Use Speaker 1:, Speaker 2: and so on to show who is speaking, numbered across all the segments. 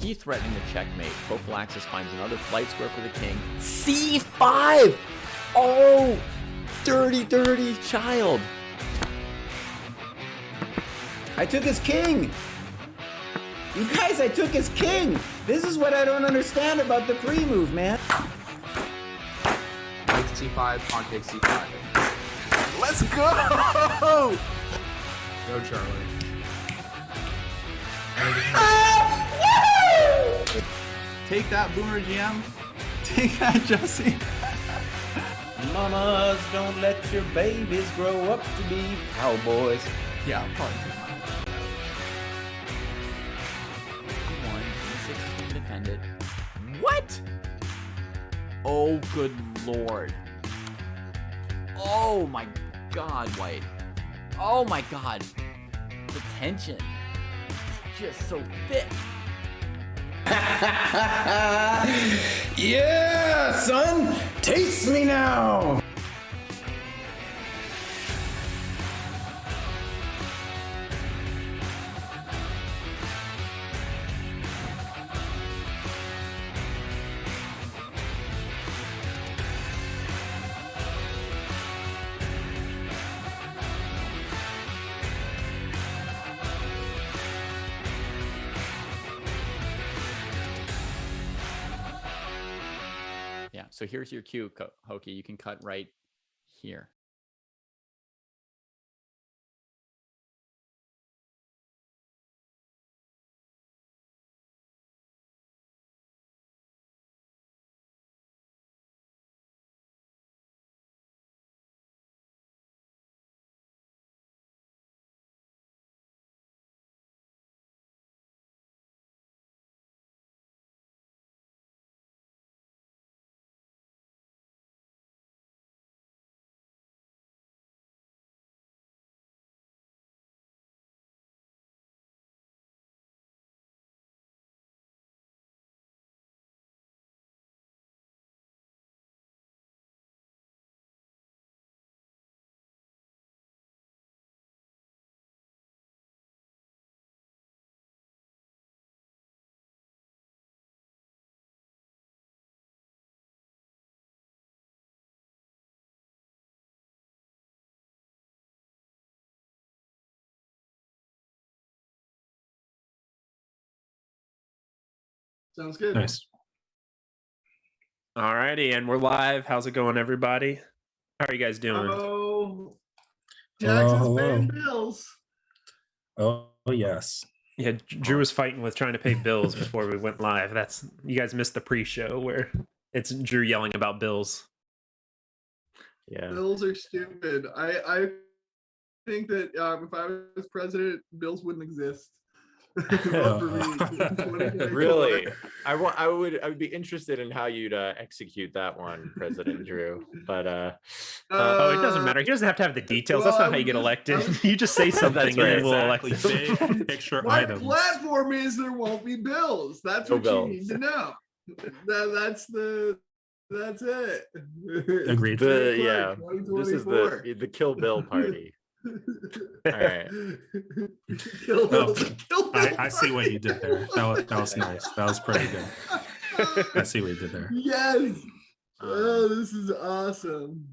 Speaker 1: He threatening the checkmate. Prophylaxis finds another flight square for the king. C5! Oh! Dirty, dirty child.
Speaker 2: I took his king! You guys, I took his king! This is what I don't understand about the pre-move, man.
Speaker 3: Knight c5, pawn takes c5. Let's go! Go, Charlie.
Speaker 4: Take that, Boomer GM. Take that, Jesse.
Speaker 1: Mamas, don't let your babies grow up to be cowboys.
Speaker 4: Yeah, I'll probably take mine.
Speaker 1: One, 16 defended. What? Oh, good lord. Oh my god, White. Oh my god. The tension. Just so thick.
Speaker 2: Yeah, son! Taste me now!
Speaker 1: Yeah, so here's your cue, Hokie. You can cut right here.
Speaker 4: Sounds good.
Speaker 5: Nice. Alrighty, and we're live. How's it going, everybody? How are you guys doing?
Speaker 4: Oh, Jackson's paying bills.
Speaker 5: Oh, yes. Yeah, Drew was fighting with trying to pay bills before we went live. That's you guys missed the pre-show where it's Drew yelling about bills. Yeah.
Speaker 4: Bills are stupid. I think that if I was president, bills wouldn't exist.
Speaker 6: Really, I would be interested in how you'd execute that one, President Drew. But
Speaker 5: it doesn't matter. He doesn't have to have the details. That's not how you get elected. You just say something and then we'll elect you.
Speaker 4: Big picture items. My platform is there won't be bills. That's what you need to know. That's it.
Speaker 5: Agreed.
Speaker 6: Yeah, this is the Kill Bill party. All right.
Speaker 4: Kill Bill.
Speaker 5: I see what you did there. That was nice. That was pretty good. I see what you did there.
Speaker 4: Yes. Oh, this is awesome.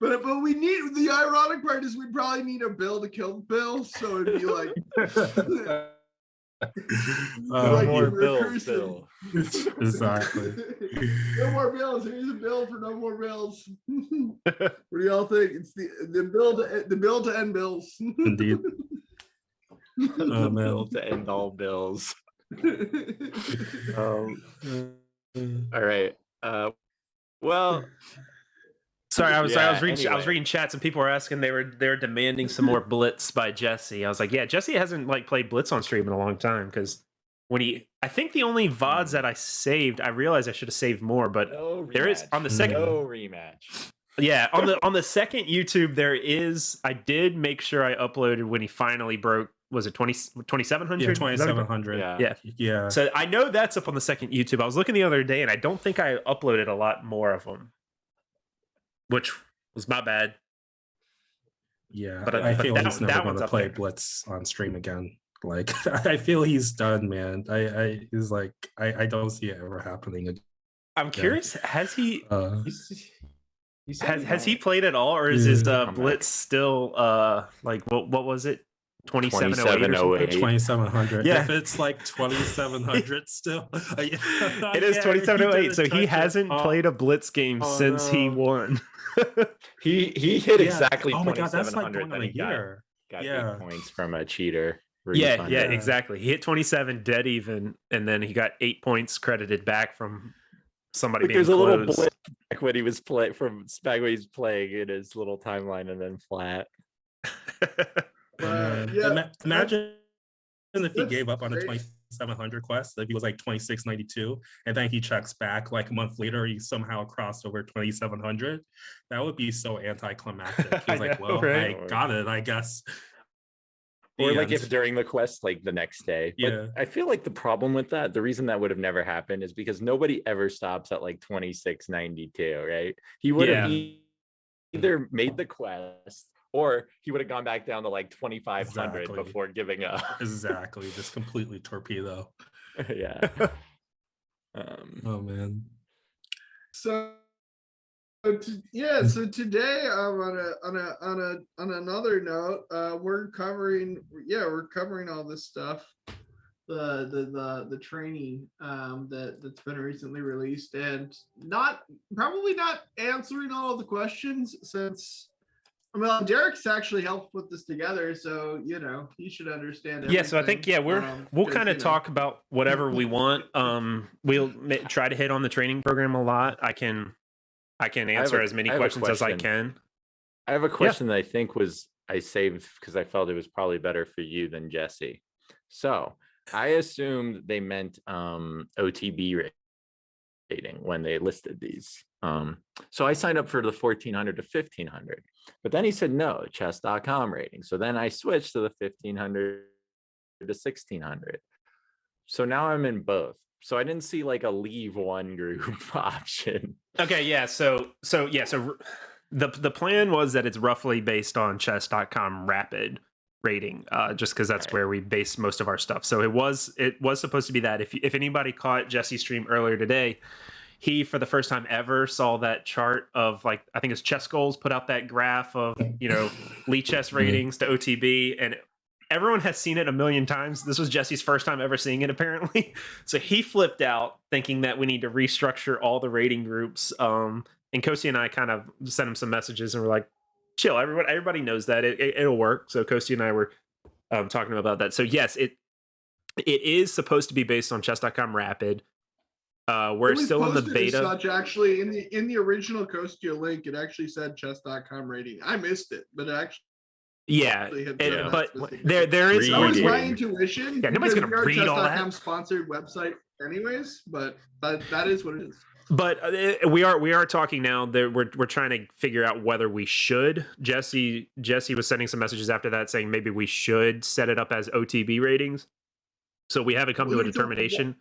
Speaker 4: But we need, the ironic part is we'd probably need a bill to kill Bill, so it'd be like
Speaker 6: no more bills, Bill.
Speaker 5: Exactly.
Speaker 4: No more bills. Here's a bill for no more bills. What do y'all think? It's the bill to end bills.
Speaker 5: Indeed.
Speaker 6: Bill to end all bills. All right. Well.
Speaker 5: Sorry, I was reading chats and people were asking they were demanding some more Blitz by Jesse. I was like, yeah, Jesse hasn't played Blitz on stream in a long time because I think the only VODs that I saved, I realized I should have saved more, but there is on the second
Speaker 6: rematch.
Speaker 5: Yeah, on the second YouTube there is. I did make sure I uploaded when he finally broke. Was it 2700?
Speaker 7: Yeah, 2700.
Speaker 5: Yeah. So I know that's up on the second YouTube. I was looking the other day and I don't think I uploaded a lot more of them, which was my bad.
Speaker 7: Yeah,
Speaker 5: but
Speaker 7: I feel
Speaker 5: that,
Speaker 7: he's never
Speaker 5: that
Speaker 7: going
Speaker 5: one's
Speaker 7: to
Speaker 5: up
Speaker 7: play
Speaker 5: there.
Speaker 7: Blitz on stream again. Like I feel he's done, man. I he's like I don't see it ever happening again.
Speaker 5: I'm curious, has he
Speaker 6: said
Speaker 5: has he played at all, or is
Speaker 7: Yeah.
Speaker 5: his
Speaker 6: Come
Speaker 5: blitz
Speaker 6: back.
Speaker 5: still like what was it? 2708 or something?
Speaker 6: 2708.
Speaker 7: 2700.
Speaker 5: Yeah.
Speaker 7: If it's like 2700 still.
Speaker 5: It is 2708, so he hasn't played a blitz game since he won.
Speaker 6: He hit
Speaker 7: Yeah.
Speaker 6: exactly
Speaker 7: Oh my god, that's like
Speaker 6: 2700.
Speaker 7: going on
Speaker 6: Then
Speaker 7: a
Speaker 6: he got
Speaker 7: year.
Speaker 6: 8 points from a cheater.
Speaker 5: Yeah,
Speaker 6: refund.
Speaker 5: yeah, exactly. He hit 27 dead even, and then he got 8 points credited back from somebody
Speaker 6: Like
Speaker 5: being
Speaker 6: there's a little
Speaker 5: closed.
Speaker 6: blip back when he was playing in his little timeline and then flat.
Speaker 7: Imagine if he
Speaker 4: that's
Speaker 7: gave up on the
Speaker 4: great.
Speaker 7: 2700 quest, if he was like 2692, and then he checks back like a month later, he somehow crossed over 2700. That would be so anticlimactic. He's
Speaker 5: I
Speaker 7: like,
Speaker 5: know,
Speaker 7: well,
Speaker 5: right?
Speaker 7: I got it, I guess.
Speaker 6: Or like
Speaker 7: And-
Speaker 6: if during the quest, like the next day. But
Speaker 7: Yeah.
Speaker 6: I feel like the problem with that, the reason that would have never happened is because nobody ever stops at like 2692, right? He would have either made the quest or he would have gone back down to like 2500
Speaker 7: Exactly.
Speaker 6: before giving up.
Speaker 7: Exactly, just completely torpedo.
Speaker 6: Yeah.
Speaker 7: Oh man.
Speaker 4: So so today on another note, we're covering all this stuff, the training that's been recently released, and probably not answering all of the questions, since Derek's actually helped put this together, so he should understand everything.
Speaker 5: Yeah, so I think we'll kind of talk about whatever we want. We'll try to hit on the training program a lot. I can answer as many questions as I can.
Speaker 6: I have a question that I think I saved because I felt it was probably better for you than Jesse. So I assumed they meant OTB rating when they listed these. So I signed up for the 1400 to 1500, but then he said no, chess.com rating. So then I switched to the 1500 to 1600. So now I'm in both. So I didn't see like a leave one group option.
Speaker 5: Okay, yeah. So the plan was that it's roughly based on chess.com rapid rating, just because that's where we base most of our stuff. So it was supposed to be that. If anybody caught Jesse's stream earlier today, he for the first time ever saw that chart of like, I think it's Chess Goals put out that graph of Lee chess ratings to OTB, and everyone has seen it a million times. This was Jesse's first time ever seeing it, apparently. So he flipped out, thinking that we need to restructure all the rating groups. And Kosi and I kind of sent him some messages, and we're like, chill, everybody knows that. It'll work. So Kosi and I were talking about that. So yes, it is supposed to be based on chess.com rapid. We're still in the beta.
Speaker 4: Actually, in the original Kostya link, it actually said chess.com rating. I missed it, but it actually... but there is. That was my intuition.
Speaker 5: Yeah, nobody's gonna read all that.
Speaker 4: Sponsored website, anyways. But that is what it is.
Speaker 5: But we are talking now. That we're trying to figure out whether we should. Jesse was sending some messages after that saying maybe we should set it up as OTB ratings. So we haven't come to a determination.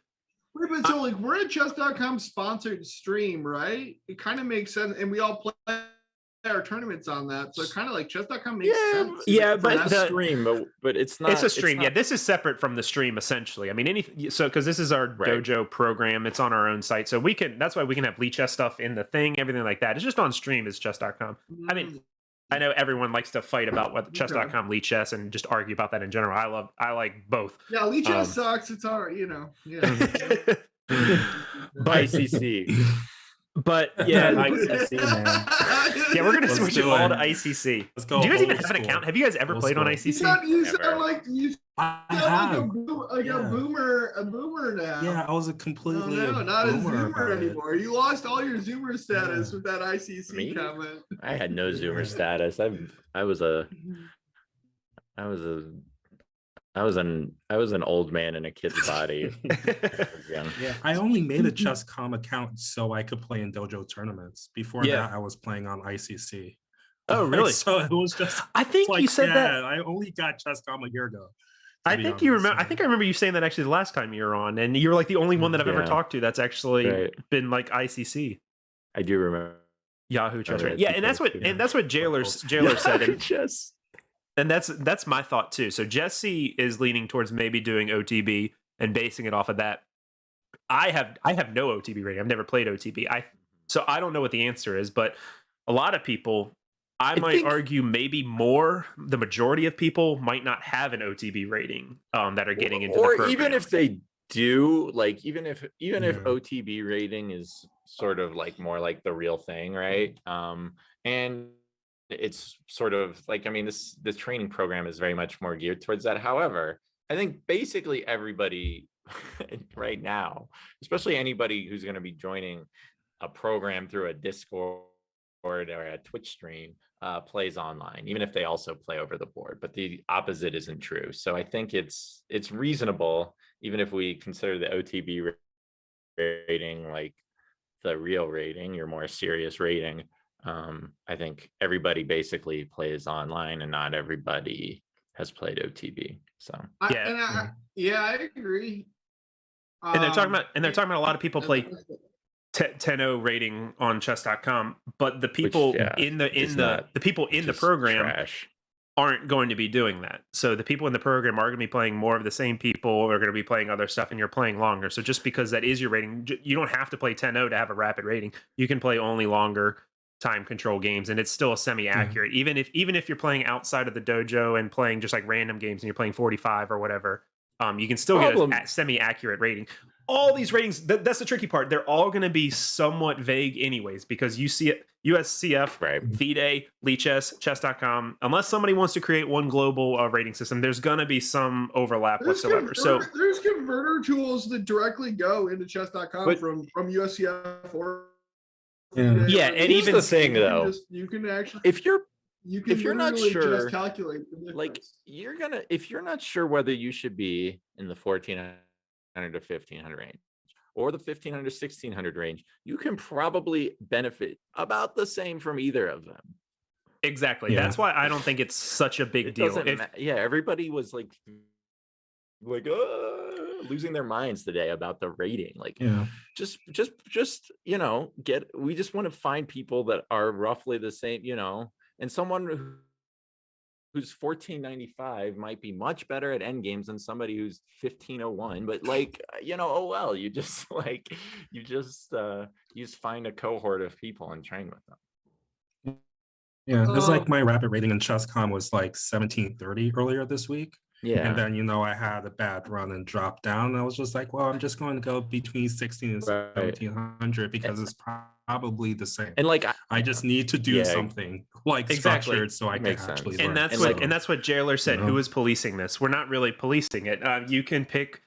Speaker 4: But so like we're a chess.com sponsored stream, right? It kind of makes sense, and we all play our tournaments on that, so kind of like chess.com makes sense.
Speaker 5: Yeah, but
Speaker 6: the stream, but it's not.
Speaker 5: It's a stream. Yeah, this is separate from the stream essentially. I mean, because this is our dojo program, it's on our own site, so we can. That's why we can have Lee chess stuff in the thing, everything like that. It's just on stream. Is chess.com. I mean, I know everyone likes to fight about what chess.com Lee chess and just argue about that in general. I like both.
Speaker 4: Yeah, Lee chess sucks. It's all right, Yeah.
Speaker 6: But ICC.
Speaker 5: But yeah,
Speaker 7: ICC, man.
Speaker 5: Yeah, we're gonna switch it all to ICC.
Speaker 7: Let's go.
Speaker 5: Do you guys even
Speaker 7: old
Speaker 5: have an
Speaker 7: school.
Speaker 5: account? Have you guys ever
Speaker 7: Old
Speaker 5: played on
Speaker 7: school.
Speaker 5: ICC?
Speaker 4: You sound like
Speaker 7: have.
Speaker 4: a boomer now.
Speaker 7: Yeah, I was a completely
Speaker 4: not a
Speaker 7: boomer
Speaker 4: zoomer
Speaker 7: about it. anymore.
Speaker 4: You lost all your zoomer status with that ICC
Speaker 6: Me?
Speaker 4: comment.
Speaker 6: I had no Zoomer status. I was an old man in a kid's body.
Speaker 7: Yeah, I only made a chess.com account so I could play in dojo tournaments. Before that, I was playing on ICC.
Speaker 5: Oh, really?
Speaker 7: So it was just.
Speaker 5: I think you said that.
Speaker 7: I only got chess.com a year ago.
Speaker 5: I think you remember. I think I remember you saying that actually the last time you were on, and you were like the only one that I've ever talked to that's actually been like ICC.
Speaker 6: I do remember
Speaker 5: Yahoo chess. Yeah, and that's what Jailer said.
Speaker 6: Chess.
Speaker 5: And that's my thought too. So Jesse is leaning towards maybe doing OTB and basing it off of that. I have no OTB rating. I've never played OTB. So I don't know what the answer is, but a lot of people, I might
Speaker 6: think-
Speaker 5: argue maybe more, the majority of people might not have an OTB rating that are getting into the
Speaker 6: or
Speaker 5: program.
Speaker 6: even if they do, like even if
Speaker 7: Yeah.
Speaker 6: OTB rating is sort of like more like the real thing, right? And it's sort of like, I mean, this training program is very much more geared towards that. However, I think basically everybody right now, especially anybody who's going to be joining a program through a Discord or a Twitch stream, plays online, even if they also play over the board. But the opposite isn't true. So I think it's reasonable, even if we consider the OTB rating like the real rating, your more serious rating. I think everybody basically plays online, and not everybody has played OTB. So
Speaker 4: I agree.
Speaker 5: And they're talking about a lot of people play 10-0 rating on chess.com, but the people in the program
Speaker 6: trash.
Speaker 5: aren't going to be doing that. So the people in the program are going to be playing more of the same people, or are going to be playing other stuff, and you're playing longer. So just because that is your rating, you don't have to play 10-0 to have a rapid rating. You can play only longer time control games, and it's still semi-accurate. Even if you're playing outside of the dojo and playing just like random games and you're playing 45 or whatever, you can still get a semi-accurate rating. All these ratings, that's the tricky part. They're all going to be somewhat vague anyways, because you see it, USCF,
Speaker 6: Right.
Speaker 5: V-Day, Lichess, Chess.com, unless somebody wants to create one global rating system, there's going to be some overlap whatsoever.
Speaker 4: There's converter tools that directly go into chess.com
Speaker 6: But-
Speaker 4: from USCF or
Speaker 5: Yeah, and
Speaker 6: Here's
Speaker 5: even
Speaker 6: the thing, though.
Speaker 4: you can actually
Speaker 6: If you're not
Speaker 4: literally
Speaker 6: sure,
Speaker 4: just calculate the difference.
Speaker 6: like if you're not sure whether you should be in the 1400 to 1500 range or the 1500 to 1600 range, you can probably benefit about the same from either of them.
Speaker 5: exactly.
Speaker 7: Yeah.
Speaker 5: That's why I don't think it's such a big
Speaker 6: It
Speaker 5: deal.
Speaker 6: doesn't everybody was like losing their minds today about the rating. Like just we just want to find people that are roughly the same, and someone who's 1495 might be much better at end games than somebody who's 1501, but you just find a cohort of people and train with them.
Speaker 7: Yeah, because like my rapid rating in chess.com was like 1730 earlier this week.
Speaker 6: Yeah.
Speaker 7: And then, I had a bad run and dropped down. I was just like, well, I'm just going to go between 16 and 1700 because it's probably the same.
Speaker 6: And like,
Speaker 7: I just need to do something like structured so I can actually learn.
Speaker 5: And that's what Jailer said. Who is policing this? We're not really policing it. You can pick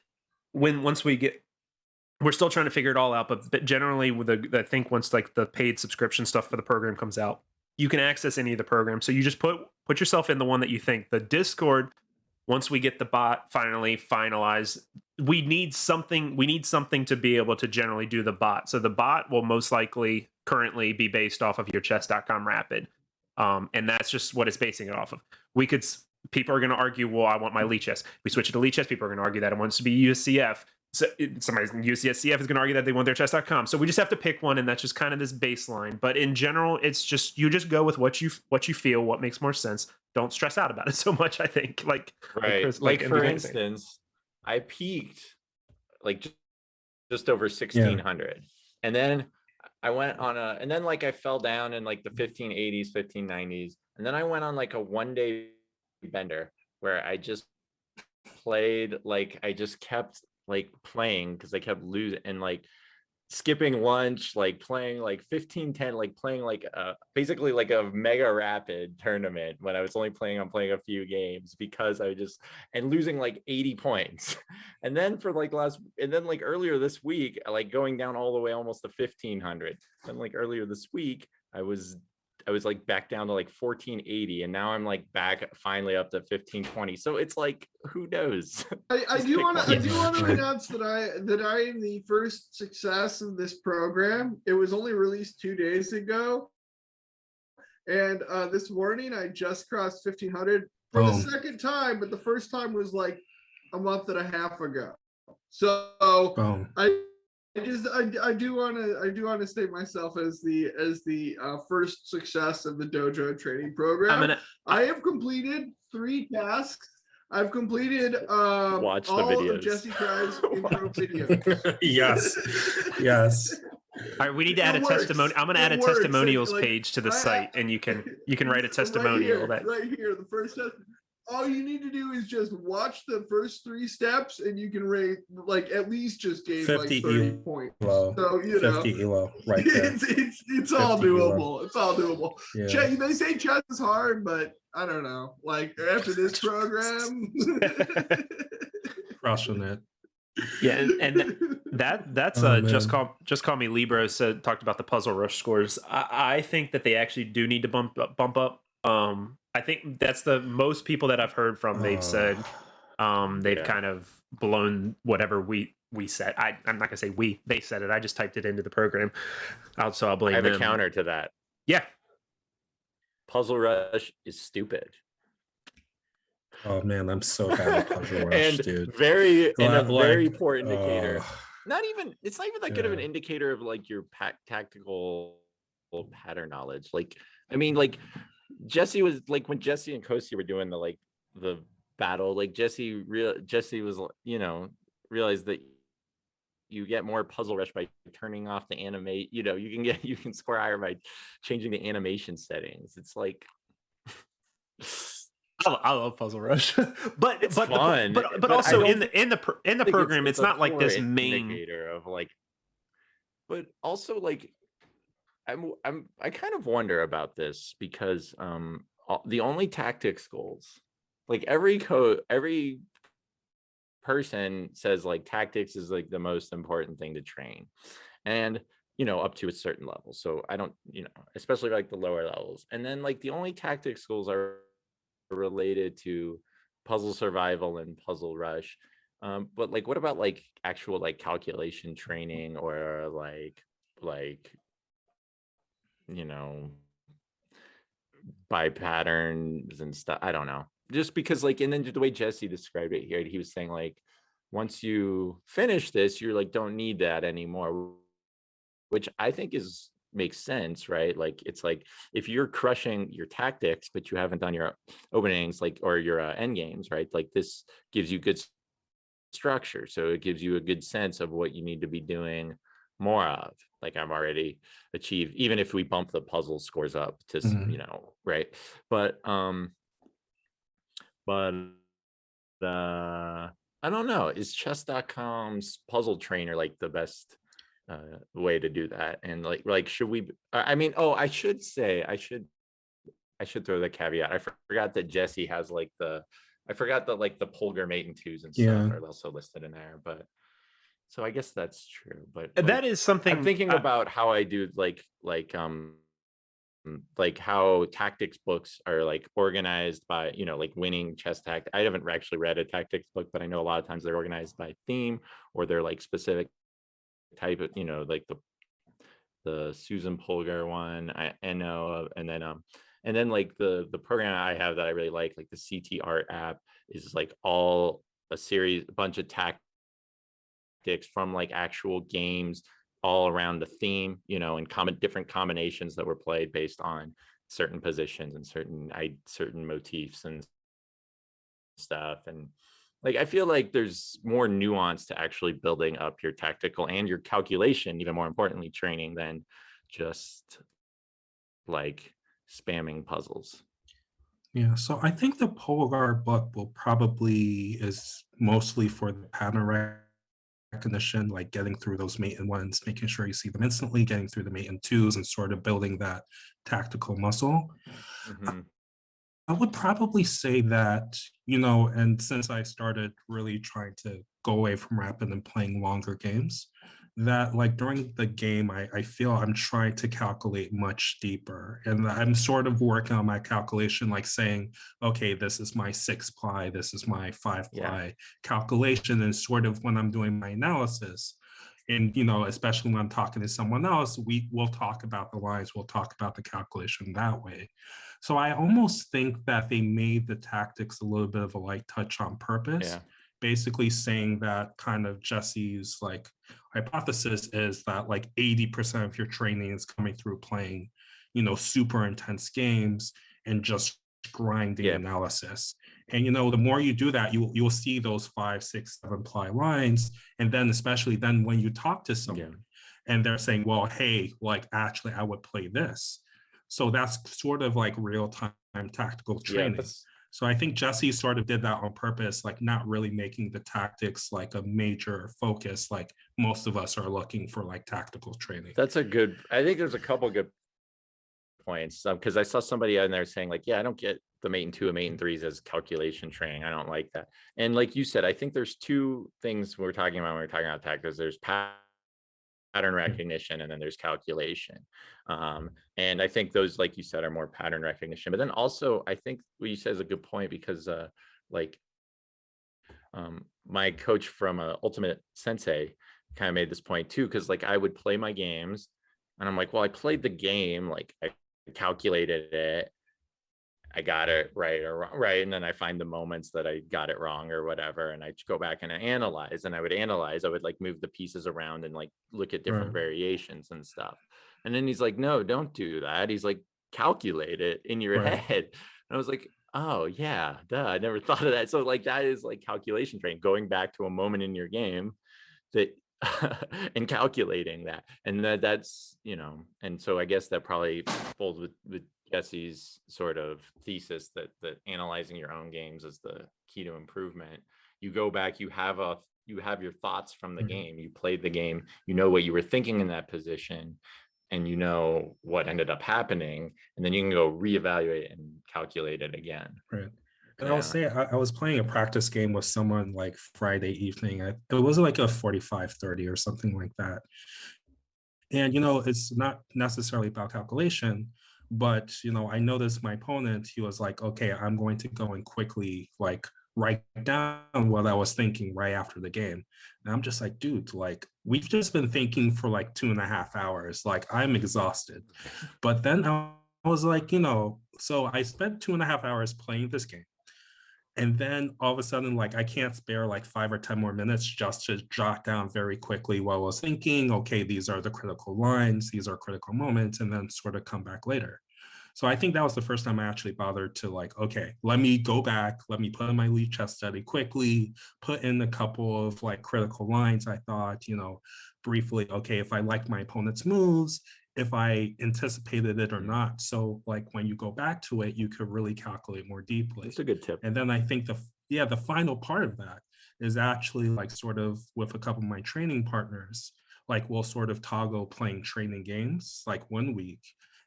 Speaker 5: once we get. We're still trying to figure it all out, but generally, I think once like the paid subscription stuff for the program comes out, you can access any of the programs. So you just put yourself in the one that you think. The Discord, once we get the bot finally finalized, we need something to be able to generally do the bot. So the bot will most likely currently be based off of your chess.com rapid. And that's just what it's basing it off of. People are going to argue, well, I want my Lichess. We switch it to Lichess, people are going to argue that it wants to be USCF. So somebody in USCF is going to argue that they want their chess.com. So we just have to pick one, and that's just kind of this baseline. But in general, it's just you just go with what you feel, what makes more sense. Don't stress out about it so much. I think
Speaker 6: like for instance, I peaked like just over 1600, and then I went on and then like I fell down in like the 1580s, 1590s, and then I went on like a 1-day bender where I just played I just kept playing because I kept losing and skipping lunch, playing 15-10, playing basically a mega rapid tournament when I was only playing a few games because and losing 80 points. And then earlier this week, going down all the way almost to 1500. And earlier this week, I was back down to 1480, and now I'm back finally up to 1520. So it's who knows?
Speaker 4: I do want to announce that I am the first success of this program. It was only released 2 days ago, and this morning I just crossed 1500 for the second time, but the first time was a month and a half ago. So I do want to state myself as the first success of the dojo training program. I have completed 3 tasks. I've completed
Speaker 6: Watch the
Speaker 4: all
Speaker 6: videos.
Speaker 4: of Jesse Cry's intro videos.
Speaker 7: Yes.
Speaker 5: All right, we need to add a testimony. I'm going to add a testimonials page to the site, and you can write a testimonial.
Speaker 4: Right here, the first test. All you need to do is just watch the first 3 steps, and you can rate like at least just gain
Speaker 7: 50
Speaker 4: like 30 points.
Speaker 7: Elo.
Speaker 4: So
Speaker 7: 50 elo right there.
Speaker 4: It's all doable.
Speaker 7: Elo.
Speaker 4: It's all doable.
Speaker 7: Yeah.
Speaker 4: They say chess is hard, but I don't know. Like after this program,
Speaker 7: Crushing it.
Speaker 5: Yeah, and that's just call me Libro talked about the puzzle rush scores. I think that they actually do need to bump up. I think that's the most people that I've heard from. They've said they've kind of blown whatever we said. I'm not gonna say we. They said it. I just typed it into the program. So I'll blame them.
Speaker 6: I have a counter to that.
Speaker 5: Yeah.
Speaker 6: Puzzle Rush is stupid.
Speaker 7: Oh man, I'm so bad at Puzzle Rush, dude.
Speaker 6: And a very poor indicator. It's not even that good of an indicator of like your tactical pattern knowledge. Like, I mean, like Jesse was like when Jesse and Kosi were doing the battle, like Jesse was, realized that you get more Puzzle Rush by turning off the animate. You can score higher by changing the animation settings. It's like
Speaker 5: I love Puzzle Rush, but
Speaker 6: it's fun.
Speaker 5: But also in the program, it's not like this main
Speaker 6: indicator of like. But also like, I kind of wonder about this because the only tactics goals, like every person says like tactics is like the most important thing to train, and up to a certain level. So I don't, especially like the lower levels, and then like the only tactics goals are related to puzzle survival and puzzle rush. But like what about like actual like calculation training or like by patterns and stuff? I don't know, just because like, and then the way Jesse described it here, he was saying like once you finish this, you're like don't need that anymore, which I think makes sense, right? Like it's like if you're crushing your tactics but you haven't done your openings like or your end games, right? Like this gives you good structure, so it gives you a good sense of what you need to be doing more of. Like I've already achieved, even if we bump the puzzle scores up to right? But I don't know, is chess.com's puzzle trainer like the best way to do that? And like should we, I mean, I should throw the caveat. I forgot that Jesse has like the Polgar mate and twos and stuff are also listed in there, but so I guess that's true. But
Speaker 5: that is something
Speaker 6: I'm thinking about how I do like how tactics books are like organized by like winning chess tact. I haven't actually read a tactics book, but I know a lot of times they're organized by theme or they're like specific type of like the Susan Polgar one I know of, and then like the program I have that I really like the CT Art app is like a bunch of tactics from like actual games all around the theme, and different combinations that were played based on certain positions and certain motifs and stuff. And like I feel like there's more nuance to actually building up your tactical and your calculation, even more importantly training, than just like spamming puzzles.
Speaker 7: Yeah, so I think the Polgar book will probably is mostly for the pattern recognition, like getting through those mate and ones, making sure you see them instantly, getting through the mate and twos, and sort of building that tactical muscle. I would probably say that, and since I started really trying to go away from rapid and playing longer games, that like during the game, I feel I'm trying to calculate much deeper. And I'm sort of working on my calculation, like saying, okay, this is my 6-ply, this is my 5-ply calculation. And sort of when I'm doing my analysis, and especially when I'm talking to someone else, we'll talk about the lines, we'll talk about the calculation that way. So I almost think that they made the tactics a little bit of a light touch on purpose, basically saying that kind of Jesse's like hypothesis is that like 80% of your training is coming through playing, super intense games and just grinding analysis. And the more you do that, you'll see those 5, 6, 7 ply lines. And then especially then when you talk to someone and they're saying, well, hey, like actually I would play this. So that's sort of like real-time tactical training. So I think Jesse sort of did that on purpose, like not really making the tactics like a major focus, like most of us are looking for like tactical training.
Speaker 6: I think there's a couple good points, because I saw somebody in there saying like, yeah, I don't get the mate and 2 and mate and 3s as calculation training. I don't like that. And like you said, I think there's 2 things we're talking about when we're talking about tactics. There's pattern recognition, and then there's calculation. And I think those, like you said, are more pattern recognition. But then also, I think what you said is a good point, because my coach from Ultimate Sensei kind of made this point too, because like I would play my games and I'm like, well, I played the game, like I calculated it, I got it right or wrong, right? And then I find the moments that I got it wrong or whatever, and I go back and I analyze, I would like move the pieces around and like look at different variations and stuff. And then he's like, no, don't do that. He's like, calculate it in your head. And I was like, oh yeah, duh, I never thought of that. So like that is like calculation training, going back to a moment in your game that and calculating that. And that's, and so I guess that probably folds with Jesse's sort of thesis that analyzing your own games is the key to improvement. You go back, you have your thoughts from the game, you played the game, you know what you were thinking in that position, and you know what ended up happening, and then you can go reevaluate and calculate it again.
Speaker 7: Right. And I'll say I was playing a practice game with someone like Friday evening. It was like a 45-30 or something like that. And, it's not necessarily about calculation, but, I noticed my opponent, he was like, okay, I'm going to go and quickly like write down what I was thinking right after the game. And I'm just like, dude, like we've just been thinking for like 2.5 hours. Like I'm exhausted. But then I was like, so I spent 2.5 hours playing this game. And then all of a sudden, like I can't spare like 5 or 10 more minutes just to jot down very quickly what I was thinking. Okay, these are the critical lines, these are critical moments, and then sort of come back later. So I think that was the first time I actually bothered to like, okay, let me go back, let me put in my lead chess study quickly, put in a couple of like critical lines. I thought, briefly, okay, if I like my opponent's moves, if I anticipated it or not. So like when you go back to it, you could really calculate more deeply.
Speaker 6: That's a good tip.
Speaker 7: And then I think the final part of that is actually like sort of with a couple of my training partners, like we'll sort of toggle playing training games like 1 week.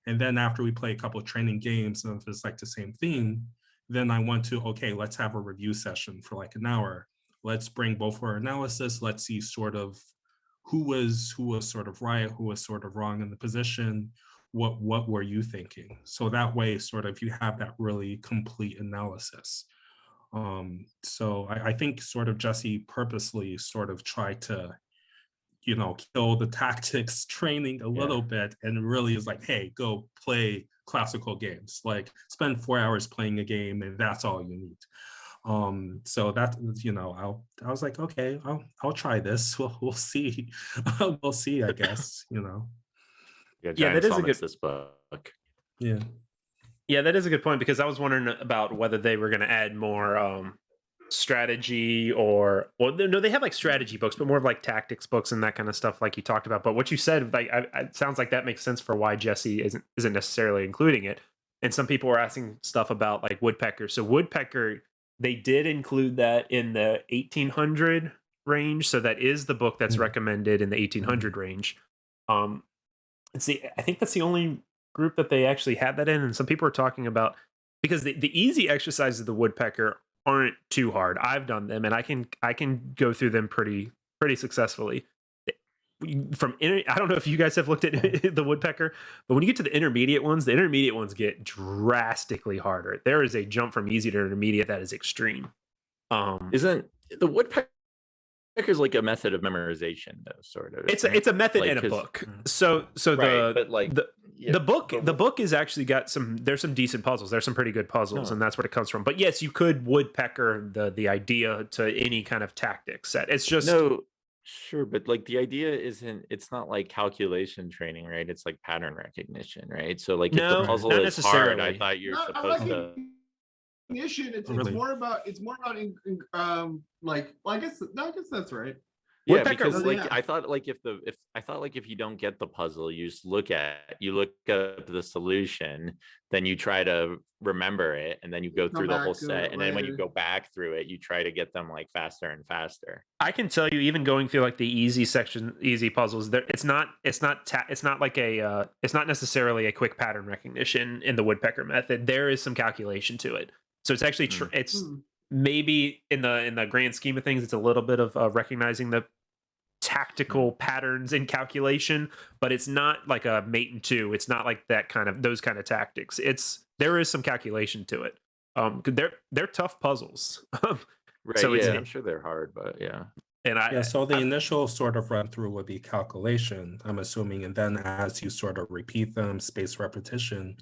Speaker 7: And then after we play a couple of training games, and if it's like the same theme, then I want to, okay, let's have a review session for like an hour. Let's bring both our analysis. Let's see sort of who was sort of right, who was sort of wrong in the position, what were you thinking? So that way, sort of you have that really complete analysis. So I think sort of Jesse purposely sort of tried to, kill the tactics training a little bit, and really is like, hey, go play classical games, like spend 4 hours playing a game and that's all you need. So that, I was like, okay, I'll try this. We'll see. We'll see, I guess,
Speaker 6: Yeah, that is a good this book.
Speaker 7: Yeah.
Speaker 5: Yeah, that is a good point, because I was wondering about whether they were going to add more strategy or no, they have like strategy books, but more of like tactics books and that kind of stuff like you talked about. But what you said, like, it sounds like that makes sense for why Jesse isn't necessarily including it. And some people were asking stuff about like Woodpecker. So Woodpecker, they did include that in the 1800 range. So that is the book that's recommended in the 1800 range. I think that's the only group that they actually had that in. And some people are talking about, because the easy exercises of the Woodpecker aren't too hard. I've done them and I can go through them pretty successfully. I don't know if you guys have looked at the Woodpecker, but when you get to the intermediate ones get drastically harder. There is a jump from easy to intermediate that is extreme.
Speaker 6: Isn't the Woodpecker is like a method of memorization, though, sort of?
Speaker 5: It's a method in a book. So the book is actually got there's some decent puzzles. There's some pretty good puzzles, and that's what it comes from. But yes, you could Woodpecker the idea to any kind of tactic set. It's just
Speaker 6: Sure, but like the idea isn't, it's not like calculation training, right? It's like pattern recognition, right? So like if the
Speaker 5: No,
Speaker 6: puzzle
Speaker 5: not
Speaker 6: is hard, I
Speaker 5: necessarily.
Speaker 6: thought you're
Speaker 4: Not
Speaker 6: supposed to.
Speaker 4: recognition. It's
Speaker 7: Really?
Speaker 4: more about like well, I guess no, I guess that's right.
Speaker 6: Yeah,
Speaker 5: Woodpecker-
Speaker 6: because like
Speaker 4: Yeah.
Speaker 6: I thought like if I thought like if you don't get the puzzle, you just look up the solution, then you try to remember it, and then you go
Speaker 4: Come
Speaker 6: through the whole
Speaker 4: back to
Speaker 6: set,
Speaker 4: it
Speaker 6: and then when you
Speaker 4: later.
Speaker 6: go back through it, you try to get them like faster and faster.
Speaker 5: I can tell you, even going through like the easy puzzles, there it's not like a it's not necessarily a quick pattern recognition in the woodpecker method. There is some calculation to it, so it's actually it's
Speaker 4: Hmm.
Speaker 5: maybe in the grand scheme of things, it's a little bit of recognizing the tactical patterns in calculation, but it's not like a mate and two. It's not like those kind of tactics. There is some calculation to it. 'Cause they're tough puzzles.
Speaker 6: Right.
Speaker 5: So it's-
Speaker 6: yeah, I'm sure they're hard, but yeah.
Speaker 5: And
Speaker 7: Yeah, so the initial sort of run through would be calculation, I'm assuming, and then as you sort of repeat them, space repetition.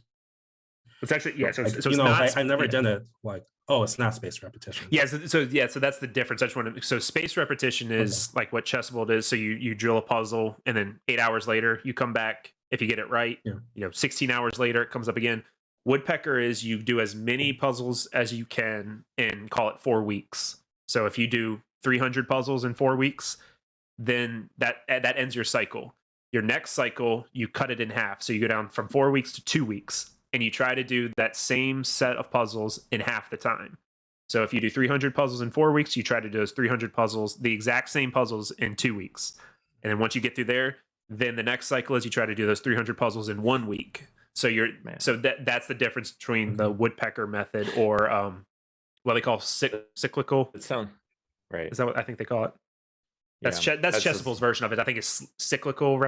Speaker 5: it's actually so
Speaker 7: Like,
Speaker 5: it's
Speaker 7: you know,
Speaker 5: not.
Speaker 7: I never
Speaker 5: yeah.
Speaker 7: did it like, oh, it's not space repetition.
Speaker 5: Yeah, so that's the difference. I just want to. So space repetition is like what chessboard is. So you drill a puzzle, and then 8 hours later you come back. If you get it right,
Speaker 7: Yeah.
Speaker 5: 16 hours later it comes up again. Woodpecker is you do as many puzzles as you can and call it 4 weeks. So if you do 300 puzzles in 4 weeks, then that ends your cycle. Your next cycle, you cut it in half. So you go down from 4 weeks to 2 weeks, and you try to do that same set of puzzles in half the time. So if you do 300 puzzles in 4 weeks, you try to do those 300 puzzles, the exact same puzzles in 2 weeks. And then once you get through there, then the next cycle is you try to do those 300 puzzles in 1 week. So that's the difference between the woodpecker method or what they call cyclical.
Speaker 6: It sounds right.
Speaker 5: Is that what I think they call it? That's
Speaker 6: Yeah,
Speaker 5: that's Chessable's version of it. I think it's cyclical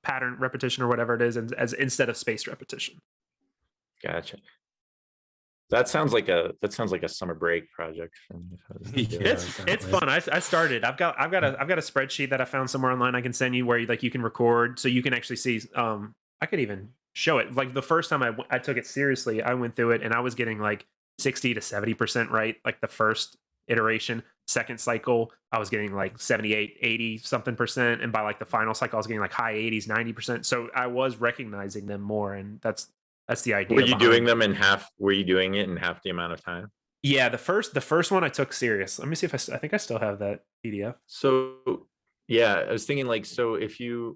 Speaker 5: pattern repetition or whatever it is, as instead of spaced repetition.
Speaker 6: Gotcha. That sounds like a summer break project.
Speaker 5: It's fun. I started. I've got a spreadsheet that I found somewhere online I can send you where you can record, so you can actually see. I could even show it. Like the first time I took it seriously, I went through it and I was getting like 60 to 70% right, like the first iteration. Second cycle, I was getting like 78, 80 something percent, and by like the final cycle, I was getting like high 80s, 90%. So I was recognizing them more, and that's the idea.
Speaker 6: Were you doing them in half? Were you doing it in half the amount of time?
Speaker 5: Yeah, the first one I took serious. Let me see if I think I still have that PDF.
Speaker 6: So yeah, I was thinking like, so if you're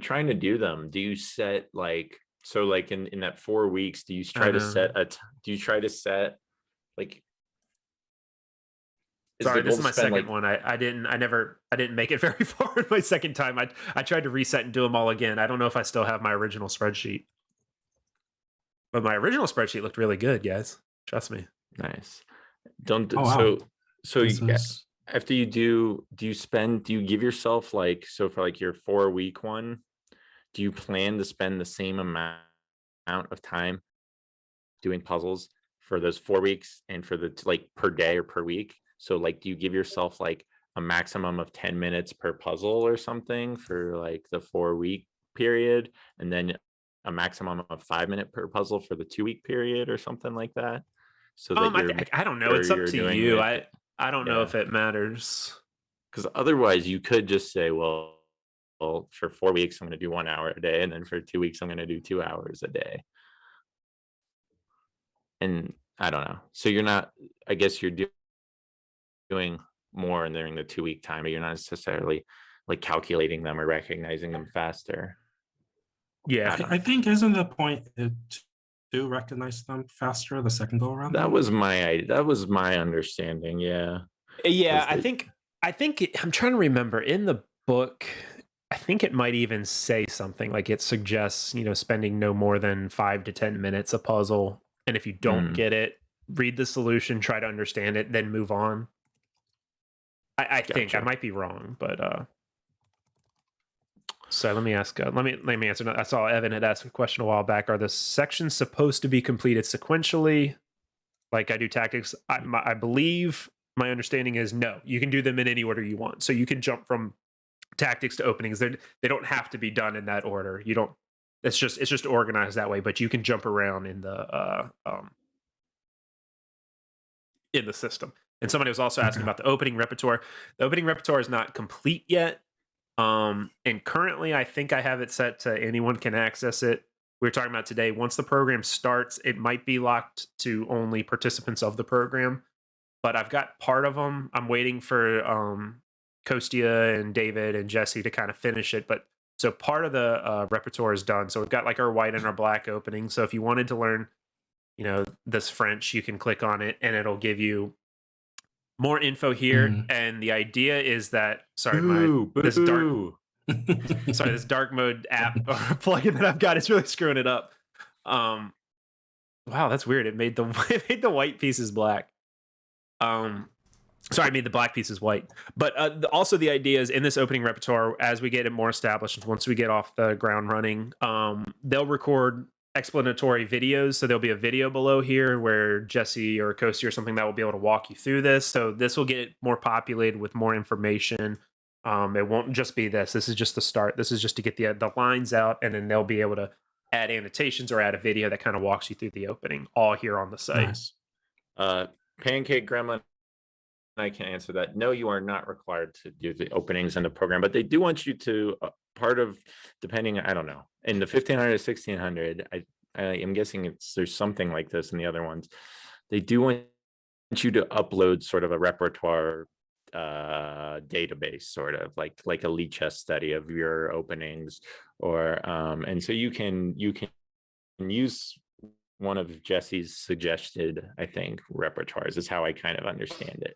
Speaker 6: trying to do them, do you set like, so like in that 4 weeks, do you try to set like?
Speaker 5: Sorry, this is my second one. I didn't make it very far in my second time. I tried to reset and do them all again. I don't know if I still have my original spreadsheet. But my original spreadsheet looked really good, guys. Trust me.
Speaker 6: Nice. Don't
Speaker 7: Oh, wow.
Speaker 6: so
Speaker 7: This
Speaker 6: you,
Speaker 7: is-
Speaker 6: after you do you give yourself like, so for like your 4 week one, do you plan to spend the same amount of time doing puzzles for those 4 weeks and for the like per day or per week? So like, do you give yourself like a maximum of 10 minutes per puzzle or something for like the 4 week period, and then a maximum of 5 minute per puzzle for the 2 week period or something like that? So that
Speaker 5: I don't know. It's up to you. I don't know
Speaker 6: Yeah.
Speaker 5: if it matters.
Speaker 6: Because otherwise you could just say, well, for 4 weeks I'm going to do 1 hour a day, and then for 2 weeks I'm going to do 2 hours a day. And I don't know. So you're not, I guess you're doing more during the 2 week time, but you're not necessarily like calculating them or recognizing them faster.
Speaker 5: Yeah.
Speaker 7: I think isn't the point to recognize them faster the second go around?
Speaker 6: That was my understanding. Yeah.
Speaker 5: Yeah,
Speaker 6: Was
Speaker 5: I think I'm trying to remember in the book. I think it might even say something like it suggests, spending no more than 5 to 10 minutes a puzzle, and if you don't get it, read the solution, try to understand it, then move on. I think I
Speaker 6: Gotcha.
Speaker 5: might be wrong, but so let me ask. Let me answer. I saw Evan had asked a question a while back. Are the sections supposed to be completed sequentially, like I do tactics? I believe my understanding is no. You can do them in any order you want. So you can jump from tactics to openings. They don't have to be done in that order. You don't. It's just organized that way. But you can jump around in the system. And somebody was also asking about the opening repertoire. The opening repertoire is not complete yet. And currently, I think I have it set to anyone can access it. We were talking about today. Once the program starts, it might be locked to only participants of the program. But I've got part of them. I'm waiting for Kostia and David and Jesse to kind of finish it. But so part of the repertoire is done. So we've got like our white and our black opening. So if you wanted to learn, this French, you can click on it and it'll give you more info here. And the idea is that, this dark mode app or plugin that I've got is really screwing it up. Wow, that's weird. It made the white pieces black. Sorry, I made the black pieces white. But also the idea is in this opening repertoire, as we get it more established, once we get off the ground running, they'll record explanatory videos. So there'll be a video below here where Jesse or Kosi or something that will be able to walk you through this. So this will get more populated with more information. It won't just be this. This is just the start. This is just to get the lines out, and then they'll be able to add annotations or add a video that kind of walks you through the opening, all here on the site.
Speaker 6: Nice. Pancake Gremlin, I can answer that. No, you are not required to do the openings in the program, but they do want you to depending, I don't know, in the 1500 to 1600, I am guessing there's something like this in the other ones. They do want you to upload sort of a repertoire database, sort of like a lead chess study of your openings, or and so you can use one of Jesse's suggested, I think, repertoires is how I kind of understand it.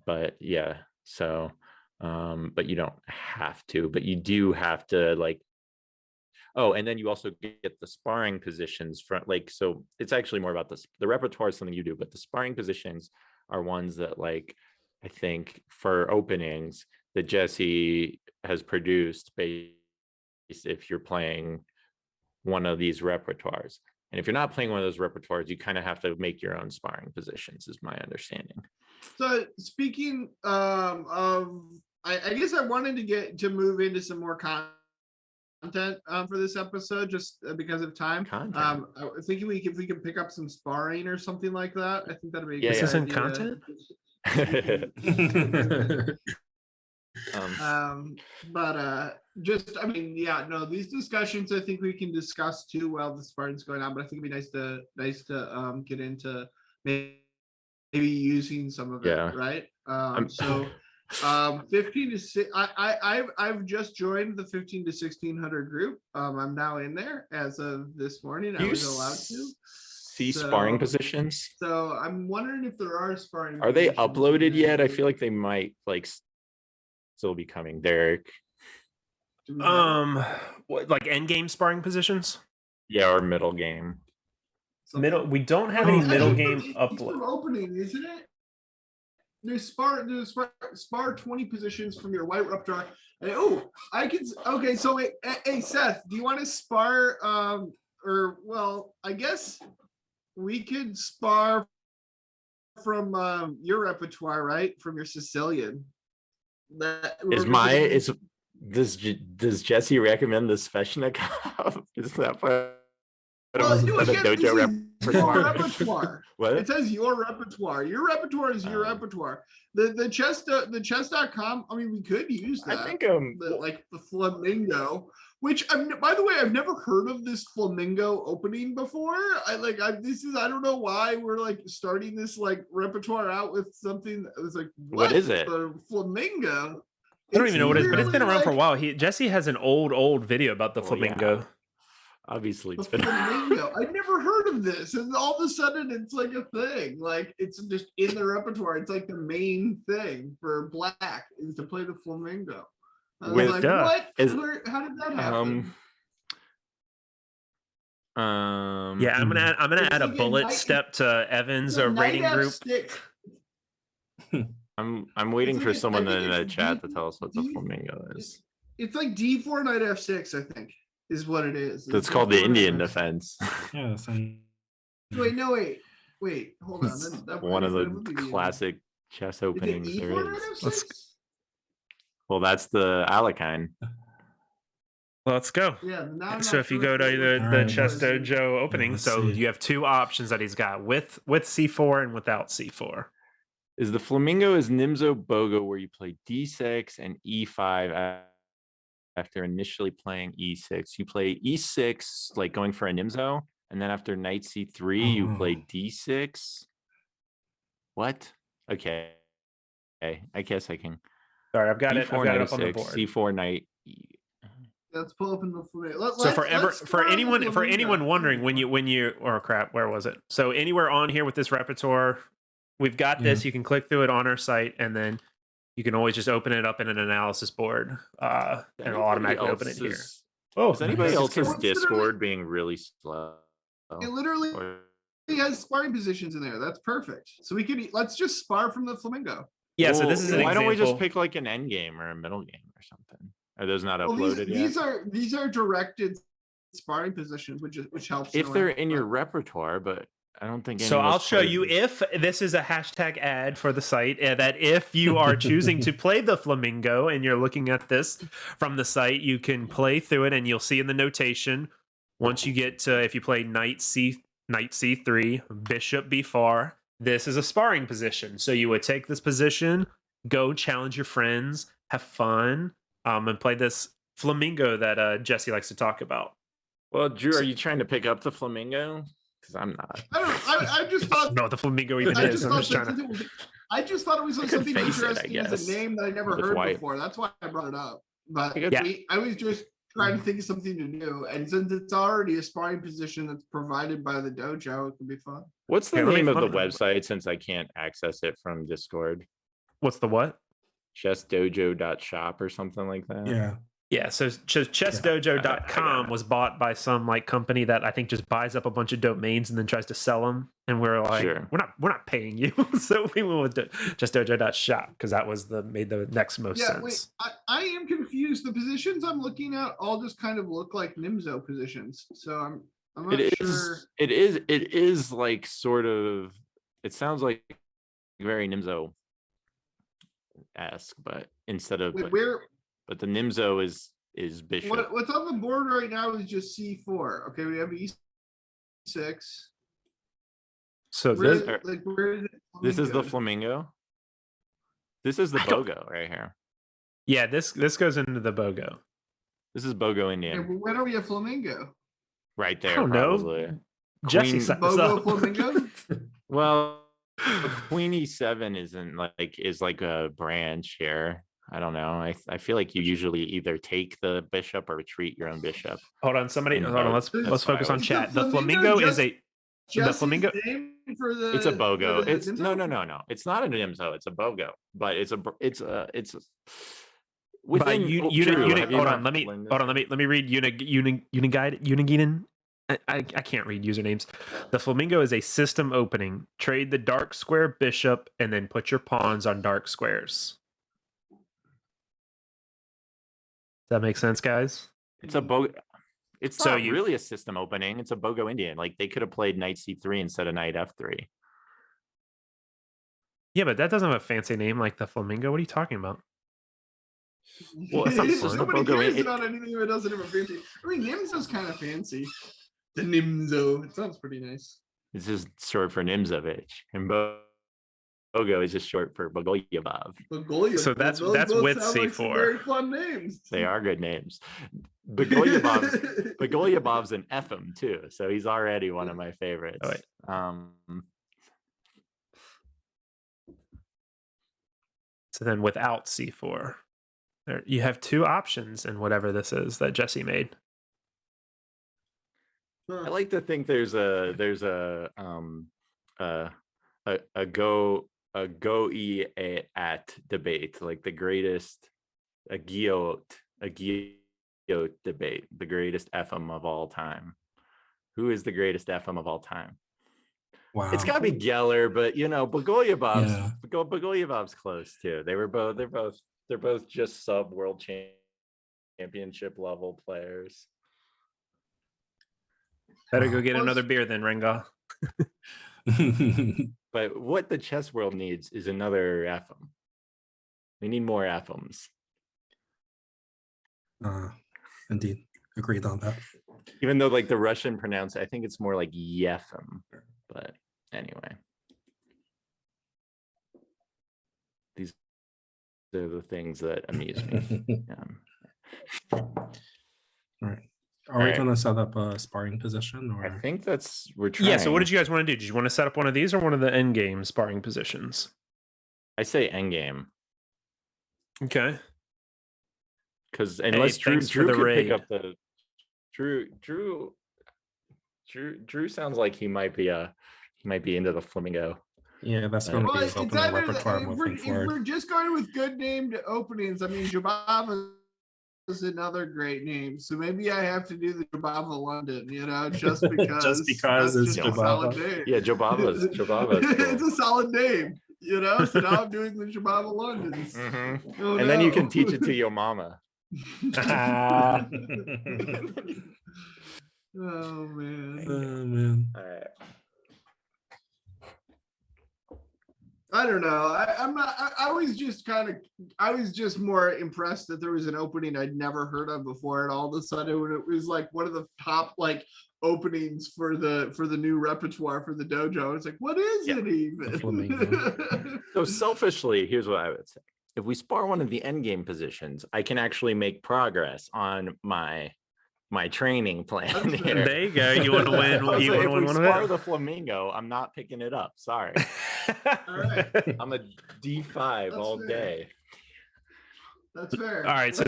Speaker 6: But yeah, so but you don't have to, but you do have to and then you also get the sparring positions from so it's actually more about the repertoire is something you do, but the sparring positions are ones that I think for openings that Jesse has produced based if you're playing one of these repertoires. And if you're not playing one of those repertoires, you kind of have to make your own sparring positions, is my understanding.
Speaker 4: So speaking of, I guess I wanted to move into some more content for this episode, just because of time. I was thinking if we could pick up some sparring or something like that. I think that'd be a good
Speaker 5: This isn't
Speaker 4: idea.
Speaker 5: content.
Speaker 4: These discussions I think we can discuss too while the sparring's going on, but I think it'd be nice to get into maybe using some of it, right? 15 to 6. I've just joined the 15 to 1600 group. I'm now in there as of this morning. I was allowed to
Speaker 6: see sparring positions.
Speaker 4: So I'm wondering if there are sparring.
Speaker 6: Are they uploaded yet? I feel like they might still be coming, Derek.
Speaker 5: What, like end game sparring positions?
Speaker 6: Yeah, or middle game.
Speaker 5: Middle. We don't have any middle game upload.
Speaker 4: Opening, isn't it? There's spar 20 positions from your white repertoire. I can. Okay, so hey Seth, do you want to spar? I guess we could spar from your repertoire, right? From your Sicilian.
Speaker 6: Does Jesse recommend the Sveshnikov? Is that part of the dojo repertoire? What?
Speaker 4: It says your repertoire. Your repertoire is your repertoire. The chess.com. I mean, we could use that.
Speaker 6: I think
Speaker 4: the flamingo, which by the way, I've never heard of this flamingo opening before. I don't know why we're starting this repertoire out with something that was
Speaker 6: what is it?
Speaker 4: The flamingo.
Speaker 5: I don't even know what it is, but it's been around for a while. Jesse has an old video about the flamingo.
Speaker 6: Yeah. Obviously, it's
Speaker 4: been flamingo. I've never heard of this, and all of a sudden, it's a thing. It's just in the repertoire. It's the main thing for black is to play the flamingo. What? How did that happen?
Speaker 5: Yeah, I'm gonna add a bullet step to Evan's rating group.
Speaker 6: I'm waiting for someone in the chat to tell us what the flamingo is.
Speaker 4: It's D4 knight f6, I think, is what it is.
Speaker 6: That's called the Indian defense.
Speaker 7: Yeah.
Speaker 4: Wait, hold on.
Speaker 6: One of the classic chess openings there is. Well, that's the Alekhine.
Speaker 5: Let's go.
Speaker 4: Yeah.
Speaker 5: So if you go to the Chess Dojo opening, so you have two options that he's got with C4 and without C4.
Speaker 6: Is the flamingo is Nimzo Bogo where you play D6 and E5 after initially playing E6? You play E6 like going for a Nimzo, and then after knight C3 you play D6. What? Okay. I guess I can.
Speaker 5: Sorry, I've got
Speaker 6: D4
Speaker 5: it
Speaker 6: knight
Speaker 5: up on the
Speaker 6: E6,
Speaker 5: board.
Speaker 6: C4 knight.
Speaker 4: Let's pull up in the flamingo.
Speaker 5: So for anyone wondering when you or crap, where was it? So anywhere on here with this repertoire, we've got this. You can click through it on our site, and then you can always just open it up in an analysis board, and it'll automatically open it here. Oh,
Speaker 6: is anybody else's Discord being really slow?
Speaker 4: It literally has sparring positions in there. That's perfect. So let's just spar from the flamingo.
Speaker 5: Yeah. So this is an
Speaker 6: why don't we just
Speaker 5: example.
Speaker 6: pick like an end game or a middle game or something? Are those not uploaded yet?
Speaker 4: These are directed sparring positions, which helps.
Speaker 6: If they're in your repertoire, but I don't think.
Speaker 5: So I'll show you if this is a hashtag ad for the site, that if you are choosing to play the flamingo and you're looking at this from the site, you can play through it and you'll see in the notation once you get to, if you play knight C3, bishop B4, this is a sparring position. So you would take this position, go challenge your friends, have fun, and play this flamingo that Jesse likes to talk about.
Speaker 6: Well, Drew, are you trying to pick up the flamingo? Because I'm not.
Speaker 4: I just thought.
Speaker 5: No, the flamingo even is. I'm just trying to.
Speaker 4: I just thought it was like something interesting as a name that I never heard before. That's why I brought it up. But I was just trying to think of something to do, and since it's already a sparring position that's provided by the dojo, it could be fun.
Speaker 6: What's the name of the website? Since I can't access it from Discord.
Speaker 5: What's the what?
Speaker 6: chessdojo.shop or something like that.
Speaker 5: Yeah, so chessdojo.com was bought by some like company that I think just buys up a bunch of domains and then tries to sell them, and we're like, we're not paying you, so we went with chessdojo.shop because that was made the next most sense.
Speaker 4: Wait, I am confused. The positions I'm looking at all just kind of look like Nimzo positions, so I'm not sure.
Speaker 6: It is like sort of. It sounds like very Nimzo-esque, but instead of but the Nimzo is bishop.
Speaker 4: What's on the board right now is just C4. Okay, we have E6.
Speaker 5: So
Speaker 6: this is the flamingo. This is the Bogo right here.
Speaker 5: Yeah, this goes into the Bogo.
Speaker 6: This is Bogo Indian.
Speaker 4: Okay, where do we have flamingo?
Speaker 6: Right there,
Speaker 5: I don't
Speaker 6: probably.
Speaker 5: know. Jesse set this
Speaker 4: Bogo
Speaker 5: up.
Speaker 4: flamingo.
Speaker 6: Well, Queen E7 is like a branch here. I don't know. I feel like you usually either take the bishop or retreat your own bishop.
Speaker 5: Hold on, somebody. Hold on. Let's focus on chat. The
Speaker 4: flamingo
Speaker 5: flamingo is a. The flamingo.
Speaker 6: It's a Bogo. It's no. It's not a Nimzo. It's a Bogo. But it's within.
Speaker 5: Hold on. Let me read Unigiden. I can't read usernames. The flamingo is a system opening. Trade the dark square bishop and then put your pawns on dark squares. Does that make sense, guys?
Speaker 6: It's a Bogo. It's not really a system opening. It's a Bogo Indian. Like they could have played knight C3 instead of knight F3.
Speaker 5: Yeah, but that doesn't have a fancy name like the flamingo. What are you talking about?
Speaker 6: Well, it's not
Speaker 4: nobody cares about anything that doesn't have a fancy. I mean, Nimzo's kind of fancy. The Nimzo. It sounds pretty nice.
Speaker 6: It's just short for Nimzovich, and Bogo is just short for Bogolyubov.
Speaker 5: So that's with C4.
Speaker 4: Like very fun names.
Speaker 6: They are good names. Bogolyubov's an FM too, so he's already one of my favorites.
Speaker 5: So then without C4, you have two options in whatever this is that Jesse made.
Speaker 6: I like to think there's a go e at debate, like the greatest a Guillot debate, the greatest FM of all time. Who is the greatest FM of all time?
Speaker 7: Wow.
Speaker 6: It's got to be Geller, but Bogolyubov's close too. They're both just sub world championship level players.
Speaker 5: Better go get another beer then, Renga.
Speaker 6: But what the chess world needs is another FM. We need more FMs.
Speaker 7: Indeed. Agreed on that.
Speaker 6: Even though like the Russian pronounce, I think it's more like Yefim. But anyway. are the things that amuse me.
Speaker 7: All right. Are we
Speaker 6: Alright.
Speaker 7: going to set up a sparring position,
Speaker 6: I
Speaker 7: or
Speaker 6: think we're trying.
Speaker 5: Yeah. So what did you guys want to do? Did you want to set up one of these or one of the end game sparring positions?
Speaker 6: I say endgame.
Speaker 5: Okay.
Speaker 6: Because unless Drew
Speaker 5: thanks for the
Speaker 6: could
Speaker 5: raid.
Speaker 6: pick up the Drew sounds like he might be into the flamingo.
Speaker 7: yeah, that's going to
Speaker 4: Well,
Speaker 7: be
Speaker 4: it's
Speaker 7: his opening
Speaker 4: either
Speaker 7: repertoire
Speaker 4: if
Speaker 7: moving
Speaker 4: if
Speaker 7: forward.
Speaker 4: we're just going with good named openings. I mean, Jabava is another great name, so maybe I have to do the Jabava London. Just because.
Speaker 7: Just because
Speaker 4: that's
Speaker 7: it's
Speaker 4: just a solid
Speaker 7: Jabava.
Speaker 4: name.
Speaker 6: Yeah, Jabava's cool.
Speaker 4: It's a solid name. So now I'm doing the Jabava Londons.
Speaker 6: Mhm.
Speaker 4: Oh,
Speaker 6: And then you
Speaker 4: no.
Speaker 6: can teach it to your mama.
Speaker 5: Ah.
Speaker 4: Oh man.
Speaker 7: Oh man.
Speaker 6: All right.
Speaker 4: I don't know. I'm not. I was just more impressed that there was an opening I'd never heard of before, and all of a sudden when it was like one of the top openings for the new repertoire for the dojo. It's like, what is it even?
Speaker 7: Flamingo.
Speaker 6: So selfishly, here's what I would say: if we spar one of the end game positions, I can actually make progress on my training plan here.
Speaker 5: There you go. You want to win?
Speaker 6: Also,
Speaker 5: You want
Speaker 6: if
Speaker 5: to
Speaker 6: we
Speaker 5: win one
Speaker 6: spar
Speaker 5: of
Speaker 6: the flamingo, I'm not picking it up. Sorry,
Speaker 4: All right.
Speaker 6: I'm a D5
Speaker 4: That's
Speaker 6: all
Speaker 4: fair.
Speaker 6: day.
Speaker 4: That's fair.
Speaker 5: All right. So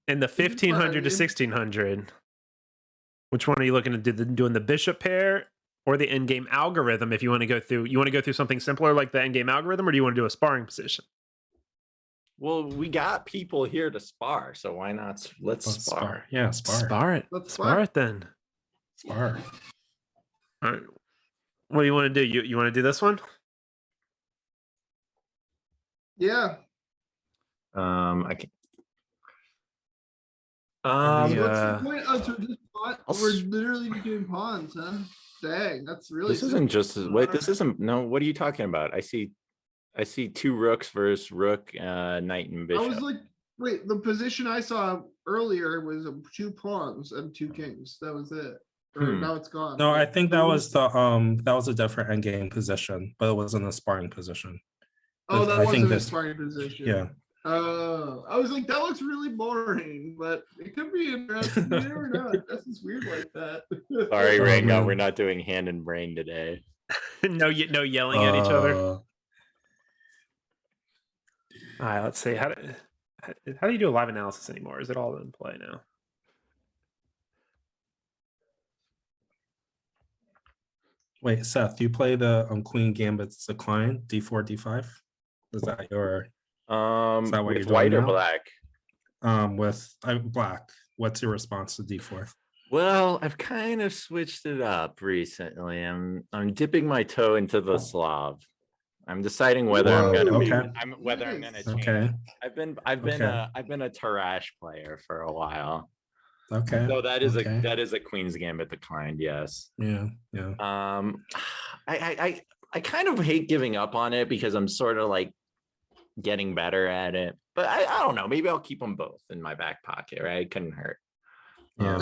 Speaker 5: in the 1500 to 1600, which one are you looking to do? Doing the bishop pair or the end game algorithm? If you want to go through something simpler like the end game algorithm, or do you want to do a sparring position?
Speaker 6: Well, we got people here to spar, so why not? Let's spar.
Speaker 7: Yeah, spar.
Speaker 5: Spar it.
Speaker 4: Let's
Speaker 5: Spar it then.
Speaker 7: Spar.
Speaker 5: All right. What do you want to do? You want to do this one?
Speaker 4: Yeah.
Speaker 6: I can.
Speaker 5: Yeah.
Speaker 4: What's the point? Oh, so just we're literally doing pawns, huh? Dang, that's really.
Speaker 6: This isn't just wait. This isn't. No, what are you talking about? I see two rooks versus rook, knight, and
Speaker 4: I
Speaker 6: bishop.
Speaker 4: was like, wait, the position I saw earlier was 2 pawns and 2 kings. That was it. Or now it's gone.
Speaker 7: No, I think that was a different endgame position, but it wasn't a sparring position.
Speaker 4: Oh, that
Speaker 7: I
Speaker 4: wasn't
Speaker 7: think
Speaker 4: a
Speaker 7: this-
Speaker 4: sparring position.
Speaker 7: Yeah.
Speaker 4: Oh, I was like, that looks really boring, but it could be interesting. You never know. That's just weird like that.
Speaker 6: Sorry,
Speaker 7: Oh,
Speaker 6: Rango,
Speaker 7: man.
Speaker 6: we're not doing hand and brain today.
Speaker 5: no yelling at each other. All
Speaker 7: Uh,
Speaker 5: right. Let's see. How do you do a live analysis anymore? Is it all in play now?
Speaker 7: Wait, Seth, you play the Queen Gambit's decline, D4, D5? Is that your that what
Speaker 6: With
Speaker 7: you're doing
Speaker 6: white or
Speaker 7: now?
Speaker 6: black?
Speaker 7: with black? What's your response to D4?
Speaker 6: Well, I've kind of switched it up recently. I'm dipping my toe into the Slav. I'm deciding whether I'm gonna
Speaker 7: okay.
Speaker 6: whether I'm gonna change.
Speaker 7: Okay.
Speaker 6: I've been
Speaker 7: Okay.
Speaker 6: a Tarash player for a while.
Speaker 7: Okay.
Speaker 6: So that is
Speaker 7: Okay.
Speaker 6: a Queen's Gambit declined, yes.
Speaker 7: Yeah.
Speaker 6: I kind of hate giving up on it because I'm sort of like getting better at it. But I don't know. Maybe I'll keep them both in my back pocket, right? It couldn't hurt.
Speaker 7: Yeah,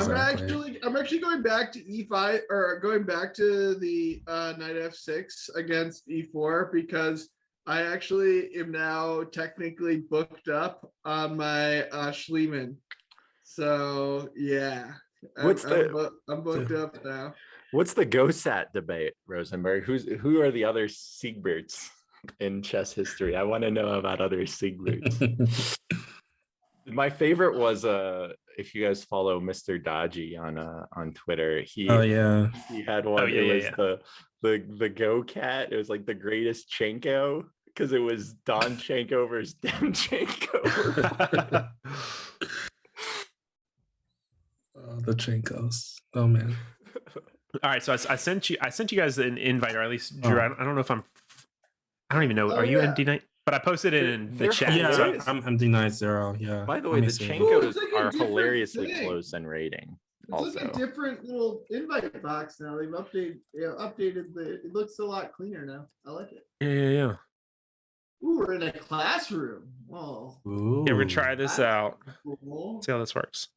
Speaker 4: I'm actually going back to E5 or going back to the knight F6 against E4 because I actually am now technically booked up on my Schliemann. So yeah, I'm booked up now.
Speaker 6: What's the GoSat debate, Rosenberg? Who are the other Siegberts in chess history? I want to know about other Siegberts. My favorite was if you guys follow Mr. Dodgy on Twitter, he had one. The Go Cat. It was like the greatest Chenko because it was Don Chenko versus Demchenko.
Speaker 7: The Chenkos. Oh man.
Speaker 5: All right. So I sent you guys an invite, or at least Drew. I don't know if I don't even know. Are you mdknight? But I posted it in the chat.
Speaker 7: Yeah,
Speaker 5: So
Speaker 7: I'm MD90. Yeah.
Speaker 6: By the way, the Chenkos are hilariously close in rating.
Speaker 4: It's like a different little invite box now. They've updated it looks a lot cleaner now. I like it.
Speaker 5: Yeah.
Speaker 4: Ooh, we're in a classroom. Oh.
Speaker 7: Ooh.
Speaker 5: Yeah, we're gonna try this out.
Speaker 4: Cool.
Speaker 5: See how this works.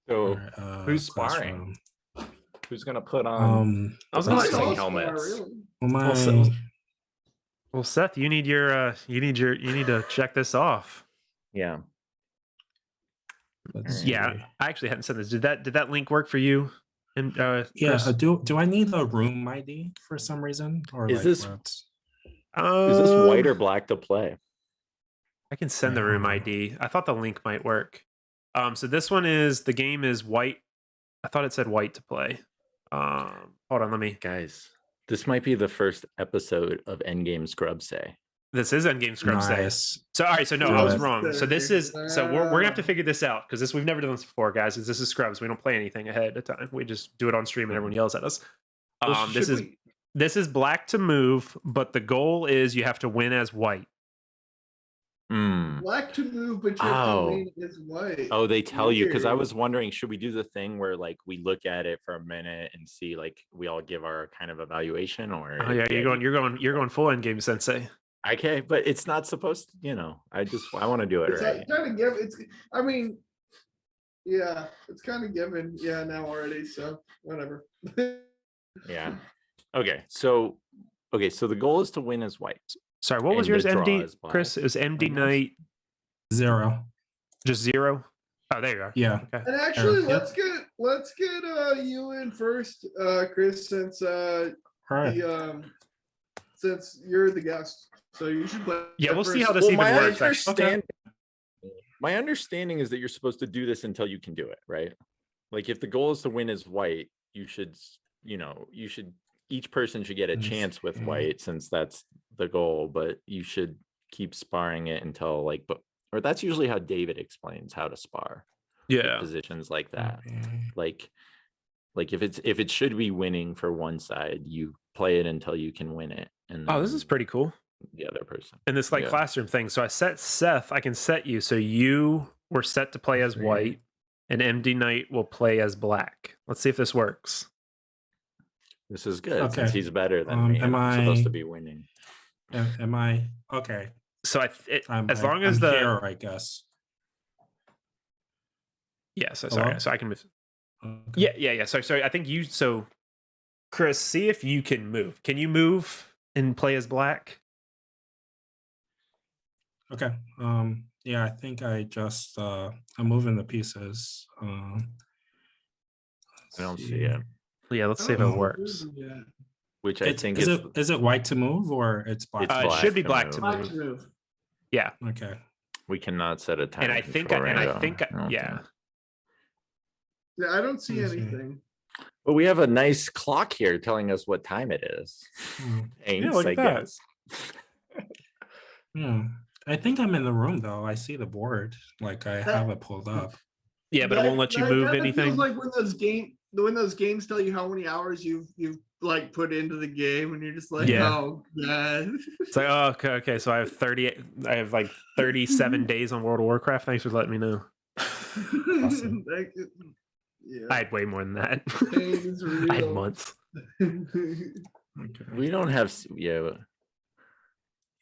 Speaker 6: So who's sparring? Who's gonna put on?
Speaker 5: I was gonna say
Speaker 6: helmets.
Speaker 7: Well,
Speaker 5: Well, Seth, you need to check this off.
Speaker 6: Yeah.
Speaker 7: Let's
Speaker 5: Yeah,
Speaker 7: see.
Speaker 5: I actually hadn't said this. Did that link work for you? And
Speaker 7: Yeah.
Speaker 5: Chris?
Speaker 7: Do I need a room ID for some reason, or
Speaker 6: Is
Speaker 7: like
Speaker 6: this-
Speaker 7: what?
Speaker 6: Is this white or black to play?
Speaker 5: I can send the room ID. I thought the link might work. So this one is the game is white. I thought it said white to play. Hold on, let me.
Speaker 6: Guys, this might be the first episode of Endgame Scrub Say.
Speaker 5: This is Endgame Scrub Say.
Speaker 7: Nice.
Speaker 5: So all right, so no, I was
Speaker 7: Good.
Speaker 5: wrong. So this is we're gonna have to figure this out because we've never done this before, guys. This is Scrubs. We don't play anything ahead of time. We just do it on stream and everyone yells at us.
Speaker 6: Well,
Speaker 5: This is black to move, but the goal is you have to win as white.
Speaker 4: Black to move, but your win is white.
Speaker 6: Oh, they tell you, because I
Speaker 4: Weird.
Speaker 6: was wondering, should we do the thing where like we look at it for a minute and see, like, we all give our kind of evaluation, or
Speaker 5: Oh yeah, you're going full Endgame Sensei.
Speaker 6: Okay, but it's not supposed to, I want to do it
Speaker 4: It's
Speaker 6: right.
Speaker 4: kind of given. I mean, yeah, it's kind of given. Yeah, now already. So whatever.
Speaker 6: Yeah. Okay, so the goal is to win as white.
Speaker 5: Sorry, what was
Speaker 6: And
Speaker 5: yours,
Speaker 6: the draw
Speaker 5: MD?
Speaker 6: is black.
Speaker 5: Chris, it was MD
Speaker 6: Almost.
Speaker 5: Knight,
Speaker 7: 0.
Speaker 5: just 0. Oh, there you are.
Speaker 7: Yeah.
Speaker 5: Okay.
Speaker 4: And actually,
Speaker 7: Yep.
Speaker 4: let's get you in first, Chris, since
Speaker 7: All right.
Speaker 4: since you're the guest, so you should play.
Speaker 5: Yeah, we'll see
Speaker 4: first.
Speaker 5: how this even
Speaker 6: my
Speaker 5: works.
Speaker 6: understanding, my understanding is that you're supposed to do this until you can do it, right? Like, if the goal is to win as white, you should, each person should get a
Speaker 7: Let's
Speaker 6: chance with
Speaker 7: see.
Speaker 6: white, since that's the goal, but you should keep sparring it until or that's usually how David explains how to spar
Speaker 5: Yeah.
Speaker 6: positions like that.
Speaker 7: Okay.
Speaker 6: Like if it should be winning for one side, you play it until you can win it. And
Speaker 5: Oh, this
Speaker 6: then
Speaker 5: is pretty cool.
Speaker 6: the other person.
Speaker 5: And this
Speaker 6: Yeah.
Speaker 5: classroom thing. So I set Seth. I can set you. So you were set to play as white, and MD Knight will play as black. Let's see if this works.
Speaker 6: This is good,
Speaker 7: Okay.
Speaker 6: since he's better than me.
Speaker 7: am
Speaker 6: I'm supposed to
Speaker 7: I-
Speaker 6: be winning.
Speaker 7: Am I okay?
Speaker 5: So
Speaker 7: I'm,
Speaker 5: as long as
Speaker 7: I'm
Speaker 5: the
Speaker 7: here, I guess.
Speaker 5: yeah. So
Speaker 7: Hello?
Speaker 5: sorry. So I can move.
Speaker 7: Okay.
Speaker 5: Yeah. Sorry. I think you. So Chris, see if you can move. Can you move and play as black?
Speaker 7: Okay. Yeah, I think I just I'm moving the pieces.
Speaker 6: I don't see it,
Speaker 5: Yeah. Let's see if it
Speaker 7: Oh.
Speaker 5: works.
Speaker 4: Yeah.
Speaker 6: which I think
Speaker 7: is it white to move or it's black?
Speaker 6: It's
Speaker 5: It
Speaker 6: black
Speaker 5: should be
Speaker 6: to
Speaker 5: black to
Speaker 6: move.
Speaker 4: Black
Speaker 5: move.
Speaker 4: to move.
Speaker 7: Okay.
Speaker 6: we cannot set a time.
Speaker 5: And I think. Yeah.
Speaker 4: Yeah, I don't see
Speaker 7: Let me see.
Speaker 4: anything.
Speaker 6: But we have a nice clock here telling us what time it is.
Speaker 7: Hmm.
Speaker 6: Thanks,
Speaker 5: look
Speaker 6: I
Speaker 5: at that.
Speaker 6: guess.
Speaker 7: Yeah. I think I'm in the room though. I see the board. Like I have it pulled up.
Speaker 5: Yeah, but it won't let you
Speaker 4: That
Speaker 5: move
Speaker 4: kinda
Speaker 5: anything.
Speaker 4: Feels like when those games tell you how many hours you've like put into the game, and you're just like,
Speaker 5: Yeah.
Speaker 4: oh god.
Speaker 5: It's like, oh, okay. So I have 37 days on World of Warcraft. Thanks for letting me know.
Speaker 7: Awesome.
Speaker 4: Yeah.
Speaker 5: I had way more than that.
Speaker 4: Pain is
Speaker 5: I had
Speaker 4: real.
Speaker 5: months.
Speaker 7: Okay.
Speaker 6: We don't have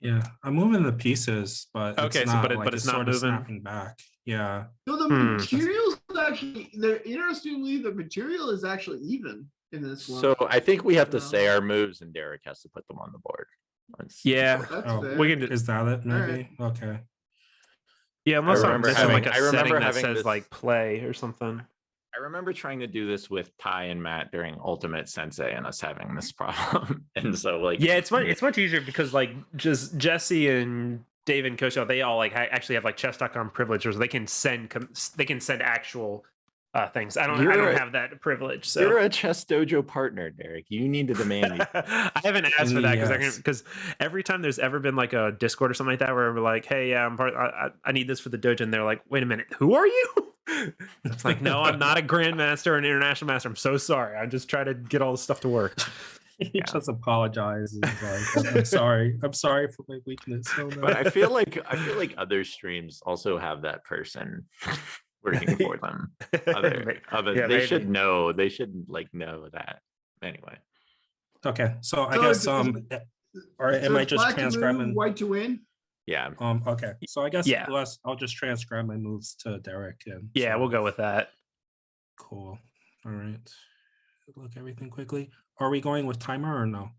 Speaker 7: Yeah, I'm moving the pieces, but
Speaker 5: Okay,
Speaker 7: it's
Speaker 5: so
Speaker 7: not,
Speaker 5: but
Speaker 7: like,
Speaker 5: it's not
Speaker 7: sort of
Speaker 5: moving?
Speaker 7: snapping back. Yeah.
Speaker 4: So the
Speaker 5: Hmm.
Speaker 4: materials actually, interestingly, the material is actually even in this one.
Speaker 6: So I think we have to
Speaker 4: So-
Speaker 6: say our moves, and Derek has to put them on the board.
Speaker 5: Yeah.
Speaker 4: That's
Speaker 7: Oh,
Speaker 4: fair.
Speaker 5: We can do,
Speaker 7: Is that it?
Speaker 4: Alright.
Speaker 7: Maybe. Okay.
Speaker 5: yeah, unless I'm
Speaker 6: remember
Speaker 5: missing like
Speaker 6: having-
Speaker 5: a
Speaker 6: I remember
Speaker 5: setting that
Speaker 6: having
Speaker 5: says
Speaker 6: this-
Speaker 5: like play or something.
Speaker 6: I remember trying to do this with Ty and Matt during Ultimate Sensei, and us having this problem. And so, like,
Speaker 5: Yeah, it's much easier because like just Jesse and Dave and Coach, they all like actually have like chess.com privileges. They can send actual things. I don't have that privilege. So
Speaker 6: you're a Chess Dojo partner, Derek. You need to demand these.
Speaker 5: I haven't asked for that
Speaker 7: Yes.
Speaker 5: because every time there's ever been like a Discord or something like that where we're like, hey, yeah, I need this for the dojo, and they're like, wait a minute, who are you? It's like, no, I'm not a grandmaster or an international master. I'm so sorry. I just try to get all this stuff to work.
Speaker 7: He just apologizes. Like, I'm sorry. I'm sorry for my weakness. Oh, no.
Speaker 6: But I feel like other streams also have that person working for them.
Speaker 5: Yeah,
Speaker 6: They
Speaker 5: maybe.
Speaker 6: should know. They should know that. Anyway,
Speaker 7: Okay, so I
Speaker 4: So
Speaker 7: guess
Speaker 4: it's-
Speaker 7: or am
Speaker 4: So
Speaker 7: I
Speaker 4: it's
Speaker 7: just
Speaker 4: black to move,
Speaker 7: transcribing?
Speaker 4: white to win?
Speaker 6: yeah.
Speaker 7: Okay, so I guess
Speaker 5: Yeah.
Speaker 7: I'll just transcribe my moves to Derek and
Speaker 5: Yeah,
Speaker 7: so-
Speaker 5: we'll go with that.
Speaker 7: Cool. All right. Look everything quickly. Are we going with timer or no?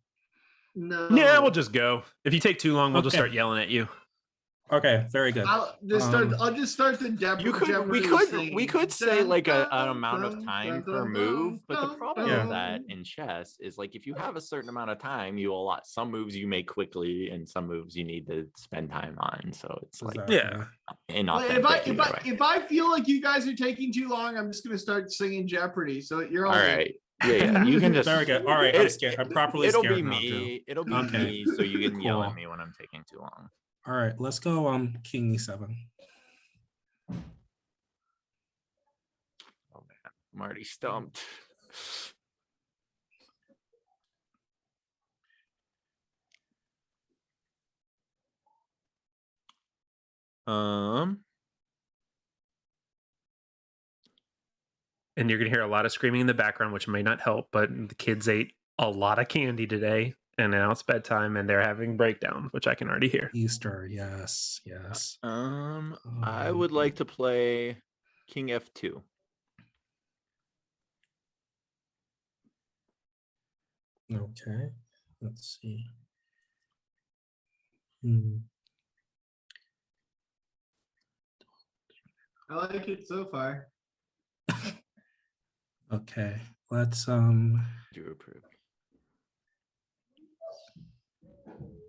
Speaker 4: No.
Speaker 5: Yeah, we'll just go. If you take too long, we'll just
Speaker 7: Okay.
Speaker 5: start yelling at you.
Speaker 7: Okay, very good.
Speaker 4: I'll just start the
Speaker 6: You could, we could say like an amount of time per move, but the problem with that in chess is like if you have a certain amount of time, you allot some moves you make quickly and some moves you need to spend time on. So it's like
Speaker 5: Yeah.
Speaker 6: inauthentic.
Speaker 4: If I feel like you guys are taking too long, I'm just gonna start singing Jeopardy. So you're
Speaker 6: All right. Yeah, you can just
Speaker 7: Very good. All right, I'm scared. I'm properly
Speaker 6: it'll
Speaker 7: scared
Speaker 6: be
Speaker 7: now, Drew.
Speaker 6: me. It'll be
Speaker 7: Okay.
Speaker 6: me, so you can yell at
Speaker 7: Cool.
Speaker 6: me when I'm taking too long.
Speaker 7: All right, let's go king e7.
Speaker 6: Oh man, I'm already stumped.
Speaker 5: And you're gonna hear a lot of screaming in the background, which may not help, but the kids ate a lot of candy today, and now it's bedtime, and they're having breakdown, which I can already hear.
Speaker 7: Easter, yes, yes.
Speaker 6: I would like to play King F2.
Speaker 7: Okay, let's see.
Speaker 4: I like it so far.
Speaker 7: Okay, let's
Speaker 6: Do approve.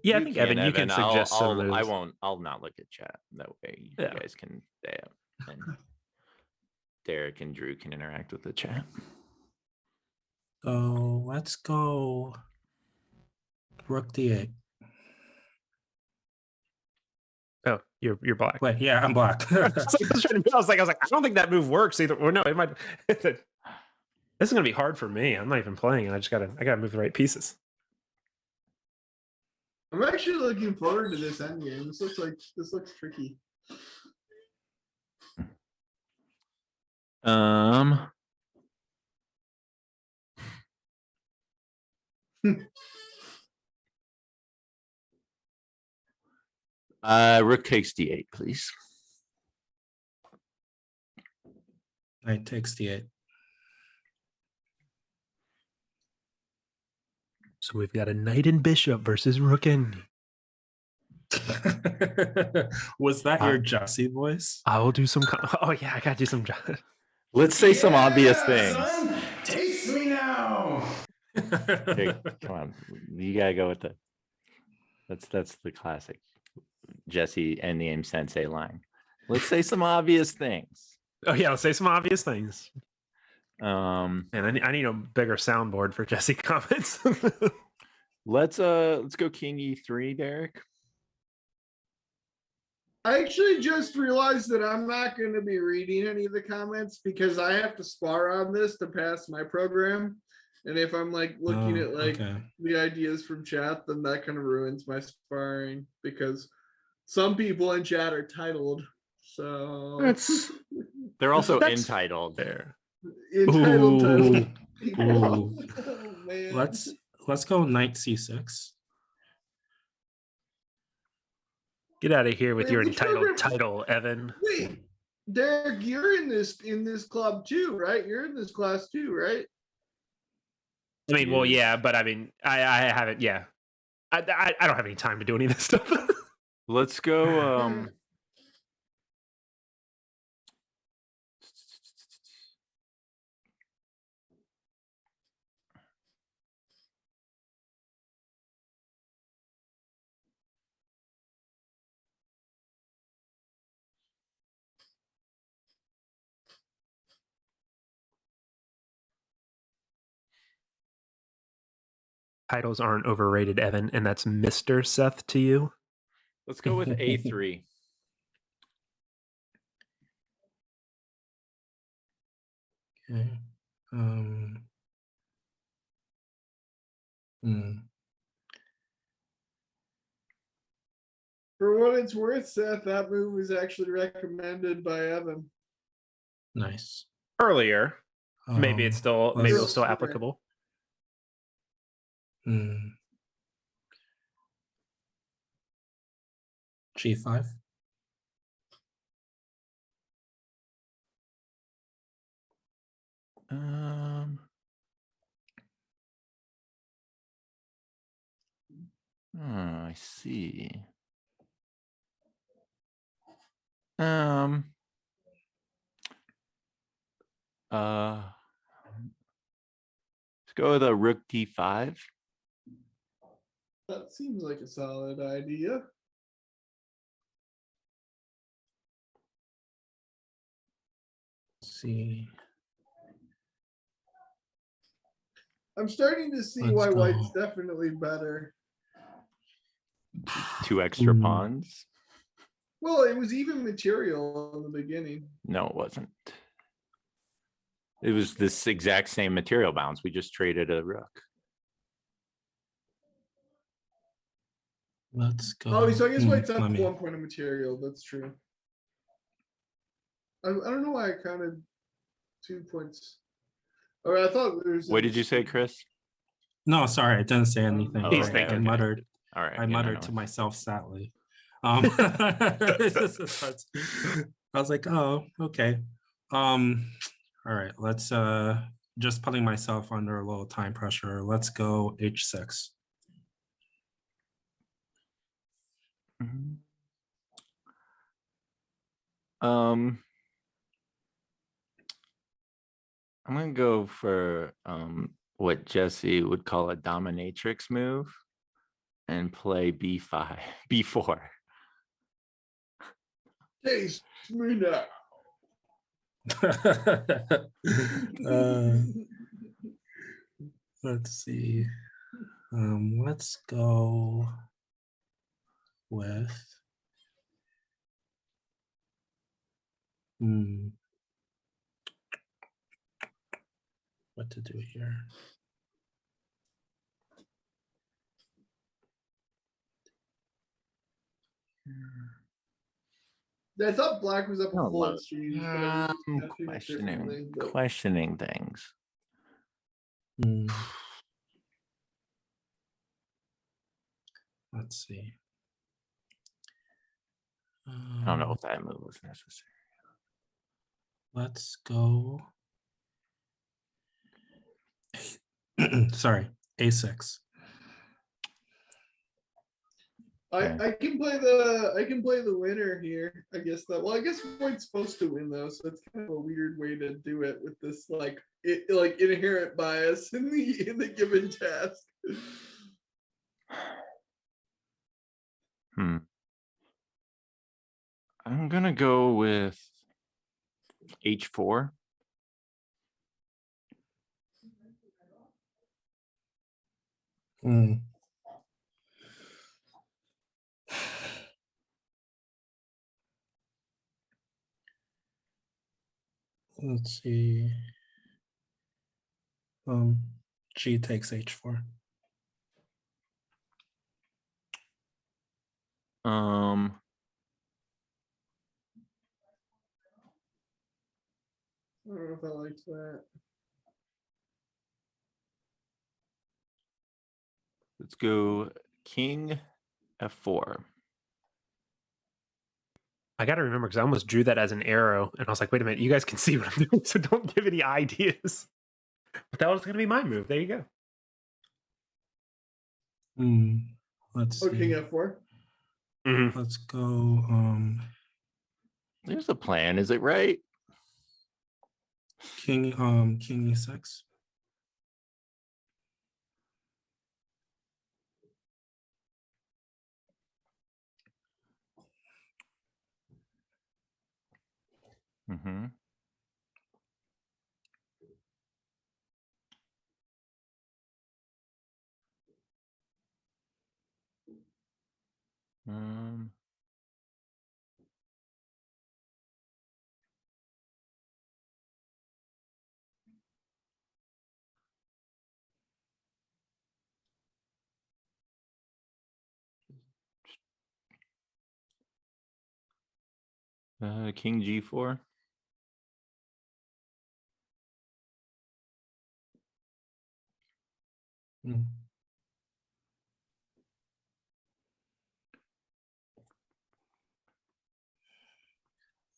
Speaker 5: Yeah, I think Evan, you can suggest some moves.
Speaker 6: I'll not look at chat. That way you guys can stay up and Derek and Drew can interact with the chat.
Speaker 7: So let's go rook d8.
Speaker 5: Oh, you're black.
Speaker 7: Wait, yeah, I'm black.
Speaker 5: I was like, I don't think that move works either. Or no, it might. This is gonna be hard for me. I'm not even playing. I gotta move the right pieces.
Speaker 4: I'm actually looking forward to this endgame. This looks tricky.
Speaker 6: Rook takes d8, please.
Speaker 7: Knight takes d8.
Speaker 5: So we've got a knight and bishop versus rook and.
Speaker 7: Was that your Jesse voice?
Speaker 5: I will do some. Oh yeah, I gotta do some.
Speaker 6: Let's say some obvious things.
Speaker 2: Son, taste me now.
Speaker 6: Okay, come on, you gotta go with the. That's the classic Jesse and the Aim Sensei line. Let's say some obvious things.
Speaker 5: Oh yeah, let's say some obvious things.
Speaker 6: And
Speaker 5: I need a bigger soundboard for Jesse comments.
Speaker 6: let's go King E3, Derek.
Speaker 4: I actually just realized that I'm not going to be reading any of the comments because I have to spar on this to pass my program. And if I'm like looking at like the ideas from chat, then that kind of ruins my sparring because some people in chat are titled. So
Speaker 6: they're also entitled
Speaker 5: there.
Speaker 4: Entitled.
Speaker 7: Ooh.
Speaker 4: Oh, man.
Speaker 7: Let's go knight c6.
Speaker 5: Get out of here with
Speaker 4: Wait,
Speaker 5: your
Speaker 4: which
Speaker 5: entitled
Speaker 4: program-
Speaker 5: title, Evan.
Speaker 4: Wait, Derek, you're in this club too, right? You're in this class too, right?
Speaker 5: I mean, well, yeah, but I mean, I haven't. Yeah, I don't have any time to do any of this stuff.
Speaker 6: Let's go.
Speaker 5: Titles aren't overrated, Evan, and that's Mr. Seth to you.
Speaker 6: Let's go with A3.
Speaker 7: Okay.
Speaker 4: For what it's worth, Seth, that move was actually recommended by Evan.
Speaker 7: Nice.
Speaker 5: Earlier, maybe it's still
Speaker 7: let's-
Speaker 5: applicable.
Speaker 7: G5.
Speaker 6: I see. Um. Let's go with a rook d5.
Speaker 4: That seems like a solid idea.
Speaker 7: Let's see.
Speaker 4: I'm starting to see
Speaker 7: Let's
Speaker 4: why
Speaker 7: go.
Speaker 4: white's definitely better.
Speaker 6: 2 extra
Speaker 7: Hmm.
Speaker 6: pawns.
Speaker 4: Well, it was even material in the beginning.
Speaker 6: No, it wasn't. It was this exact same material balance. We just traded a rook.
Speaker 7: Let's go.
Speaker 4: Oh, so I guess white's up
Speaker 7: let me.
Speaker 4: 1 point of material. That's true. I don't know why I counted 2 points. Or I thought there was.
Speaker 6: What did you say, Chris?
Speaker 7: No, sorry, I didn't say anything.
Speaker 6: Oh,
Speaker 5: He's
Speaker 6: okay,
Speaker 5: thinking.
Speaker 7: I
Speaker 6: okay.
Speaker 7: muttered.
Speaker 6: All right.
Speaker 7: I
Speaker 6: yeah,
Speaker 7: muttered
Speaker 6: no,
Speaker 7: to
Speaker 6: no.
Speaker 7: myself sadly. I was like, oh, okay. All right, let's just putting myself under a little time pressure. Let's go h6.
Speaker 6: Mhm. I'm gonna go for what Jesse would call a dominatrix move and play b5, b4.
Speaker 4: Taste me now.
Speaker 7: Let's see. Let's go with what to do here.
Speaker 4: I thought black was up a
Speaker 6: No,
Speaker 4: full
Speaker 6: look,
Speaker 4: exchange, but I was
Speaker 6: I'm
Speaker 4: catching it differently. But
Speaker 6: questioning things.
Speaker 7: Hmm. Let's see.
Speaker 6: I don't know if that move was necessary.
Speaker 7: Let's go. Sorry, a6.
Speaker 4: I can play the winner here. I guess white's supposed to win though, so it's kind of a weird way to do it with this like inherent bias in the given task.
Speaker 6: I'm gonna go with h4.
Speaker 7: Let's see. G takes h4.
Speaker 4: I don't know if I like that.
Speaker 6: Let's go king f4.
Speaker 5: I got to remember because I almost drew that as an arrow, and I was like, "Wait a minute, you guys can see what I'm doing, so don't give any ideas." But that was going to be my move. There you go.
Speaker 7: Let's
Speaker 4: Oh,
Speaker 7: see.
Speaker 4: king f4.
Speaker 5: Mm-hmm.
Speaker 7: Let's go.
Speaker 6: There's a plan. Is it right?
Speaker 7: King e6.
Speaker 6: Mm-hmm. King g4.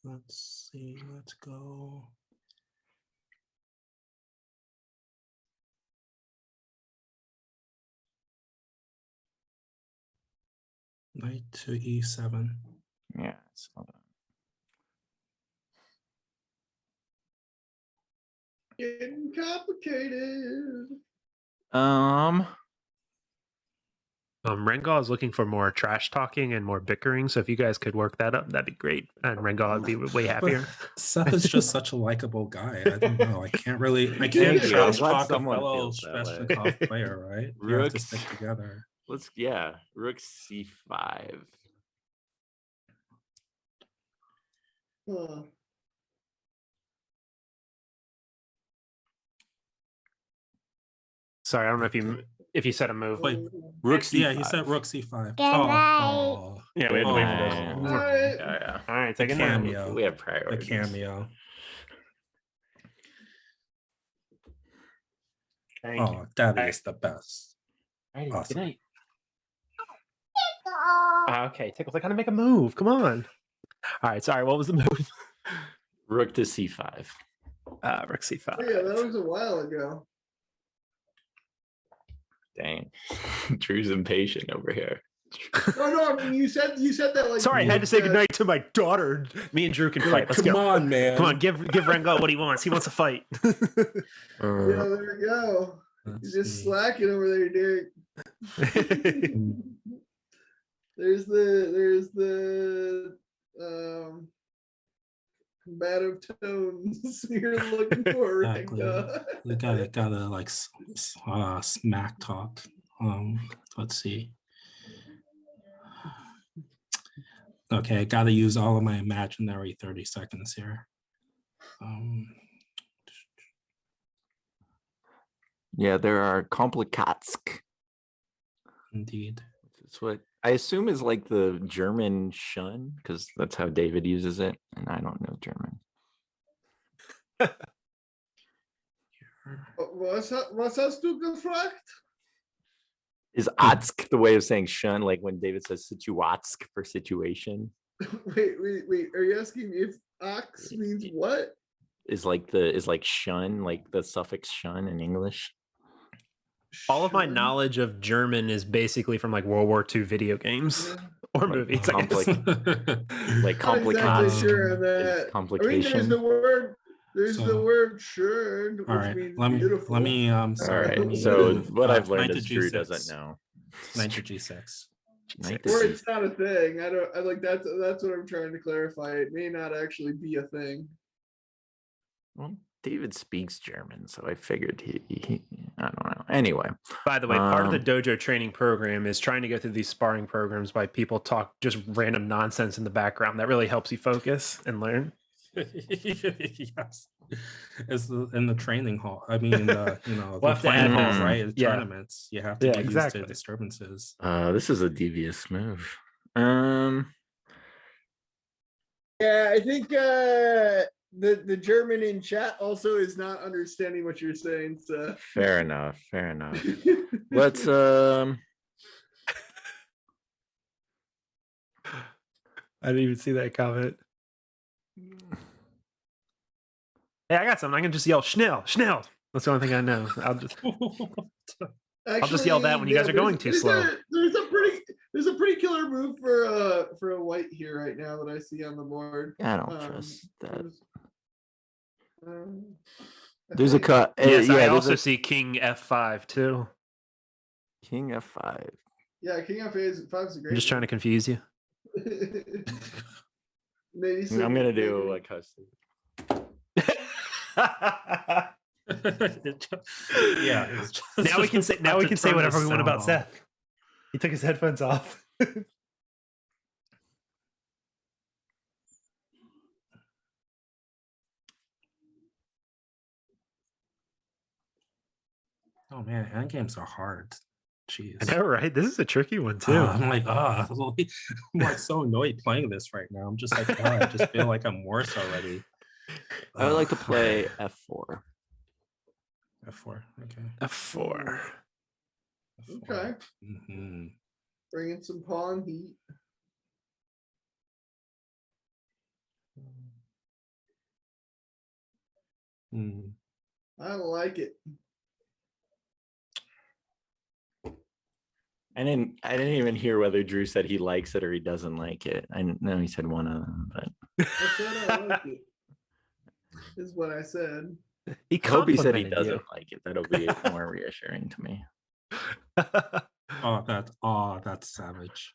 Speaker 7: Let's see. Let's go. Knight to e7.
Speaker 6: Yeah. So,
Speaker 4: Getting complicated.
Speaker 5: Rengal is looking for more trash talking and more bickering. So if you guys could work that up, that'd be great. And Rengal would be way happier.
Speaker 7: Seth is just such a likable guy. I don't know. I can't
Speaker 6: Thank you. I'm
Speaker 7: trash
Speaker 6: glad
Speaker 7: talk a
Speaker 6: someone
Speaker 7: fellow
Speaker 6: feels that way.
Speaker 7: Sveshnikov player, right? You have to
Speaker 6: Rooks.
Speaker 7: stick together.
Speaker 6: Rook c5.
Speaker 4: Huh.
Speaker 5: Sorry, I don't know if you said a move.
Speaker 7: Wait,
Speaker 6: Rook c5.
Speaker 7: yeah, he said Rook c5.
Speaker 8: Good night.
Speaker 5: Yeah, we had to wait for those.
Speaker 6: Oh.
Speaker 4: Alright.
Speaker 6: Yeah.
Speaker 5: All right,
Speaker 7: The
Speaker 5: take a nap.
Speaker 7: cameo.
Speaker 6: We have
Speaker 7: The
Speaker 6: priorities.
Speaker 7: cameo.
Speaker 5: Thank
Speaker 7: Oh,
Speaker 5: you.
Speaker 7: that
Speaker 5: Alright.
Speaker 7: is the best.
Speaker 5: Alrighty,
Speaker 7: awesome.
Speaker 5: Good night. Okay, Tickles, I gotta make a move. Come on. All right, sorry. What was the move?
Speaker 6: Rook to c5.
Speaker 5: Rook c5.
Speaker 4: Oh, yeah, that was a while ago.
Speaker 6: Dang. Drew's impatient over here.
Speaker 4: No, I mean you said that like.
Speaker 5: Sorry, I had to say goodnight to my daughter. Me and Drew can fight. Let's
Speaker 7: Come
Speaker 5: go.
Speaker 7: on, man.
Speaker 5: Come on, give Rengal what he wants. He wants to fight.
Speaker 4: Yeah, there we go.
Speaker 7: Let's
Speaker 4: You're just
Speaker 7: see.
Speaker 4: slacking over there, Derek. There's the combative tones you're looking for,
Speaker 7: Exactly.
Speaker 4: Rick.
Speaker 7: We gotta like smack talk. Let's see. Okay, I gotta use all of my imaginary 30 seconds here.
Speaker 6: Yeah, there are complikatsk.
Speaker 7: Indeed.
Speaker 6: That's what I assume is like the German shun, because that's how David uses it, and I don't know German.
Speaker 4: Was hast du gefragt?
Speaker 6: Is atsk the way of saying shun, like when David says situatsk for situation?
Speaker 4: Wait. Are you asking if ox means what?
Speaker 6: Is like shun, like the suffix shun in English?
Speaker 5: All of my
Speaker 4: Sure.
Speaker 5: knowledge of German is basically from like World War II video games or
Speaker 6: Like
Speaker 5: movies. I guess.
Speaker 6: like
Speaker 4: Not exactly
Speaker 6: complications.
Speaker 4: sure on
Speaker 6: Is
Speaker 4: that. I mean, there's
Speaker 6: complication.
Speaker 4: the word. There's the
Speaker 7: So-
Speaker 4: word "schön," which
Speaker 7: All right,
Speaker 4: means
Speaker 7: let me
Speaker 4: beautiful.
Speaker 7: All
Speaker 6: All
Speaker 7: sorry.
Speaker 6: right.
Speaker 7: let me-
Speaker 6: So what I've learned
Speaker 7: knight
Speaker 6: is
Speaker 7: to
Speaker 6: Drew
Speaker 7: G6.
Speaker 6: doesn't know.
Speaker 7: Knight to G6.
Speaker 6: Knight to
Speaker 4: Or
Speaker 6: C-
Speaker 4: it's not a thing. I like that's what I'm trying to clarify. It may not actually be a thing.
Speaker 6: Well, David speaks German, so I figured he I don't know. Anyway,
Speaker 5: By the way, part of the dojo training program is trying to go through these sparring programs by people talk just random nonsense in the background. That really helps you focus and learn.
Speaker 7: Yes, it's in the training hall. I mean, the
Speaker 5: We'll
Speaker 7: the
Speaker 5: have to
Speaker 7: playing
Speaker 6: add
Speaker 7: halls,
Speaker 6: this.
Speaker 7: right? In
Speaker 5: Yeah.
Speaker 7: tournaments, you have to
Speaker 5: Yeah,
Speaker 7: get
Speaker 5: exactly.
Speaker 7: used to disturbances.
Speaker 6: this is a devious move.
Speaker 4: Yeah, I think the German in chat also is not understanding what you're saying. So
Speaker 6: Fair enough. Let's
Speaker 5: I didn't even see that comment. Hey, I got something. I can just yell Schnell, Schnell. That's the only thing I know. I'll just yell that when you guys are going too slow.
Speaker 4: There's a pretty killer move for a white here right now that I see on the board.
Speaker 6: I don't trust that.
Speaker 4: Um,
Speaker 6: There's a cut.
Speaker 5: Yes, I
Speaker 6: there's
Speaker 5: also
Speaker 6: a
Speaker 5: see King F5 too.
Speaker 6: King F5.
Speaker 4: Yeah, King F5 is a great.
Speaker 5: I'm just trying to confuse you.
Speaker 4: Maybe
Speaker 6: I'm gonna do a custom.
Speaker 7: Yeah.
Speaker 5: Now we can say whatever we want about
Speaker 7: Seth.
Speaker 5: Seth. He took his headphones off.
Speaker 7: Oh man, end games are hard. Jeez.
Speaker 5: I know, right? This is a tricky one too.
Speaker 7: I'm like, I'm like so annoyed playing this right now. I'm just like, I just feel like I'm worse already.
Speaker 6: I would like to play F4.
Speaker 7: F4. Okay.
Speaker 5: F4.
Speaker 4: Okay.
Speaker 7: Mm-hmm.
Speaker 4: Bringing some pawn heat.
Speaker 7: Mm.
Speaker 4: I like it.
Speaker 6: I didn't even hear whether Drew said he likes it or he doesn't like it. I know he said one of them, but
Speaker 4: I said I like it. Is what I said.
Speaker 5: He
Speaker 6: I hope he said he
Speaker 5: complimented
Speaker 6: doesn't
Speaker 5: you.
Speaker 6: like it. That'll be more reassuring to me.
Speaker 7: That's savage.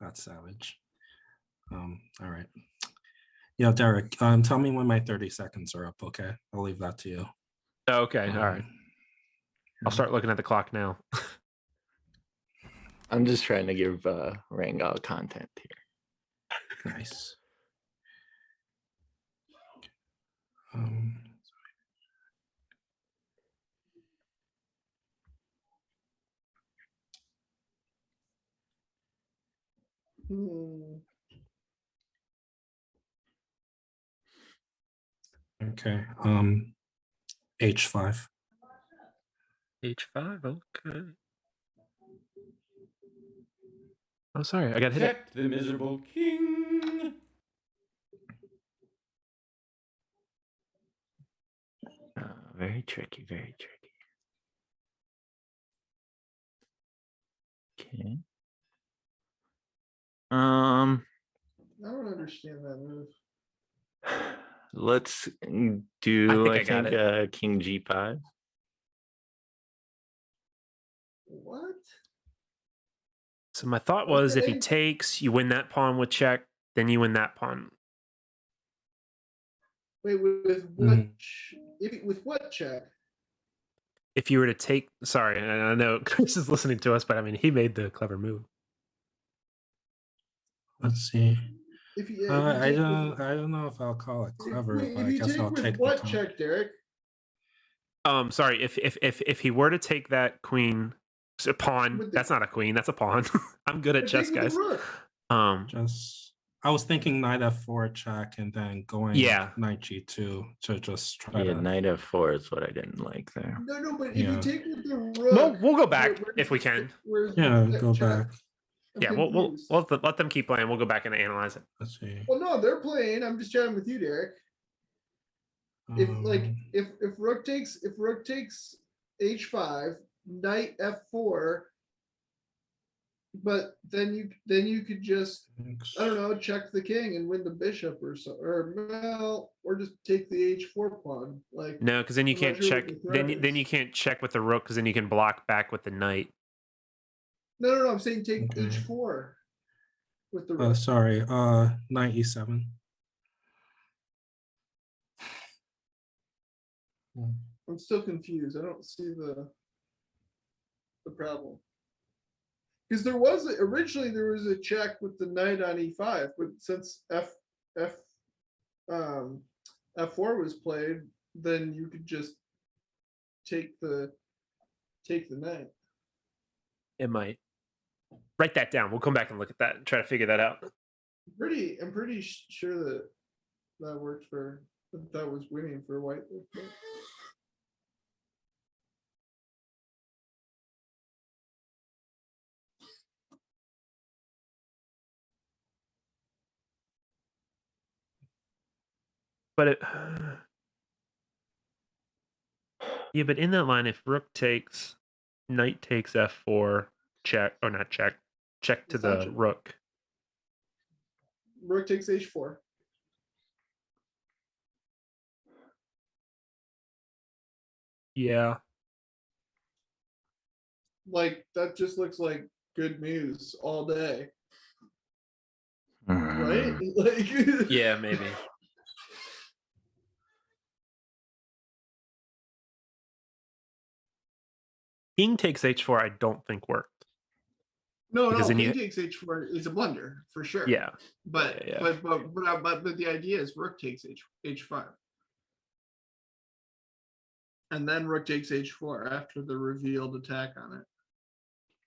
Speaker 7: That's savage. All right. Yeah, Derek, tell me when my 30 seconds are up, okay? I'll leave that to you.
Speaker 5: Okay, all right. I'll start looking at the clock now.
Speaker 6: I'm just trying to give Rangal content here.
Speaker 7: Nice. Okay. H5.
Speaker 5: H5, okay. Oh, sorry, I got hit.
Speaker 8: Protect the miserable king.
Speaker 6: Very tricky, very tricky. Okay.
Speaker 4: I don't understand that move.
Speaker 6: Let's do.
Speaker 5: I think
Speaker 6: King G5.
Speaker 4: What?
Speaker 5: So my thought was, if he
Speaker 4: Okay.
Speaker 5: takes, you win that pawn with check, then you win that pawn.
Speaker 4: Wait, with what? With what check?
Speaker 5: If you were to take, sorry, I know Chris is listening to us, but I mean, he made the clever move.
Speaker 7: Let's see.
Speaker 4: If you,
Speaker 7: I don't know if I'll call it clever, but I guess I'll take
Speaker 4: what
Speaker 7: the
Speaker 4: check, Derek?
Speaker 5: Sorry, if he were to take that queen, pawn, that's not a queen, that's a pawn. I'm good at chess, guys.
Speaker 7: I was thinking knight f4 check and then going knight g2 to just try to.
Speaker 6: Knight f4 is what I didn't like there.
Speaker 4: No, but if you take with the rook,
Speaker 5: we'll go back if we can.
Speaker 7: Go back.
Speaker 5: Yeah, we'll let them keep playing. We'll go back and analyze it.
Speaker 7: Let's see.
Speaker 4: Well, no, they're playing. I'm just chatting with you, Derek. If rook takes h5, knight f4, but then you could just, I don't know, check the king and win the bishop or so, or just take the h4 pawn. Like,
Speaker 5: no, because then you can't check. Then you can't check with the rook, because then you can block back with the knight.
Speaker 4: No. I'm saying take h4 with the rook.
Speaker 7: Sorry. Knight e7.
Speaker 4: I'm still confused. I don't see the problem. Because originally there was a check with the knight on e5, but since f4 was played, then you could just take the knight.
Speaker 5: It might. Write that down. We'll come back and look at that and try to figure that out.
Speaker 4: I'm pretty sure that worked that was winning for white.
Speaker 5: But but in that line, if rook takes, knight takes f4, check, or not check to the rook.
Speaker 4: Rook takes h4.
Speaker 5: Yeah.
Speaker 4: Like, that just looks like good news all day. Right? Like,
Speaker 5: yeah, maybe. King takes h4, I don't think worked.
Speaker 4: No, king takes h4 is a blunder for sure.
Speaker 5: Yeah,
Speaker 4: but the idea is rook takes h5, and then rook takes h4 after the revealed attack on it.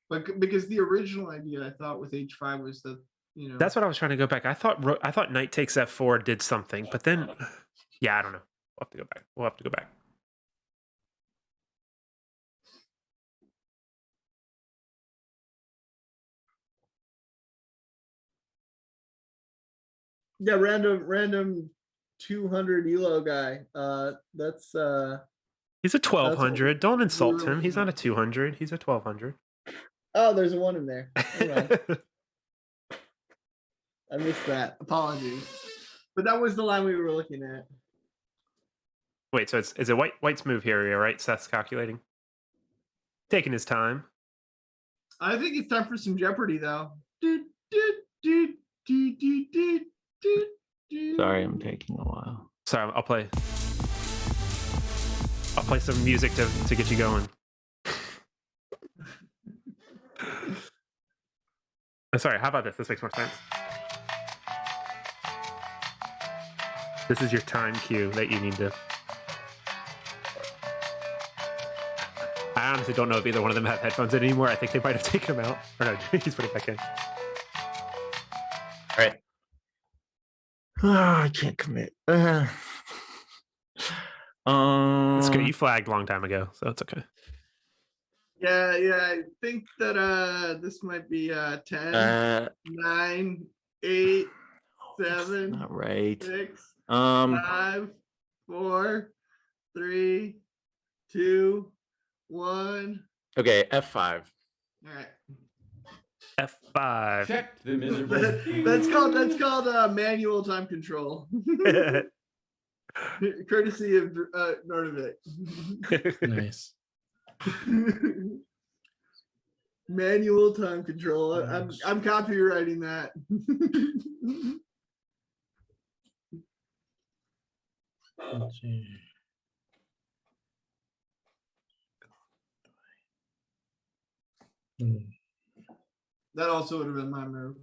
Speaker 4: But because the original idea I thought with h5 was that,
Speaker 5: that's what I was trying to go back. I thought knight takes f4 did something, but then I don't know. We'll have to go back.
Speaker 4: Yeah, random 200 elo guy. That's
Speaker 5: he's a 1200. Don't insult him. He's not a 200. He's a 1200.
Speaker 4: Oh, there's a 1 in there. Never mind. I missed that. Apologies. But that was the line we were looking at.
Speaker 5: Wait, so is it White's move here, right? Seth's calculating. Taking his time.
Speaker 4: I think it's time for some Jeopardy, though.
Speaker 6: Sorry, I'm taking a while.
Speaker 5: Sorry, I'll play some music to get you going. Sorry, how about this? This makes more sense. This is your time cue that you need to. I honestly don't know if either one of them have headphones in anymore. I think they might have taken them out. Or no, he's put it back in.
Speaker 6: All right. Oh, I can't commit.
Speaker 5: It's good. You flagged a long time ago, so it's okay.
Speaker 4: Yeah, I think that this might be 10, 9, 8, 7,
Speaker 6: not right.
Speaker 4: 6, 5, 4, 3, 2, 1.
Speaker 6: Okay, F5.
Speaker 4: All right.
Speaker 5: F5.
Speaker 8: Check the miserable king.
Speaker 4: That's called manual time control. Courtesy of Nordovik.
Speaker 7: Nice.
Speaker 4: Manual time control. I'm copywriting that.
Speaker 7: Let's see.
Speaker 4: That also would have been my move.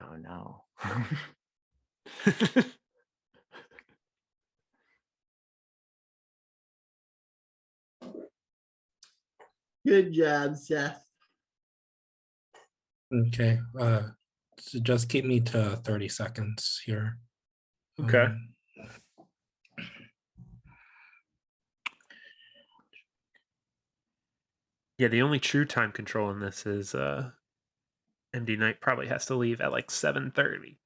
Speaker 6: Oh no.
Speaker 4: Good job, Seth.
Speaker 7: Okay. So just keep me to 30 seconds here.
Speaker 5: Okay. Yeah, the only true time control in this is mdknight probably has to leave at like 7:30.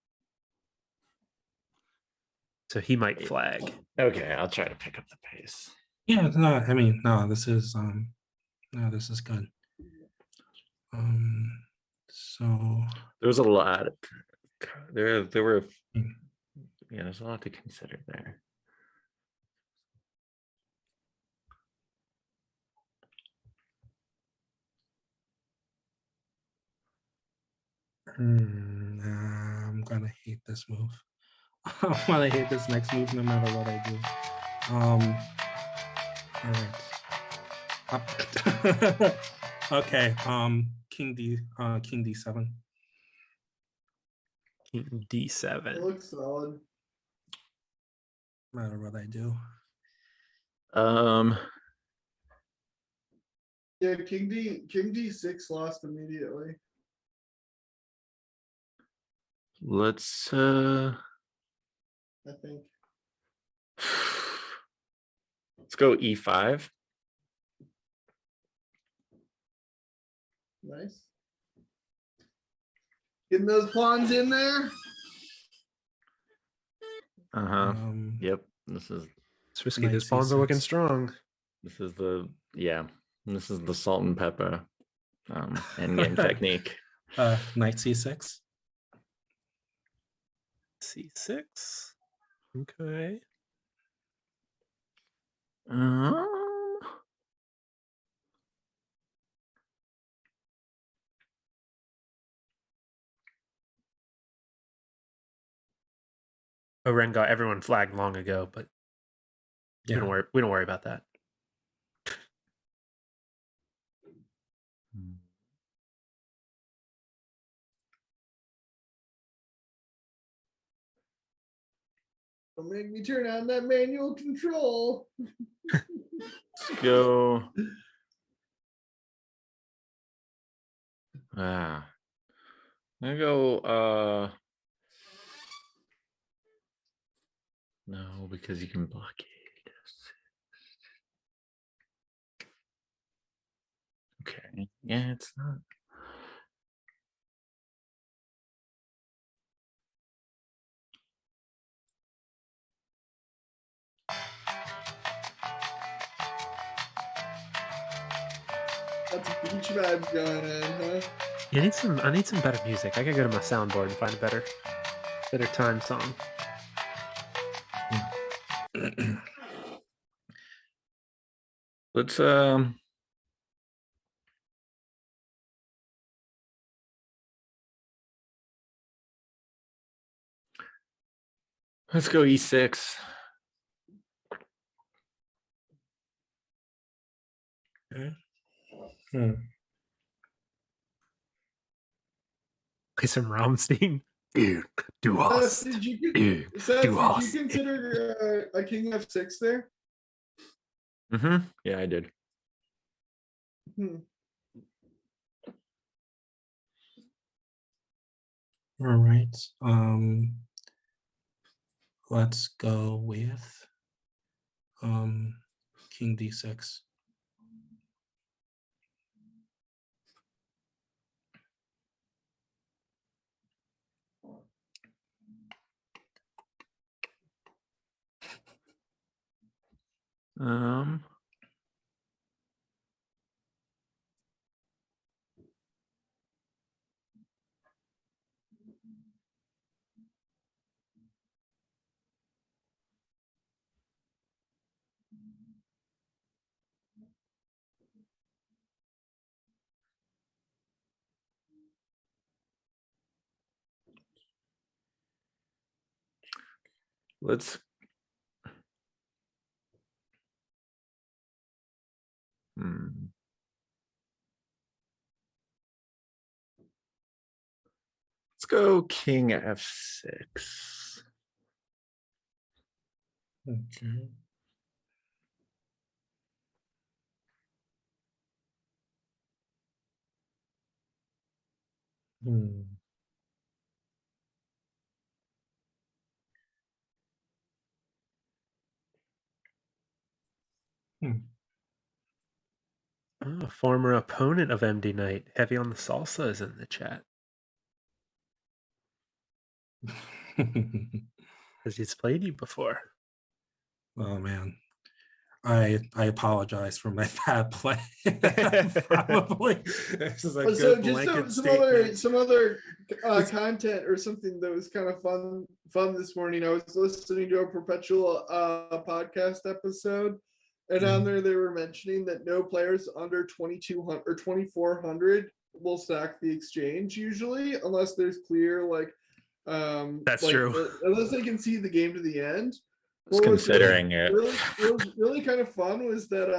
Speaker 5: So he might flag.
Speaker 6: Okay, I'll try to pick up the pace.
Speaker 7: Yeah, no, I mean, no, this is good. So
Speaker 6: There was a lot. There were. Yeah, there's a lot to consider there.
Speaker 7: I'm gonna hate this move. I'm gonna hate this next move no matter what I do. All right. Okay. King D7.
Speaker 5: King D7.
Speaker 4: It looks solid.
Speaker 7: No matter what I do.
Speaker 4: Yeah, King D6 lost immediately.
Speaker 6: Let's
Speaker 4: I think.
Speaker 6: let's go E5.
Speaker 4: Nice. Getting those pawns in there.
Speaker 6: Yep. This is
Speaker 5: It's risky. Those pawns are looking strong.
Speaker 6: this is the salt and pepper endgame technique.
Speaker 7: Knight C6.
Speaker 5: C6. Okay. Oren got everyone flagged long ago, but we don't worry about that.
Speaker 4: Don't make me turn on that manual control.
Speaker 6: Let's go. I'm gonna go no, because you can blockade. Okay. Yeah, it's not.
Speaker 4: Lots of beach vibes going on, huh?
Speaker 5: Yeah, I need some better music. I gotta go to my soundboard and find a better time song.
Speaker 6: Let's let's go E6.
Speaker 7: Okay.
Speaker 5: Play some Rammstein. Du
Speaker 4: Seth,
Speaker 5: hast.
Speaker 4: did you
Speaker 5: Du hast.
Speaker 4: consider a king f6 there?
Speaker 6: Mm-hmm. Yeah, I did.
Speaker 7: All right. Let's go with king d6.
Speaker 6: Let's let's go king f6.
Speaker 7: Okay.
Speaker 5: Oh, former opponent of mdknight, heavy on the salsa, is in the chat. Because he's played you before.
Speaker 7: Oh man. I apologize for my bad play. Probably this is a good blanket statement.
Speaker 4: Some other content or something that was kind of fun this morning. I was listening to a Perpetual podcast episode, and on there they were mentioning that no players under 2200 or 2400 will sack the exchange usually, unless there's clear
Speaker 5: that's true.
Speaker 4: Unless they can see the game to the end.
Speaker 6: Considering it.
Speaker 4: Really kind of fun was that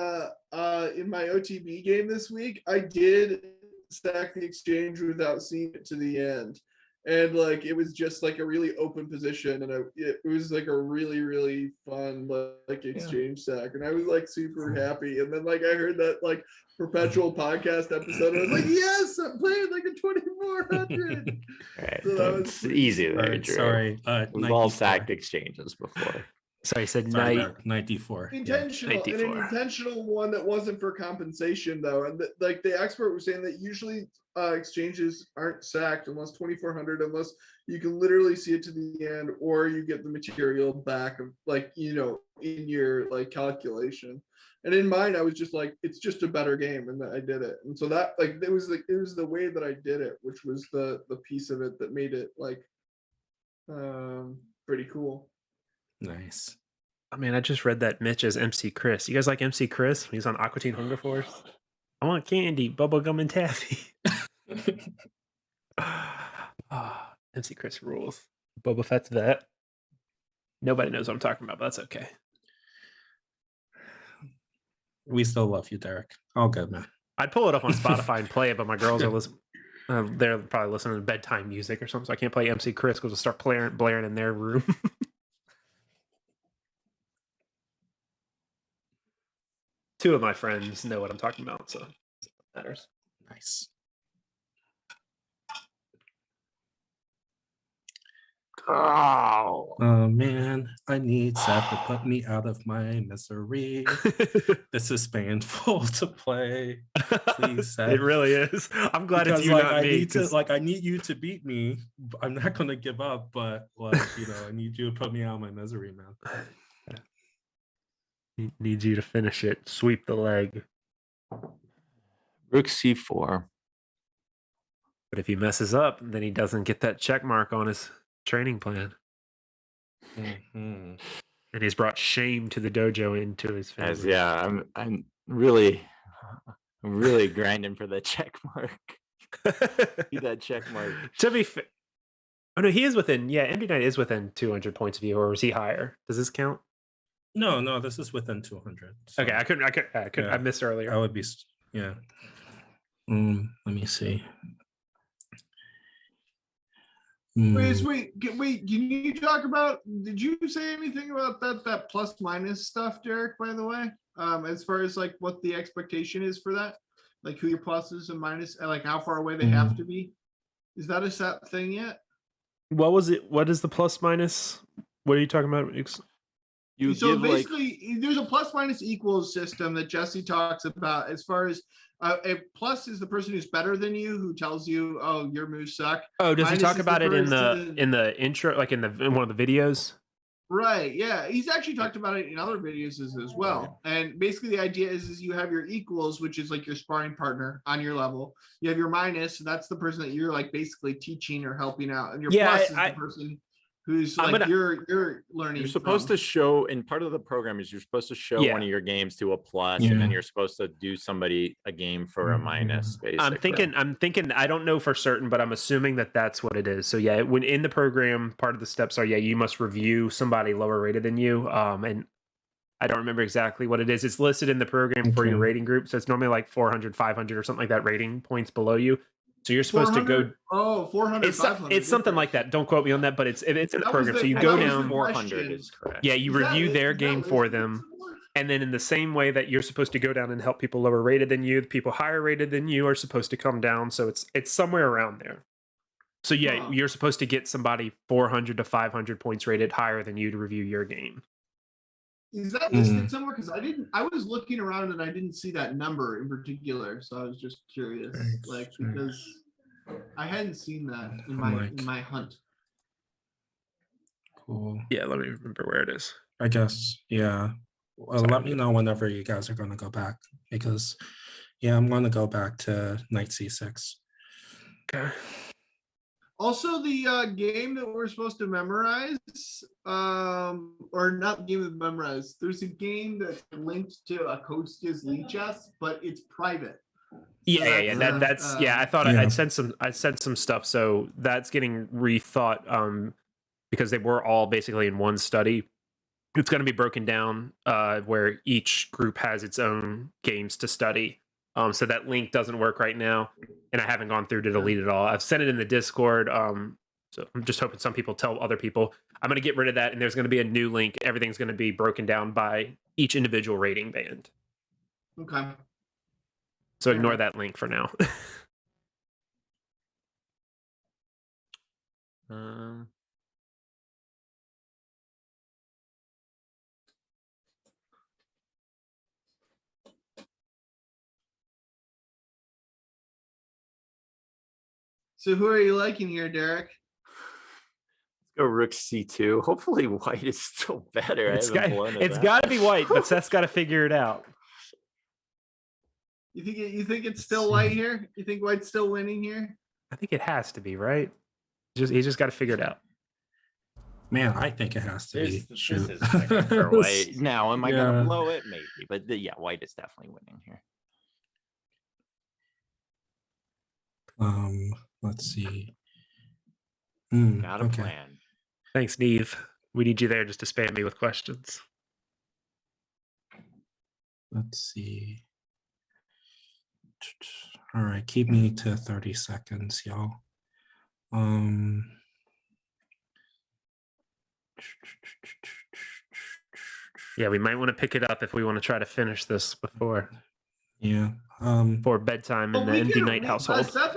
Speaker 4: in my OTB game this week, I did stack the exchange without seeing it to the end. And it was just a really open position, and it was a really, really fun exchange stack, and I was super happy. And then I heard that Perpetual podcast episode, I was like, yes, I'm playing a 2400.
Speaker 6: Right,
Speaker 4: So
Speaker 6: that's easy there, Drew.
Speaker 7: Sorry,
Speaker 6: we've all sacked exchanges before.
Speaker 5: So I said
Speaker 7: knight 94.
Speaker 4: Intentional,
Speaker 5: yeah. 94.
Speaker 4: And an intentional one that wasn't for compensation though. And the expert was saying that usually exchanges aren't sacked unless 2400, unless you can literally see it to the end, or you get the material back of in your calculation. And in mine, I was just it's just a better game, and I did it. And so that it was the way that I did it, which was the piece of it that made it pretty cool.
Speaker 7: Nice.
Speaker 5: I mean, I just read that Mitch is MC Chris. You guys like MC Chris when he's on Aqua Teen Hunger Force? I want candy, bubblegum, and taffy. MC Chris rules. Boba Fett's vet. Nobody knows what I'm talking about, but that's okay.
Speaker 7: We still love you, Derek. All good, man.
Speaker 5: I'd pull it up on Spotify and play it, but my girls are listening. They're probably listening to bedtime music or something, so I can't play MC Chris because it'll start blaring in their room. Two of my friends know what I'm talking about, so it matters.
Speaker 7: Nice. Oh man, I need Seth to put me out of my misery. This is painful to play. Please, Seth.
Speaker 5: It really is. I'm glad
Speaker 7: because,
Speaker 5: it's you, not me.
Speaker 7: I need you to beat me. I'm not gonna give up, but I need you to put me out of my misery, man.
Speaker 5: Needs you to finish it. Sweep the leg.
Speaker 6: Rook c4.
Speaker 5: But if he messes up, then he doesn't get that check mark on his training plan.
Speaker 8: Mhm.
Speaker 5: And he's brought shame to the dojo into his family.
Speaker 6: As yeah, I'm really grinding for that check mark. Need that check mark.
Speaker 5: To be fair, oh no, he is within. Yeah, mdknight is within 200 points of you, or is he higher? Does this count?
Speaker 7: No, this is within 200. So
Speaker 5: Okay, I couldn't. I missed earlier.
Speaker 7: I would be, yeah. Let me see.
Speaker 4: Wait, can you talk about, did you say anything about that plus minus stuff, Derek, by the way? As far as like what the expectation is for that? Like who your pluses and minus, and like how far away they have to be? Is that a set thing yet?
Speaker 5: What was it? What is the plus minus? What are you talking about?
Speaker 4: So basically, there's a plus minus equals system that Jesse talks about as far as a plus is the person who's better than you, who tells you, "Oh, your moves suck."
Speaker 5: Oh, does he
Speaker 4: Minus
Speaker 5: talk
Speaker 4: is
Speaker 5: about
Speaker 4: the
Speaker 5: it in
Speaker 4: person-
Speaker 5: the intro, like in one of the videos?
Speaker 4: Right. Yeah. He's actually talked about it in other videos as well. And basically the idea is you have your equals, which is like your sparring partner on your level. You have your minus, so that's the person that you're like basically teaching or helping out. And your plus is the person who's like you're learning.
Speaker 6: You're supposed to show, in part of the program is you're supposed to show one of your games to a plus, and then you're supposed to do somebody a game for a minus. Basically,
Speaker 5: I'm thinking. I don't know for certain, but I'm assuming that that's what it is. So yeah, when in the program, part of the steps are you must review somebody lower rated than you. And I don't remember exactly what it is. It's listed in the program for your rating group, so it's normally like 400, 500, or something like that rating points below you. So you're supposed to go.
Speaker 4: 400.
Speaker 5: It's something like that. Don't quote me on that, but it's in the program. So you go down.
Speaker 6: 400 is correct.
Speaker 5: Yeah, you review their game for them, and then in the same way that you're supposed to go down and help people lower rated than you, the people higher rated than you are supposed to come down. So it's somewhere around there. So yeah, you're supposed to get somebody 400 to 500 points rated higher than you to review your game.
Speaker 4: Is that listed somewhere? Because I was looking around and I didn't see that number in particular, so I was just curious, because I hadn't seen that in my hunt.
Speaker 7: Cool.
Speaker 5: Yeah, let me remember where it is.
Speaker 7: I guess, yeah. Well, let me know whenever you guys are going to go back, because I'm going to go back to knight c6.
Speaker 5: Okay.
Speaker 4: Also, the game that we're supposed to memorize, or not game to memorize, there's a game that's linked to Acostia's Lichess, but it's private.
Speaker 5: That's I thought I'd sent some stuff, so that's getting rethought because they were all basically in one study. It's going to be broken down where each group has its own games to study. So that link doesn't work right now, and I haven't gone through to delete it all. I've sent it in the Discord, so I'm just hoping some people tell other people. I'm going to get rid of that, and there's going to be a new link. Everything's going to be broken down by each individual rating band.
Speaker 4: Okay.
Speaker 5: So ignore that link for now.
Speaker 4: So who are you liking here, Derek?
Speaker 6: Let's go rook c2. Hopefully white is still better.
Speaker 5: It's got to be white, but Seth's got to figure it out.
Speaker 4: You think it's still white here? You think white's still winning here?
Speaker 5: I think it has to be, right? He's just got to figure it out.
Speaker 7: Man, I think it has to be.
Speaker 6: This is for white. Now, am I going to blow it? Maybe. But white is definitely winning here.
Speaker 7: Let's see.
Speaker 6: Got a plan.
Speaker 5: Thanks, Neve. We need you there just to spam me with questions.
Speaker 7: Let's see. All right, keep me to 30 seconds, y'all.
Speaker 5: Yeah, we might want to pick it up if we want to try to finish this before.
Speaker 7: Yeah.
Speaker 5: For bedtime in the mdknight household.
Speaker 4: Seth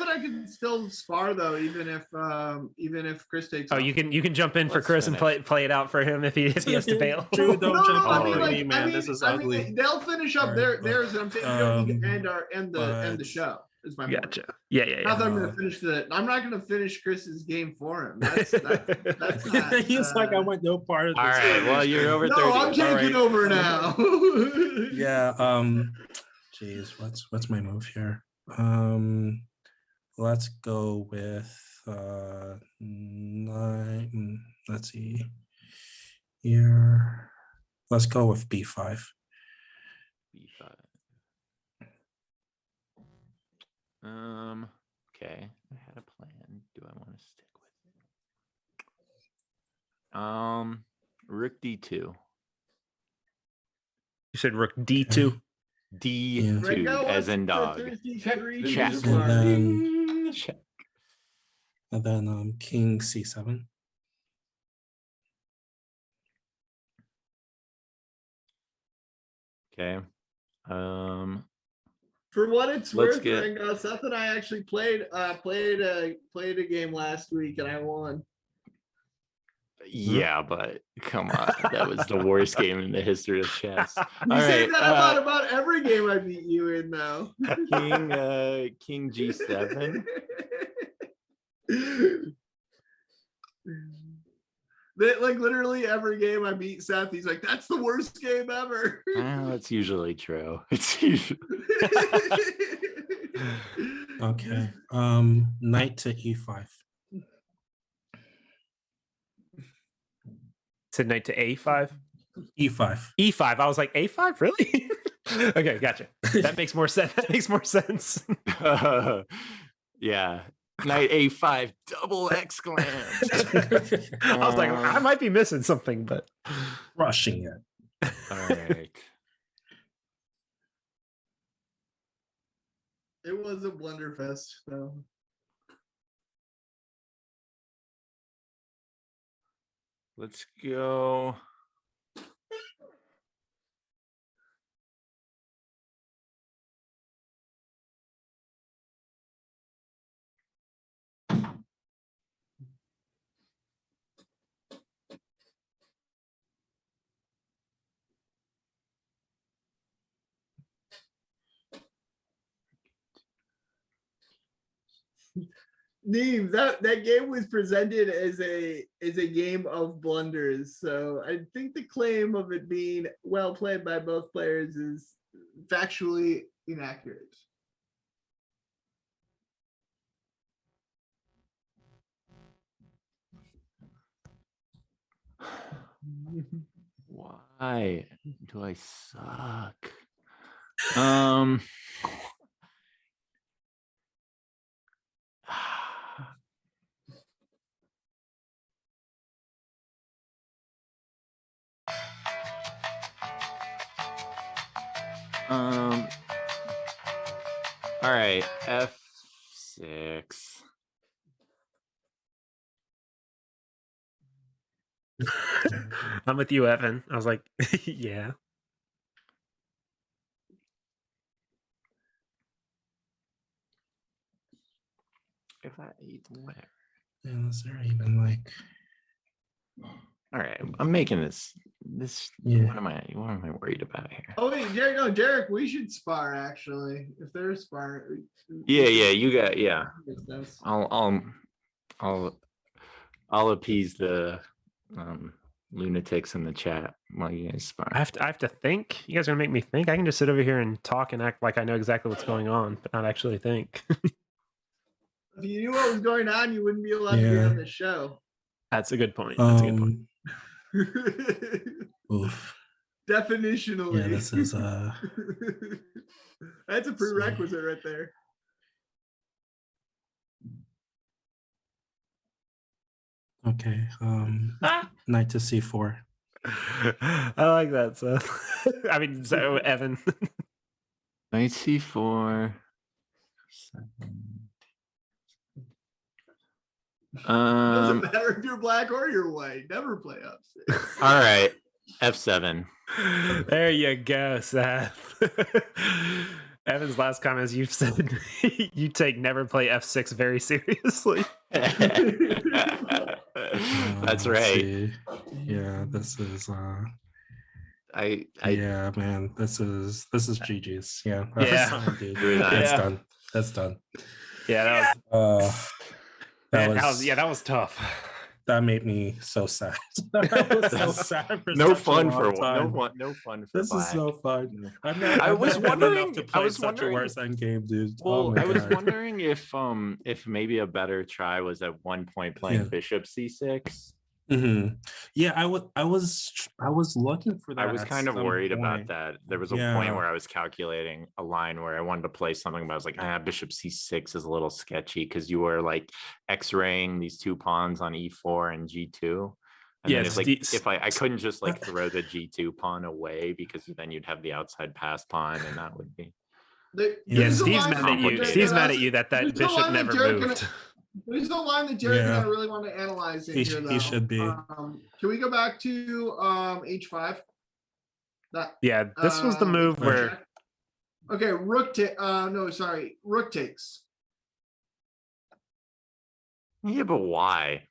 Speaker 4: and I can still spar though, even if Chris takes.
Speaker 5: Oh, you can jump in for Chris and play it out for him if he has to bail.
Speaker 7: Dude, don't jump
Speaker 4: I
Speaker 7: on
Speaker 4: mean,
Speaker 7: me, man. This is ugly.
Speaker 4: They'll finish up theirs, and I'm saying we don't need to end the show. Is my point.
Speaker 5: Gotcha. Yeah.
Speaker 4: Not that I'm gonna finish I'm not gonna finish Chris's game for him. That's not,
Speaker 7: he's like, I want no part of this.
Speaker 6: All right. Well, you're over 30.
Speaker 4: No, I'm taking over now.
Speaker 7: Yeah. Geez, what's my move here? Let's go with nine. Let's see here. Let's go with b5.
Speaker 6: B5. Okay. I had a plan. Do I want to stick with it? Rook D2.
Speaker 5: You said rook D2.
Speaker 6: D2
Speaker 4: Ringo,
Speaker 6: as in
Speaker 4: what's the
Speaker 6: dog.
Speaker 4: Thursday
Speaker 3: Check.
Speaker 4: three
Speaker 6: Check.
Speaker 4: news
Speaker 7: And
Speaker 4: mark?
Speaker 7: then
Speaker 6: Check.
Speaker 7: king c7.
Speaker 6: Okay.
Speaker 4: For what it's
Speaker 6: Let's
Speaker 4: worth,
Speaker 6: get-
Speaker 4: Ringo, Seth and I actually played a game last week and I won.
Speaker 6: Yeah, but come on. That was the worst game in the history of chess.
Speaker 4: You
Speaker 6: All
Speaker 4: say
Speaker 6: right,
Speaker 4: that about every game I beat you in, though.
Speaker 6: King G7.
Speaker 4: Like literally every game I beat Seth, he's like, "That's the worst game ever."
Speaker 6: That's usually true. It's usually
Speaker 7: Okay. Knight to e5.
Speaker 5: Said knight to A5.
Speaker 7: e5.
Speaker 5: E5. I was like, A5? Really? Okay, gotcha. That makes more sense. That makes more sense.
Speaker 6: yeah. Knight A5 double exclam.
Speaker 5: I was like, I might be missing something, but
Speaker 7: Rushing it.
Speaker 6: All right.
Speaker 4: It was a blunderfest, so.
Speaker 6: Let's go.
Speaker 4: Neem, that game was presented as a game of blunders. So I think the claim of it being well played by both players is factually inaccurate.
Speaker 6: Why do I suck? Um all right, F6.
Speaker 5: I'm with you, Evan. I was like, yeah.
Speaker 6: If I eat where?
Speaker 7: And is there even like
Speaker 6: All right, I'm making this.
Speaker 7: Yeah.
Speaker 6: What am I worried about here?
Speaker 4: Oh wait, Derek, no, Derek, we should spar actually. If there's spar.
Speaker 6: Yeah, you got
Speaker 4: Makes sense.
Speaker 6: I'll appease the lunatics in the chat while you guys spar.
Speaker 5: I have to think. You guys are gonna make me think. I can just sit over here and talk and act like I know exactly what's going on, but not actually think.
Speaker 4: If you knew what was going on, you wouldn't be allowed to be
Speaker 7: Yeah.
Speaker 4: on the show.
Speaker 5: That's a good point. That's a good point.
Speaker 7: Oof.
Speaker 4: Definitionally.
Speaker 7: Yeah, this is
Speaker 4: That's a prerequisite right there.
Speaker 7: okay. Knight to c4.
Speaker 5: I like that. So, I mean, so Evan.
Speaker 6: Knight C4.
Speaker 4: Doesn't matter if you're black or you're white. Never play upset.
Speaker 6: All right, F7.
Speaker 5: There you go, Seth. Evan's last comment is you've said you take never play F6 very seriously.
Speaker 6: That's
Speaker 7: Let's
Speaker 6: right.
Speaker 7: see. Yeah, this is
Speaker 6: I
Speaker 7: yeah, man. This is GG's. Yeah.
Speaker 5: Yeah.
Speaker 7: Dude.
Speaker 6: Very nice.
Speaker 7: That's
Speaker 5: Yeah.
Speaker 7: done. That's done.
Speaker 5: Yeah, that was
Speaker 7: That
Speaker 5: man,
Speaker 7: was
Speaker 5: that was tough.
Speaker 7: that made me so sad. I was so sad for
Speaker 6: No
Speaker 7: such a
Speaker 6: fun
Speaker 7: long
Speaker 6: for
Speaker 7: time.
Speaker 6: no fun for
Speaker 7: This is
Speaker 6: Black.
Speaker 7: so fun.
Speaker 6: No.
Speaker 7: I was wondering enough to
Speaker 6: I
Speaker 7: play
Speaker 6: was
Speaker 7: such a
Speaker 6: wondering-
Speaker 7: worse end game, dude.
Speaker 6: Well,
Speaker 7: oh my
Speaker 6: I was
Speaker 7: God.
Speaker 6: wondering if maybe a better try was at one point playing
Speaker 7: Yeah.
Speaker 6: Bishop C6.
Speaker 7: Yeah, I was looking for that.
Speaker 6: I was
Speaker 7: at
Speaker 6: kind of
Speaker 7: some
Speaker 6: worried about
Speaker 7: point.
Speaker 6: that. There was a
Speaker 7: Yeah.
Speaker 6: point where I was calculating a line where I wanted to play something, but I was like, Bishop C6 is a little sketchy because you were like X-raying these two pawns on E4 and G2. And then
Speaker 5: Yes,
Speaker 6: it's like if I couldn't just like throw the G2 pawn away because then you'd have the outside pass pawn and that would be
Speaker 5: Yeah,
Speaker 4: There's a
Speaker 5: Steve's
Speaker 4: line
Speaker 5: mad at you.
Speaker 6: that-
Speaker 5: Steve's mad at you that
Speaker 4: there's a
Speaker 5: bishop
Speaker 4: line that
Speaker 5: never
Speaker 4: Jared
Speaker 5: moved.
Speaker 4: There's no line that Jared's
Speaker 7: Yeah.
Speaker 4: gonna really want to analyze in
Speaker 7: He
Speaker 4: here,
Speaker 7: sh-
Speaker 4: though.
Speaker 7: he should be.
Speaker 4: Can we go back to H5? That
Speaker 5: Yeah, this was the move where
Speaker 4: okay, rook rook takes.
Speaker 6: Yeah, but why?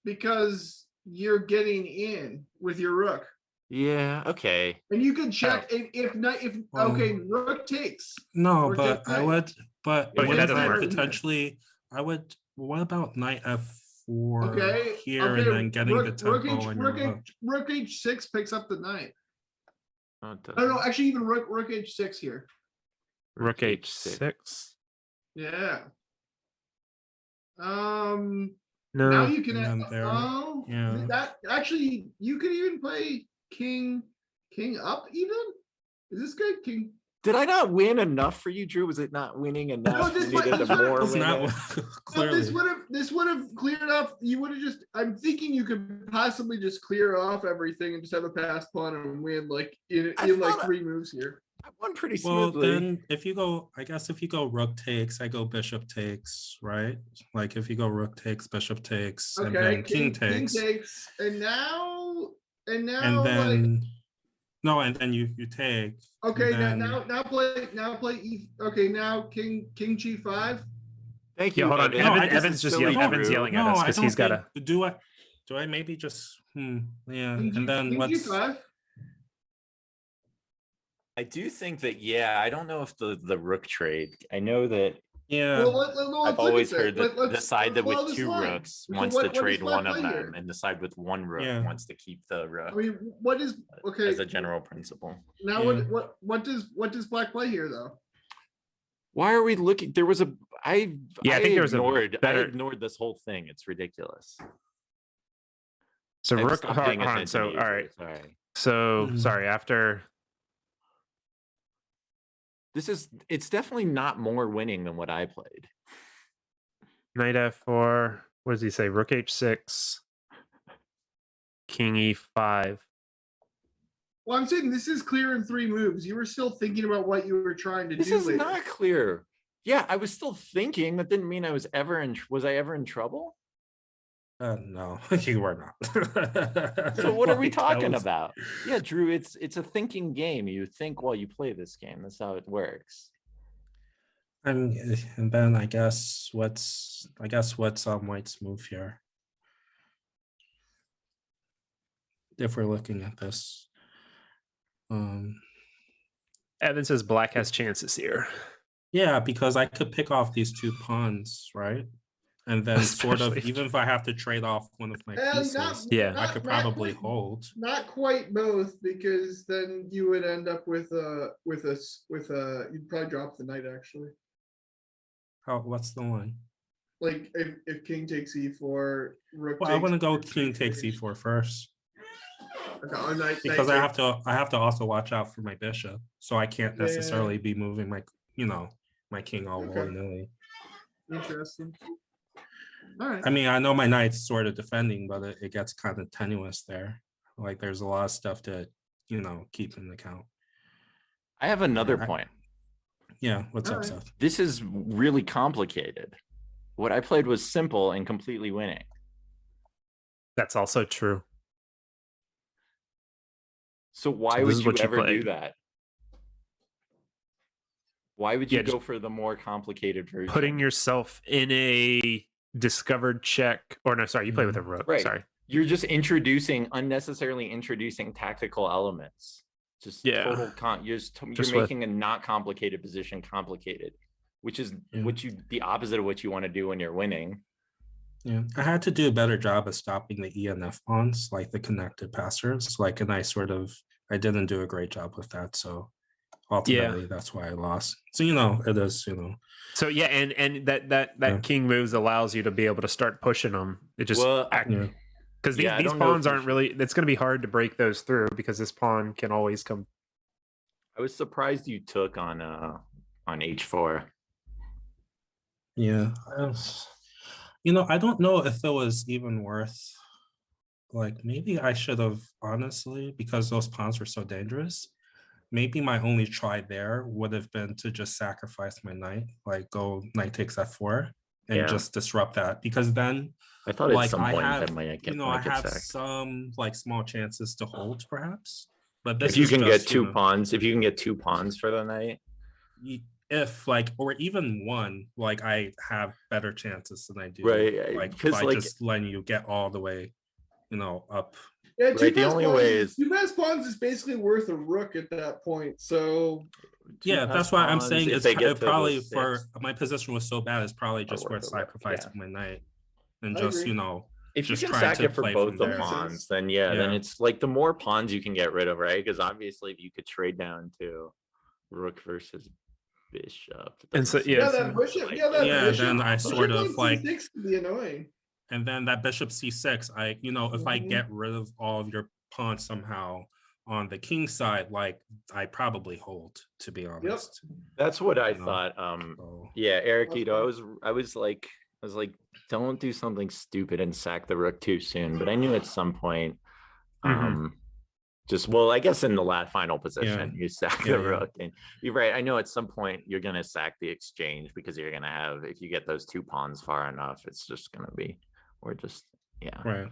Speaker 4: Because you're getting in with your rook.
Speaker 6: Yeah, okay.
Speaker 4: And you can check if not if okay, rook takes.
Speaker 7: No,
Speaker 4: Or
Speaker 7: but
Speaker 4: just
Speaker 7: I
Speaker 4: knight.
Speaker 7: would. But
Speaker 5: But
Speaker 7: what
Speaker 5: that
Speaker 7: if
Speaker 5: doesn't
Speaker 7: I
Speaker 5: work.
Speaker 7: potentially? I would. What about knight F4
Speaker 4: Okay,
Speaker 7: here
Speaker 4: okay,
Speaker 7: and then getting the
Speaker 4: rook
Speaker 7: tempo
Speaker 4: H,
Speaker 7: on your hook?
Speaker 4: rook H6 picks up the knight.
Speaker 6: No, it
Speaker 4: No,
Speaker 6: doesn't.
Speaker 4: actually even rook H6 here.
Speaker 5: rook H6.
Speaker 4: Yeah.
Speaker 5: No,
Speaker 4: Now you can
Speaker 7: And then there, yeah.
Speaker 4: that actually you could even play king up even. Is this good? King.
Speaker 6: Did I not win enough for you, Drew? Was it not winning enough?
Speaker 4: this
Speaker 6: You
Speaker 4: might-
Speaker 6: needed
Speaker 4: this
Speaker 6: a
Speaker 4: might-
Speaker 6: more
Speaker 7: It's not
Speaker 6: winning?
Speaker 4: No,
Speaker 7: clearly.
Speaker 4: this would have cleared up. You would have just. I'm thinking you could possibly just clear off everything and just have a pass pawn and win like in
Speaker 6: I
Speaker 4: like
Speaker 6: thought-
Speaker 4: 3 moves here.
Speaker 6: I won pretty
Speaker 7: Well,
Speaker 6: smoothly.
Speaker 7: then if you go, I guess if you go rook takes, I go bishop takes, right? Like if you go rook takes, bishop takes, and
Speaker 4: Okay,
Speaker 7: then king takes,
Speaker 4: and now
Speaker 7: and
Speaker 4: like
Speaker 7: then no, and then you take.
Speaker 4: okay
Speaker 7: and
Speaker 4: now play E. Okay, now king G5.
Speaker 6: Thank you.
Speaker 5: yeah, hold on.
Speaker 6: Evan.
Speaker 7: No, I
Speaker 5: Evan,
Speaker 7: just-
Speaker 5: Evan's just
Speaker 6: silly,
Speaker 5: yelling. Evan's
Speaker 6: Drew.
Speaker 5: yelling at
Speaker 7: No,
Speaker 5: us
Speaker 7: I
Speaker 5: because
Speaker 7: don't
Speaker 5: he's got a.
Speaker 7: think, do I maybe just yeah,
Speaker 4: King
Speaker 7: and then
Speaker 4: King
Speaker 7: what's
Speaker 4: G5.
Speaker 6: I do think that, yeah, I don't know if the rook trade. I know that
Speaker 7: yeah.
Speaker 4: Well, let's look
Speaker 6: I've
Speaker 4: at
Speaker 6: always
Speaker 4: this.
Speaker 6: heard that the
Speaker 4: Let's
Speaker 6: side that
Speaker 4: follow
Speaker 6: with
Speaker 4: this
Speaker 6: 2
Speaker 4: line.
Speaker 6: rooks
Speaker 4: So
Speaker 6: wants
Speaker 4: what-
Speaker 6: to
Speaker 4: what does
Speaker 6: trade
Speaker 4: black
Speaker 6: one of
Speaker 4: play
Speaker 6: them,
Speaker 4: here?
Speaker 6: and the side with 1 rook
Speaker 7: Yeah.
Speaker 6: wants to keep the rook
Speaker 4: I mean, what is okay?
Speaker 6: as a general principle.
Speaker 4: Now
Speaker 7: Yeah.
Speaker 4: what does black play here though?
Speaker 6: Why are we looking? There was a I
Speaker 5: think there was a
Speaker 6: I
Speaker 5: better-
Speaker 6: ignored this whole thing. It's ridiculous.
Speaker 5: So
Speaker 6: I
Speaker 5: rook.
Speaker 6: stopped
Speaker 5: Hold
Speaker 6: paying
Speaker 5: on.
Speaker 6: attention
Speaker 5: So
Speaker 6: to you,
Speaker 5: all
Speaker 6: Drew,
Speaker 5: right.
Speaker 6: Sorry.
Speaker 5: So
Speaker 7: Mhm.
Speaker 5: sorry. After
Speaker 6: It's definitely not more winning than what I played.
Speaker 5: knight F4. What does he say? Rook H6. King E5.
Speaker 4: Well, I'm saying this is clear in 3 moves. You were still thinking about what you were trying to
Speaker 6: This
Speaker 4: do.
Speaker 6: is
Speaker 4: later.
Speaker 6: not clear. Yeah, I was still thinking. That didn't mean I was ever in. Was I ever in trouble?
Speaker 7: No, you were not.
Speaker 6: So what are we
Speaker 7: Like, that
Speaker 6: talking
Speaker 7: was-
Speaker 6: about? Yeah, Drew, it's a thinking game. You think while you play this game. That's how it works.
Speaker 7: And then I guess what's White's move here? If we're looking at this,
Speaker 5: Evan says black has chances here.
Speaker 7: yeah, because I could pick off these 2 pawns, right? And then sort of,
Speaker 5: Especially-
Speaker 7: even if I have to trade off one of my pieces,
Speaker 5: Yeah.
Speaker 7: I could probably hold.
Speaker 4: Not quite both, because then you would end up with you'd probably drop the knight actually.
Speaker 7: How? What's the line?
Speaker 4: Like if king takes E4, rook.
Speaker 7: Well, I want to go
Speaker 4: rook
Speaker 7: king takes E4 first
Speaker 4: Okay, or knight
Speaker 7: because
Speaker 4: takes-
Speaker 7: I have to also watch out for my bishop, so I can't
Speaker 4: Yeah.
Speaker 7: necessarily be moving my king all
Speaker 4: Okay.
Speaker 7: willy-nilly.
Speaker 4: Interesting. All right.
Speaker 7: I mean, I know my knight's sort of defending, but it gets kind of tenuous there. Like there's a lot of stuff to, keep in account.
Speaker 6: I have another
Speaker 7: Yeah,
Speaker 6: point.
Speaker 7: Yeah, what's up,
Speaker 4: Alright.
Speaker 7: Seth?
Speaker 6: This is really complicated. What I played was simple and completely winning.
Speaker 5: That's also true.
Speaker 6: So why
Speaker 5: So this
Speaker 6: would
Speaker 5: is
Speaker 6: you
Speaker 5: what you
Speaker 6: ever do
Speaker 5: played.
Speaker 6: that? Why would you
Speaker 5: Yeah, just
Speaker 6: go for the more complicated version?
Speaker 5: Putting yourself in a discovered check. Or no, sorry, you play with a rook.
Speaker 6: Right.
Speaker 5: Sorry.
Speaker 6: You're just unnecessarily introducing tactical elements. Just
Speaker 5: Yeah.
Speaker 6: total you're
Speaker 5: Just
Speaker 6: you're
Speaker 5: with-
Speaker 6: making a not complicated position complicated, which is
Speaker 7: Yeah.
Speaker 6: the opposite of what you want to do when you're winning.
Speaker 7: Yeah, I had to do a better job of stopping the ENF pawns, like the connected passers. Like, and I didn't do a great job with that. So ultimately, that's why I lost. So it is.
Speaker 5: So yeah, and that king moves allows you to be able to start pushing them. It just because these pawns aren't really. It's going to be hard to break those through because this pawn can always come.
Speaker 6: I was surprised you took on h4.
Speaker 7: Yeah, I don't know if it was even worth. Like, maybe I should have, honestly, because those pawns were so dangerous. Maybe my only try there would have been to just sacrifice my knight, like go knight takes f4 and just disrupt that, because then
Speaker 6: I thought at some point that might get
Speaker 7: I have some like small chances to hold perhaps. But
Speaker 6: if you can get two pawns, if you can get 2 pawns for the night,
Speaker 7: if or even one, like I have better chances than I do,
Speaker 6: right?
Speaker 7: By just letting you get all the way, up.
Speaker 4: Yeah,
Speaker 6: right. The only way is
Speaker 4: 2 pass pawns is basically worth a rook at that point. So
Speaker 7: yeah, that's why I'm saying it's probably for my position was so bad. It's probably just worth sacrificing my knight and just
Speaker 6: if
Speaker 7: just
Speaker 6: you can sack it for both the pawns, then then it's like the more pawns you can get rid of, right? Because obviously, if you could trade down to rook versus bishop,
Speaker 5: and so
Speaker 4: that bishop,
Speaker 7: then I sort of like
Speaker 4: could be annoying.
Speaker 7: And then that bishop c6, if I get rid of all of your pawns somehow on the king side, like I probably hold, to be honest.
Speaker 6: That's what I thought. Yeah, Ericito, I was like, don't do something stupid and sack the rook too soon. But I knew at some point, I guess in the final position, you sack the rook. And you're right. I know at some point you're gonna sack the exchange because you're gonna have, if you get those 2 pawns far enough, it's just gonna be. Or just
Speaker 7: right.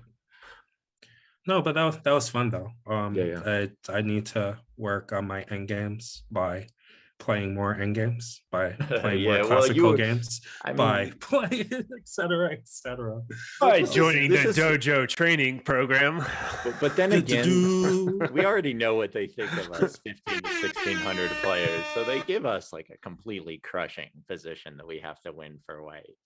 Speaker 7: No, but that was fun though. I need to work on my end games by playing more end games, by playing more classical games, by playing etc.
Speaker 5: By joining the dojo training program.
Speaker 6: But then again, we already know what they think of us 15 to 1600 players, so they give us like a completely crushing position that we have to win for white.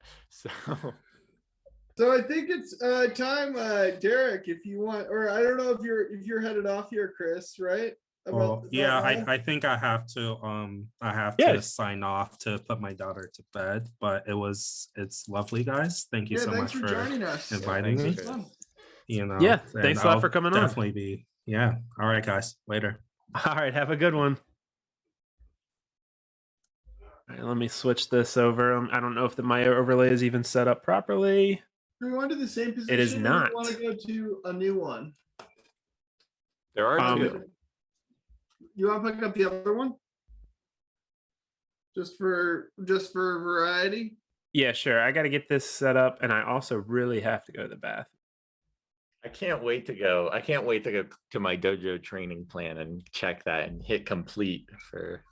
Speaker 4: So I think it's time, Derek, if you want, or I don't know if you're headed off here, Chris, right?
Speaker 7: I think I have to sign off to put my daughter to bed, but it's lovely, guys. Thank you so much for
Speaker 4: joining us,
Speaker 7: inviting me.
Speaker 5: Thanks a lot for coming on.
Speaker 7: Definitely all right, guys, later.
Speaker 5: All right, have a good one. All right, let me switch this over. I don't know if my overlay is even set up properly.
Speaker 4: Do we want to do the same position?
Speaker 5: It is not.
Speaker 4: Or want to go to a new one?
Speaker 6: There are 2.
Speaker 4: You want to pick up the other one? Just for variety?
Speaker 5: Yeah, sure. I got to get this set up, and I also really have to go to the bath.
Speaker 6: I can't wait to go to my dojo training plan and check that and hit complete for.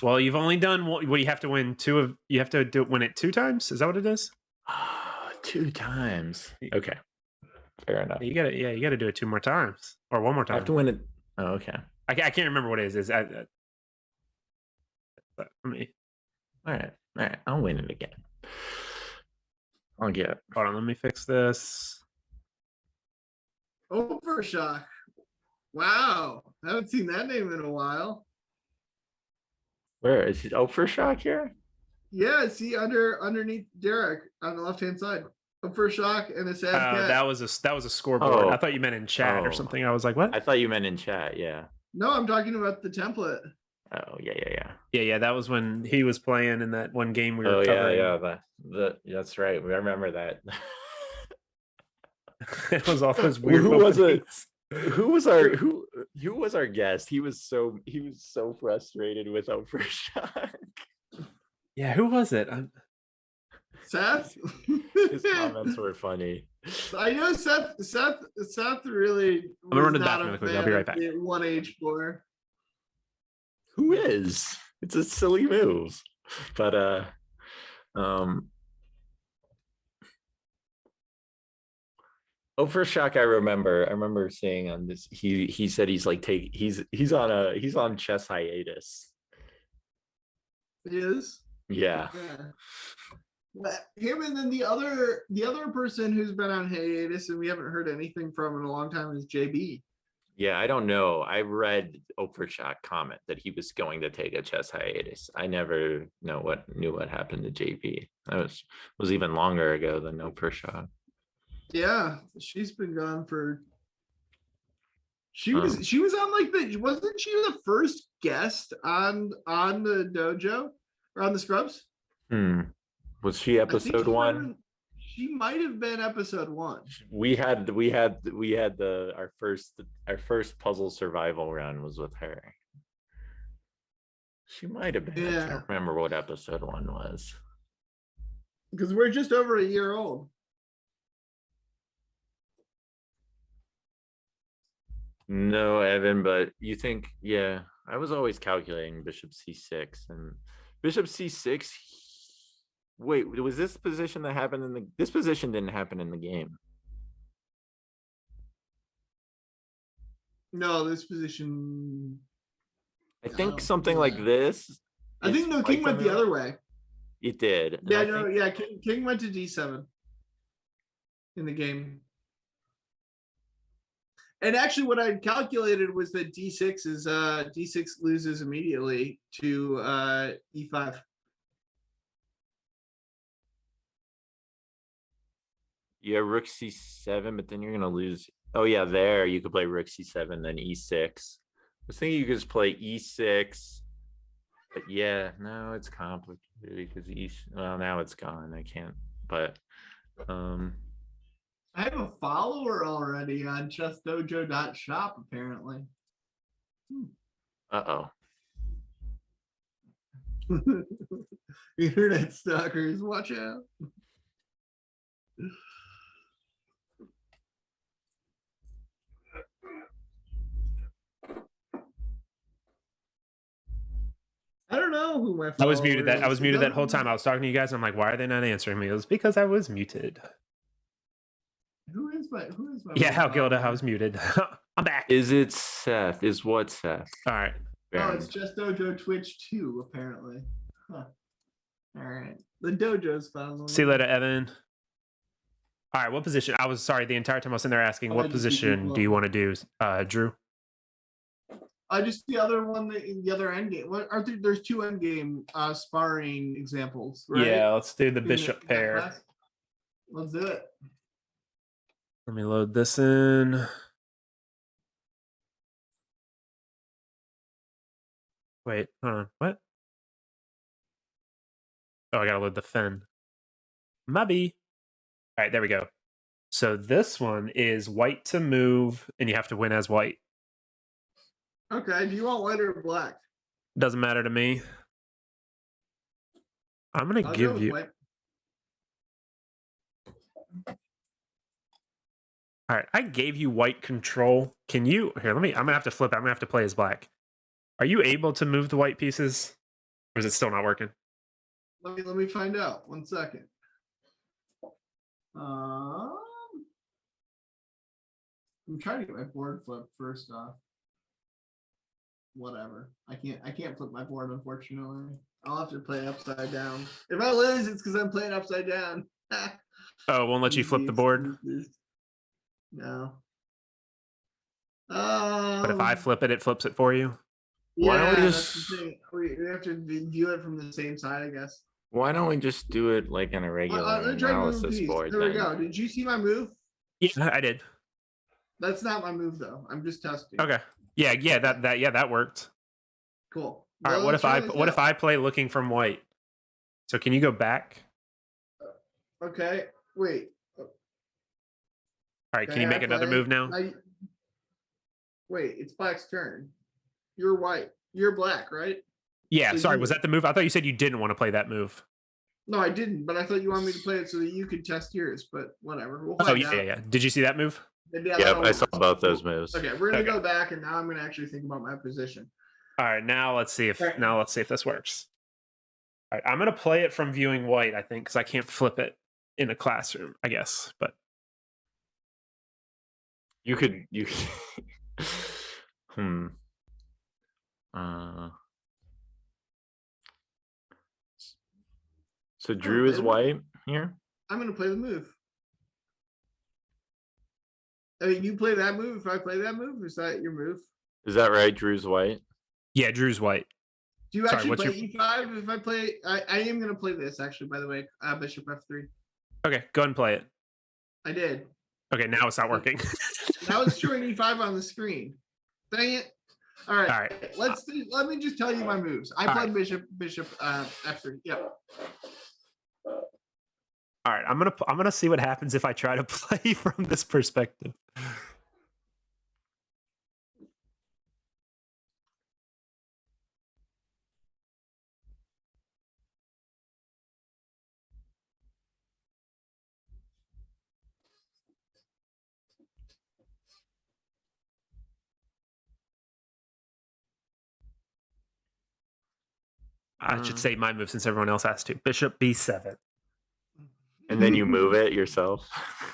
Speaker 5: Well, you've only done what you have to win 2 of. You have to win it 2 times. Is that what it is?
Speaker 6: 2 times. Okay, fair enough.
Speaker 5: You got to do it 2 more times or 1 more time.
Speaker 6: I have to win it. Oh, okay.
Speaker 5: I can't remember what it is. Let me.
Speaker 6: All right. I'll win it again. I'll get it.
Speaker 5: Hold on. Let me fix this.
Speaker 4: Overshock. Wow, I haven't seen that name in a while.
Speaker 6: Where is it? Overshock here?
Speaker 4: Yeah, see underneath Derek on the left hand side. Overshock and a sad cat.
Speaker 5: That was a scoreboard. I thought you meant in chat or something. I was like, what?
Speaker 6: I thought you meant in chat. Yeah.
Speaker 4: No, I'm talking about the template.
Speaker 6: Oh yeah.
Speaker 5: Yeah. That was when he was playing in that one game we were covering.
Speaker 6: Yeah. That's right. I remember that.
Speaker 5: It was all those weird.
Speaker 6: Who was our guest? He was so frustrated with Overshock.
Speaker 5: Yeah, who was it?
Speaker 4: Seth.
Speaker 6: His comments were funny.
Speaker 4: I know Seth really.
Speaker 5: I'm gonna run to the bathroom really quick. I'll be right back.
Speaker 4: 1H4.
Speaker 6: Who is? It's a silly move, but Overshock, I remember seeing on this. He said he's on chess hiatus.
Speaker 4: He is.
Speaker 6: Yeah.
Speaker 4: Him and then the other person who's been on hiatus and we haven't heard anything from in a long time is JB.
Speaker 6: Yeah, I don't know. I read Oprah comment that he was going to take a chess hiatus. I never knew what happened to JP. That was even longer ago than Oprah.
Speaker 4: Yeah, she's been gone for. She was on wasn't she the first guest on the dojo or on the Scrubs?
Speaker 6: Was she episode 1?
Speaker 4: She might have been episode 1.
Speaker 6: We had our first puzzle survival run was with her. She might have been.
Speaker 4: Yeah.
Speaker 6: I can't remember what episode 1 was.
Speaker 4: Because we're just over a year old.
Speaker 6: No, Evan, but you think, yeah, I was always calculating bishop c6 and bishop c6. Wait, was this position that happened this position didn't happen in the game?
Speaker 4: No, this position.
Speaker 6: I think something like this.
Speaker 4: I think no, king went the other way.
Speaker 6: It did.
Speaker 4: Yeah, no, yeah, king went to d7 in the game. And actually what I calculated was that d6 loses immediately to e5.
Speaker 6: Yeah, rook c7, but then you're gonna lose. Oh yeah, there you could play rook c7, then e6. I was thinking you could just play e6, but yeah, no, it's complicated because well, now it's gone. I can't. But
Speaker 4: I have a follower already on chessdojo.shop apparently.
Speaker 6: Uh-oh.
Speaker 4: Internet stalkers, watch out. I don't know who my
Speaker 5: I was muted
Speaker 4: follower
Speaker 5: that I was
Speaker 4: is.
Speaker 5: muted that whole time. I was talking to you guys. I'm like, why are they not answering me? It was because I was muted.
Speaker 4: Who is my
Speaker 5: Yeah, how Gilda, I
Speaker 4: follower?
Speaker 5: was muted. I'm back.
Speaker 6: Is it Seth? Is what Seth?
Speaker 5: All right.
Speaker 4: Oh, it's just Dojo Twitch 2, apparently. Huh. All right. The dojo's following.
Speaker 5: See you later, Evan. All right, what position? I was sorry, the entire time I was in there asking, what position do you want to do, Drew?
Speaker 4: Just the other one, the other end game. What are there? There's 2 end game sparring examples, right?
Speaker 5: Yeah, let's do the
Speaker 4: In
Speaker 5: bishop
Speaker 4: that
Speaker 5: pair.
Speaker 4: class? Let's do it.
Speaker 5: Let me load this in. Wait, hold on. What? Oh, I gotta load the fen. Maybe. All right, there we go. So this one is white to move, and you have to win as white.
Speaker 4: Okay. Do you want white or black?
Speaker 5: Doesn't matter to me. I'm gonna
Speaker 4: I'll go
Speaker 5: give
Speaker 4: with
Speaker 5: you.
Speaker 4: white.
Speaker 5: All right, I gave you white control. Can you here? I'm gonna have to flip. I'm gonna have to play as black. Are you able to move the white pieces, or is it still not working?
Speaker 4: Let me find out. 1 second. I'm trying to get my board flipped first off. Whatever. I can't flip my board, unfortunately. I'll have to play upside down. If I lose, it's because I'm playing upside down.
Speaker 5: Oh, it won't let you flip the board.
Speaker 4: No.
Speaker 5: But if I flip it, it flips it for you.
Speaker 6: Why don't we
Speaker 4: that's
Speaker 6: just-
Speaker 4: the thing. We have to view it from the same side, I guess.
Speaker 6: Why don't we just do it like on a regular
Speaker 4: Let me try to move
Speaker 6: analysis
Speaker 4: these.
Speaker 6: board?
Speaker 4: There we
Speaker 6: then?
Speaker 4: go. Did you see my move?
Speaker 5: Yeah, I did.
Speaker 4: That's not my move though. I'm just testing.
Speaker 5: Okay. Yeah, that worked.
Speaker 4: Cool.
Speaker 5: All right.
Speaker 4: Well,
Speaker 5: What
Speaker 4: let's
Speaker 5: if
Speaker 4: try
Speaker 5: I
Speaker 4: this
Speaker 5: what
Speaker 4: out.
Speaker 5: if I play looking from white? So can you go back?
Speaker 4: Okay. Wait.
Speaker 5: All right. Can
Speaker 4: Okay,
Speaker 5: you
Speaker 4: I
Speaker 5: make another
Speaker 4: play.
Speaker 5: move now?
Speaker 4: Wait. It's black's turn. You're white. You're black, right?
Speaker 5: Yeah.
Speaker 4: so
Speaker 5: Sorry.
Speaker 4: you-
Speaker 5: Was that the move? I thought you said you didn't want to play that move.
Speaker 4: No, I didn't. But I thought you wanted me to play it so that you could test yours. But whatever. We'll
Speaker 5: Oh
Speaker 4: find
Speaker 5: yeah,
Speaker 4: out.
Speaker 5: yeah, yeah. Did you see that move?
Speaker 4: Maybe
Speaker 6: Yep,
Speaker 4: that'll
Speaker 6: I saw
Speaker 4: work.
Speaker 6: both those
Speaker 4: Cool.
Speaker 6: moves.
Speaker 4: Okay, we're gonna
Speaker 5: Okay.
Speaker 4: go back, and now I'm gonna actually think about my position.
Speaker 5: All right. Now let's see if
Speaker 4: Right.
Speaker 5: this works. All right. I'm gonna play it from viewing white. I think because I can't flip it in a classroom. I guess, but
Speaker 6: You could. So Drew is white here.
Speaker 4: I'm gonna play the move. I mean, you play that move. If I play that move, is that your move?
Speaker 6: Is that right? Drew's white.
Speaker 5: Yeah, Drew's white.
Speaker 4: Do you
Speaker 5: Sorry,
Speaker 4: actually
Speaker 5: what's
Speaker 4: play
Speaker 5: your-
Speaker 4: E5? If I play, I am gonna play this actually. By the way, Bishop F3.
Speaker 5: Okay, go ahead and play it.
Speaker 4: I did.
Speaker 5: Okay, now it's not working.
Speaker 4: Now it's showing E5 on the screen. Dang it! All right,
Speaker 5: All right.
Speaker 4: Let me just tell you my moves. I
Speaker 5: All
Speaker 4: play
Speaker 5: right.
Speaker 4: Bishop F3. Yep.
Speaker 5: All right, I'm gonna see what happens if I try to play from this perspective. I should say my move since everyone else has to. Bishop B7.
Speaker 6: And then you move it yourself.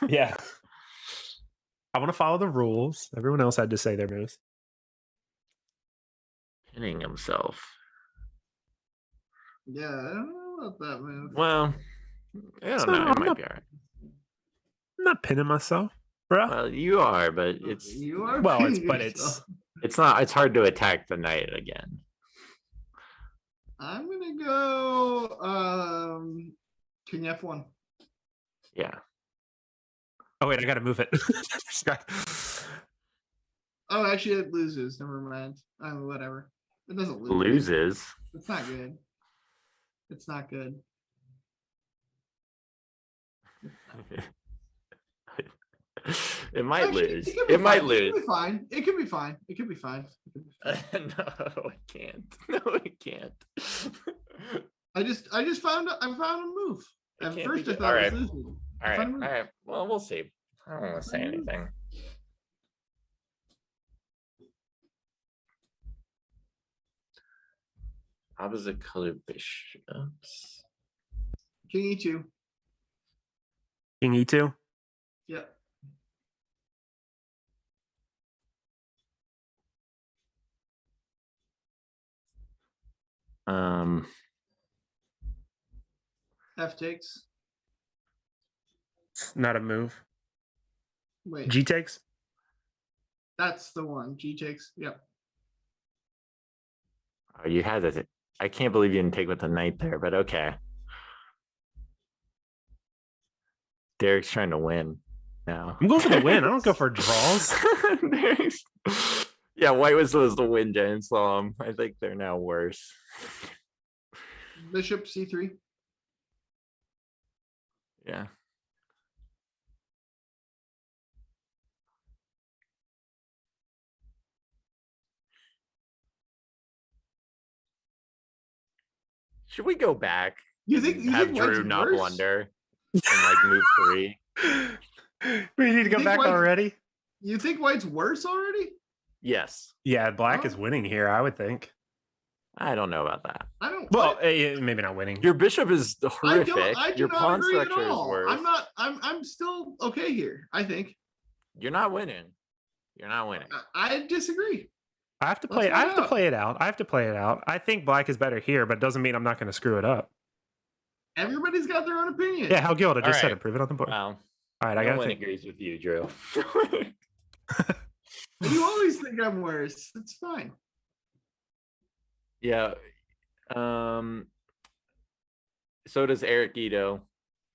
Speaker 5: Yeah. I want to follow the rules. Everyone else had to say their moves.
Speaker 6: Pinning himself.
Speaker 4: Yeah, I don't know about that move.
Speaker 6: Well, I don't
Speaker 5: So,
Speaker 6: know. It
Speaker 5: I'm
Speaker 6: might
Speaker 5: not-
Speaker 6: be all right.
Speaker 5: I'm not pinning myself, bro.
Speaker 6: Well, you are, but it's
Speaker 4: You are.
Speaker 5: Well,
Speaker 4: pinning
Speaker 5: but
Speaker 4: yourself.
Speaker 6: it's not. It's hard to attack the knight again.
Speaker 4: I'm gonna go King F1.
Speaker 6: Yeah.
Speaker 5: Oh wait, I gotta move it.
Speaker 4: Oh, actually, it loses. Never mind. Whatever. It doesn't lose.
Speaker 6: Loses.
Speaker 4: It's not good. It's not good.
Speaker 6: It might
Speaker 4: Actually,
Speaker 6: lose.
Speaker 4: could be
Speaker 6: It might
Speaker 4: fine.
Speaker 6: lose.
Speaker 4: It could be fine. It could be fine. It could be fine. It could be fine.
Speaker 6: No, it can't. No, it can't.
Speaker 4: I just found I found a move.
Speaker 6: It
Speaker 4: At
Speaker 6: can't
Speaker 4: first,
Speaker 6: be
Speaker 4: I
Speaker 6: good.
Speaker 4: thought
Speaker 6: All
Speaker 4: it
Speaker 6: right.
Speaker 4: was losing.
Speaker 6: All
Speaker 4: I
Speaker 6: right.
Speaker 4: found
Speaker 6: All
Speaker 4: a move.
Speaker 6: right. Well, we'll see. I don't want to say anything. Opposite color bishops.
Speaker 4: King E2.
Speaker 5: King E2.
Speaker 4: Yep.
Speaker 6: Um.
Speaker 4: F takes.
Speaker 5: Not a move.
Speaker 4: Wait,
Speaker 5: G takes.
Speaker 4: that's the one. G takes. Yep.
Speaker 6: Oh, you had it. I can't believe you didn't take with the knight there, but okay. Derek's trying to win now.
Speaker 5: I'm going for the win. I don't go for draws.
Speaker 6: Derek's- Yeah, white was supposed to win Giant Slalom. I think they're now worse.
Speaker 4: Bishop C3.
Speaker 6: Yeah. Should we go back?
Speaker 4: You think
Speaker 6: and
Speaker 4: you
Speaker 6: have
Speaker 4: think white's
Speaker 6: Drew not
Speaker 4: worse?
Speaker 6: blunder and like move 3?
Speaker 5: We need to go
Speaker 4: think
Speaker 5: back
Speaker 4: white-
Speaker 5: already.
Speaker 4: You think white's worse already?
Speaker 6: Yes.
Speaker 5: Yeah, black is
Speaker 4: Oh.
Speaker 5: winning here, I would think.
Speaker 6: I don't know about that.
Speaker 4: I don't.
Speaker 5: Well,
Speaker 4: what?
Speaker 5: maybe not winning.
Speaker 6: Your bishop is horrific.
Speaker 4: I do
Speaker 6: Your
Speaker 4: not
Speaker 6: pawn
Speaker 4: agree at
Speaker 6: structure is
Speaker 4: all.
Speaker 6: worse.
Speaker 4: I'm still okay here. I think.
Speaker 6: You're not winning. You're not winning.
Speaker 4: I disagree.
Speaker 5: I have to
Speaker 4: Let's
Speaker 5: play. I
Speaker 4: find
Speaker 5: have to
Speaker 4: out.
Speaker 5: play it out. I have to play it out. I think black is better here, but doesn't mean I'm not going to screw it up.
Speaker 4: Everybody's got their own opinion.
Speaker 5: Yeah, how Gilda just said
Speaker 6: right.
Speaker 5: it. Prove it on the board.
Speaker 6: Well,
Speaker 5: All right, I
Speaker 6: no
Speaker 5: got to
Speaker 6: one
Speaker 5: think.
Speaker 6: agrees with you, Drew.
Speaker 4: You always think I'm worse. It's fine.
Speaker 6: Yeah. So does Eric Ito.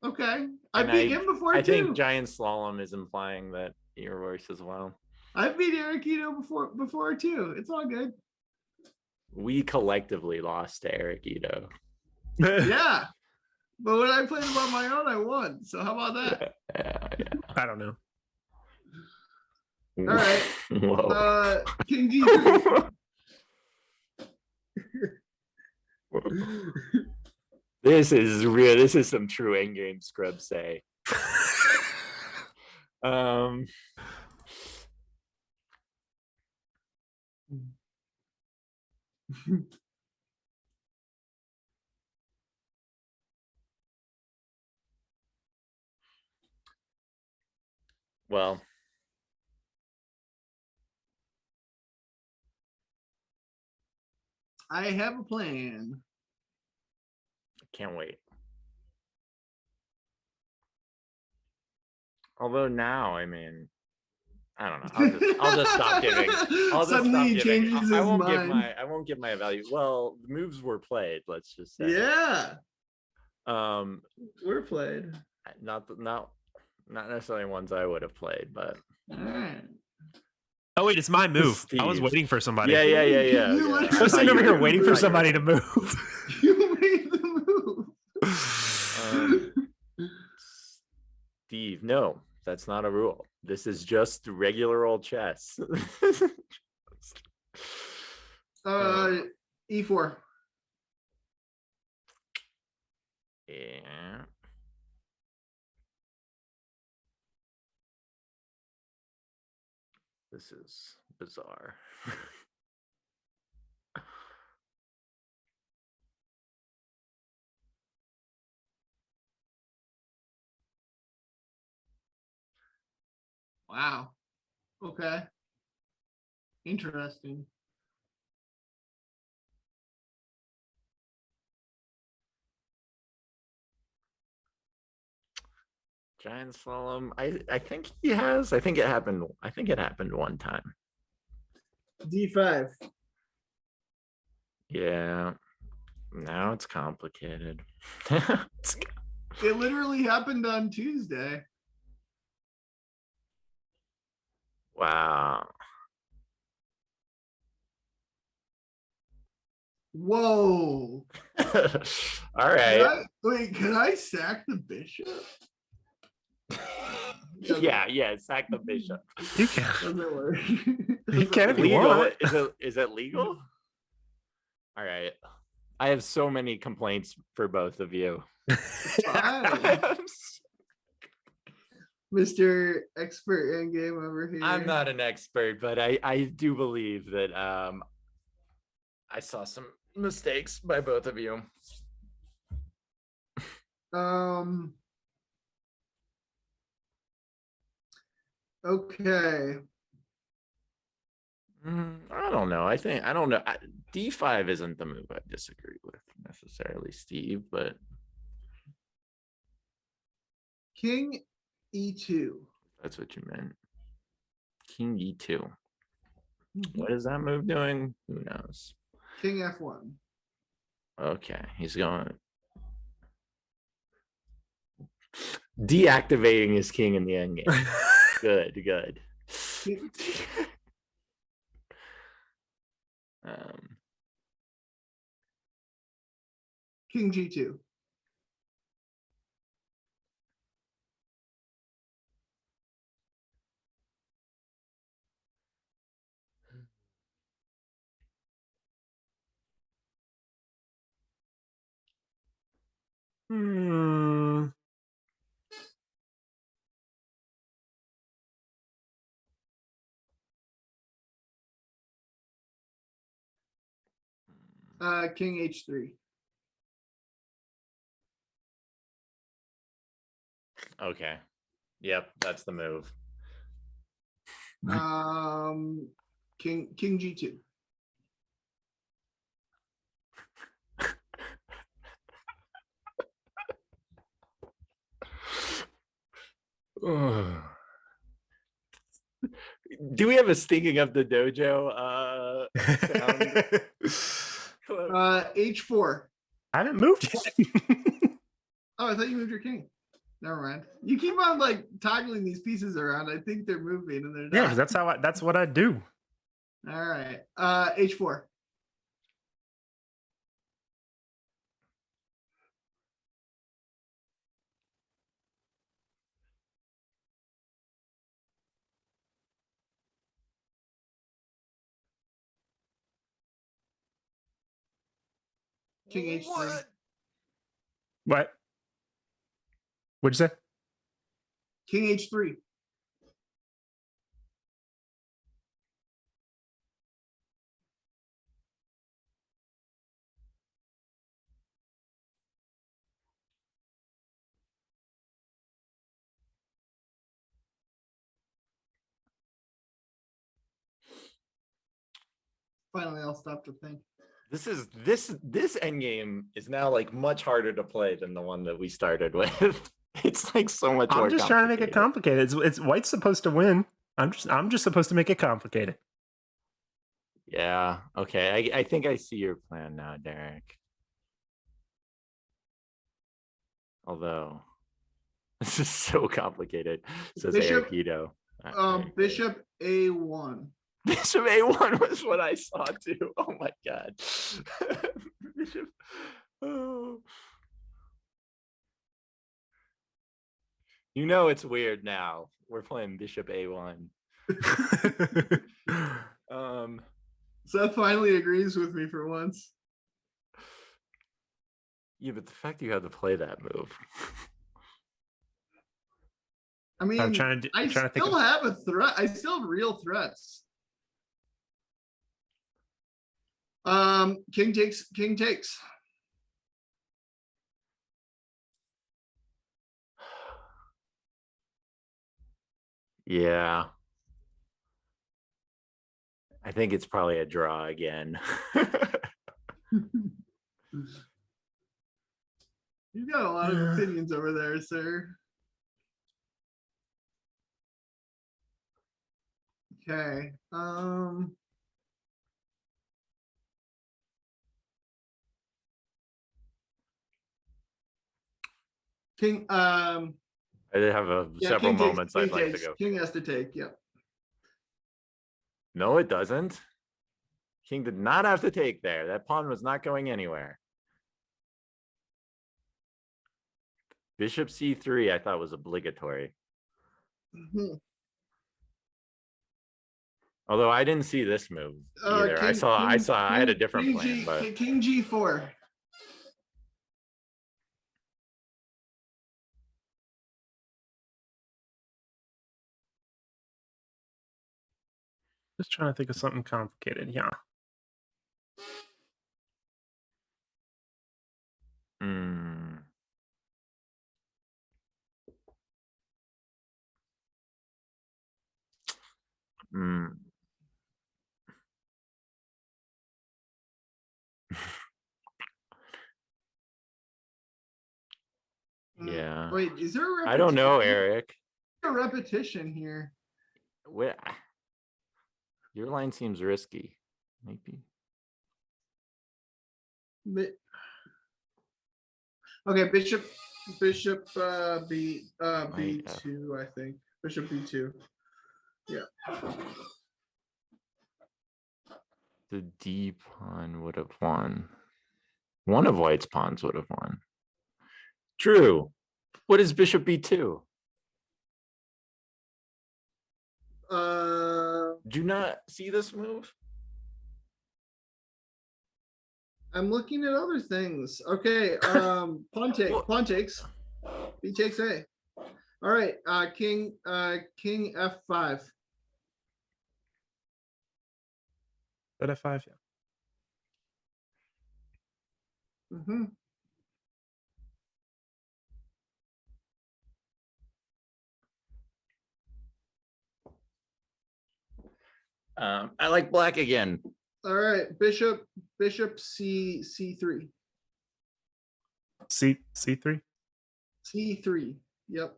Speaker 4: Okay. I
Speaker 6: And
Speaker 4: beat him before
Speaker 6: I
Speaker 4: too.
Speaker 6: think Giant Slalom is implying that you're worse as well.
Speaker 4: I beat Eric Ito before too. It's all good.
Speaker 6: We collectively lost to Eric Ito.
Speaker 4: Yeah. But when I played him on my own, I won. So how about that?
Speaker 6: Yeah.
Speaker 5: I don't know.
Speaker 4: All right.
Speaker 6: Whoa.
Speaker 4: King G3.
Speaker 6: This is real. This is some true endgame scrub say. Um. Well,
Speaker 4: I have a plan.
Speaker 6: can't wait. Although now, I mean, I don't know. I'll just stop giving. I'll just
Speaker 4: Suddenly
Speaker 6: stop
Speaker 4: he
Speaker 6: giving.
Speaker 4: changes
Speaker 6: I
Speaker 4: his
Speaker 6: won't
Speaker 4: mind.
Speaker 6: give my value. Well, the moves were played. Let's just say.
Speaker 4: Yeah,
Speaker 6: Um,
Speaker 4: we're played.
Speaker 6: not necessarily ones I would have played, but
Speaker 4: All right.
Speaker 5: Oh wait, it's my move. I was
Speaker 6: Steve.
Speaker 5: waiting for somebody.
Speaker 6: yeah.
Speaker 4: You
Speaker 5: I
Speaker 4: literally-
Speaker 5: was sitting over here waiting for
Speaker 6: I thought you
Speaker 5: somebody
Speaker 6: were-
Speaker 5: to move.
Speaker 4: You made the move.
Speaker 6: Steve, no, that's not a rule. This is just regular old chess.
Speaker 4: E4.
Speaker 6: Yeah. This is bizarre.
Speaker 4: Wow. Okay. Interesting.
Speaker 6: Giant slalom. I think he has. I think it happened one time.
Speaker 4: D5.
Speaker 6: Yeah. Now it's complicated.
Speaker 4: It literally happened on Tuesday.
Speaker 6: Wow.
Speaker 4: Whoa.
Speaker 6: All right.
Speaker 4: Can I sack the bishop?
Speaker 6: Yeah. Sack the bishop.
Speaker 5: You can.
Speaker 4: Doesn't work.
Speaker 5: You can if you
Speaker 6: Legal?
Speaker 5: want.
Speaker 6: Is it legal? All right. I have so many complaints for both of you.
Speaker 4: Fine. Mr. Expert in game over here.
Speaker 6: I'm not an expert, but I do believe that I saw some mistakes by both of you.
Speaker 4: Okay.
Speaker 6: I don't know. I don't know. D5 isn't the move I disagree with necessarily, Steve, but
Speaker 4: King E2.
Speaker 6: that's what you meant. King E2.
Speaker 4: Mm-hmm.
Speaker 6: What is that move doing? Who knows?
Speaker 4: King F1.
Speaker 6: Okay, he's going deactivating his king in the endgame. Good.
Speaker 4: King G2. King H3.
Speaker 6: Okay. Yep, that's the move.
Speaker 4: King G2.
Speaker 6: Do we have a stinking up the dojo sound?
Speaker 4: H4.
Speaker 5: I haven't moved yet.
Speaker 4: Oh, I thought you moved your king. Never mind. You keep on like toggling these pieces around. I think they're moving and they're not.
Speaker 5: Yeah, because that's what I do.
Speaker 4: All right. H4. King H3.
Speaker 5: What? What'd you say?
Speaker 4: King H3. Finally, I'll stop to think.
Speaker 6: This endgame is now like much harder to play than the one that we started with. It's like so much more
Speaker 5: I'm just trying to make it
Speaker 6: complicated.
Speaker 5: complicated. It's White's supposed to win. I'm just supposed to make it complicated.
Speaker 6: Yeah. Okay. I think I see your plan now, Derek. Although this is so complicated, says
Speaker 4: Bishop,
Speaker 6: Eric Ito.
Speaker 4: Bishop A1.
Speaker 6: Bishop A1 was what I saw too. Oh my god. Bishop. Oh. You know it's weird now. We're playing Bishop A1.
Speaker 4: Seth finally agrees with me for once.
Speaker 6: Yeah, but the fact you had to play that move.
Speaker 4: I mean,
Speaker 5: I'm trying to think of...
Speaker 4: have a threat. I still have real threats. King takes.
Speaker 6: Yeah. I think it's probably a draw again.
Speaker 4: You've got a lot of opinions over there, sir. Okay. King.
Speaker 6: I did have several moments I'd like to go.
Speaker 4: King has to take. Yep.
Speaker 6: No, it doesn't. King did not have to take there. That pawn was not going anywhere. Bishop C3, I thought was obligatory.
Speaker 4: Mm-hmm.
Speaker 6: Although I didn't see this move either. I had a different plan. But
Speaker 4: King G4.
Speaker 5: Just trying to think of something complicated. Yeah.
Speaker 6: Yeah.
Speaker 4: Wait, is there a repetition?
Speaker 6: I don't know, Eric.
Speaker 4: A repetition here.
Speaker 6: Your line seems risky. Maybe.
Speaker 4: Okay, Bishop B2, I think. Bishop B2. Yeah.
Speaker 6: The D pawn would have won. One of White's pawns would have won. True. What is Bishop B2? Do not see this move?
Speaker 4: I'm looking at other things. Okay, pawn takes. B takes A. All right, king F5.
Speaker 5: At F5, yeah.
Speaker 4: Mm-hmm.
Speaker 6: I like black again.
Speaker 4: All right, Bishop C3.
Speaker 5: C3?
Speaker 4: C3. Yep.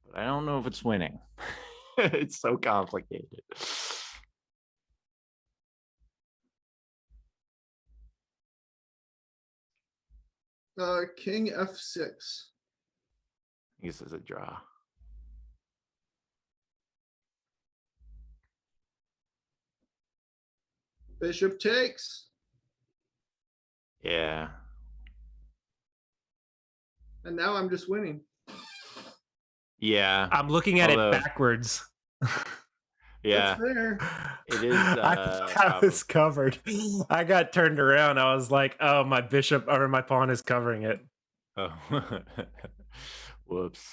Speaker 6: But I don't know if it's winning. It's so complicated.
Speaker 4: King F6.
Speaker 6: This is a draw.
Speaker 4: Bishop takes.
Speaker 6: Yeah.
Speaker 4: And now I'm just winning.
Speaker 6: Yeah.
Speaker 5: I'm looking at it backwards.
Speaker 6: Yeah.
Speaker 4: That's fair.
Speaker 6: It is.
Speaker 5: I was covered. I got turned around. I was like, oh, my bishop or my pawn is covering it.
Speaker 6: Oh. Whoops.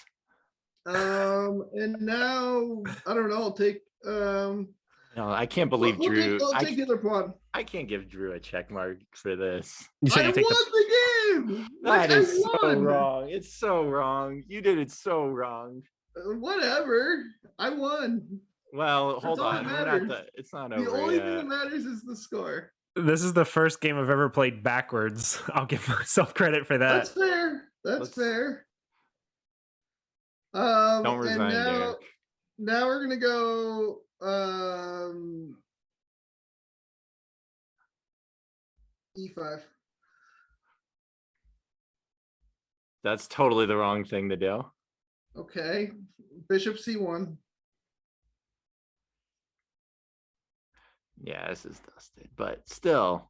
Speaker 4: And now I don't know. I'll take.
Speaker 6: No, I can't believe Drew.
Speaker 4: I'll take the other pawn.
Speaker 6: I can't give Drew a check mark for this.
Speaker 4: I won the game.
Speaker 6: That is so wrong. It's so wrong. You did it so wrong.
Speaker 4: Whatever. I won.
Speaker 6: Well, hold on.
Speaker 4: It's not over
Speaker 6: the
Speaker 4: only
Speaker 6: yet.
Speaker 4: thing that matters is the score.
Speaker 5: This is the first game I've ever played backwards. I'll give myself credit for that.
Speaker 4: That's fair. That's
Speaker 6: Let's-
Speaker 4: fair.
Speaker 6: Don't
Speaker 4: And
Speaker 6: resign, Derek.
Speaker 4: now we're gonna go E5.
Speaker 6: That's totally the wrong thing to do.
Speaker 4: Okay. Bishop C1.
Speaker 6: Yeah, this is dusted, but still.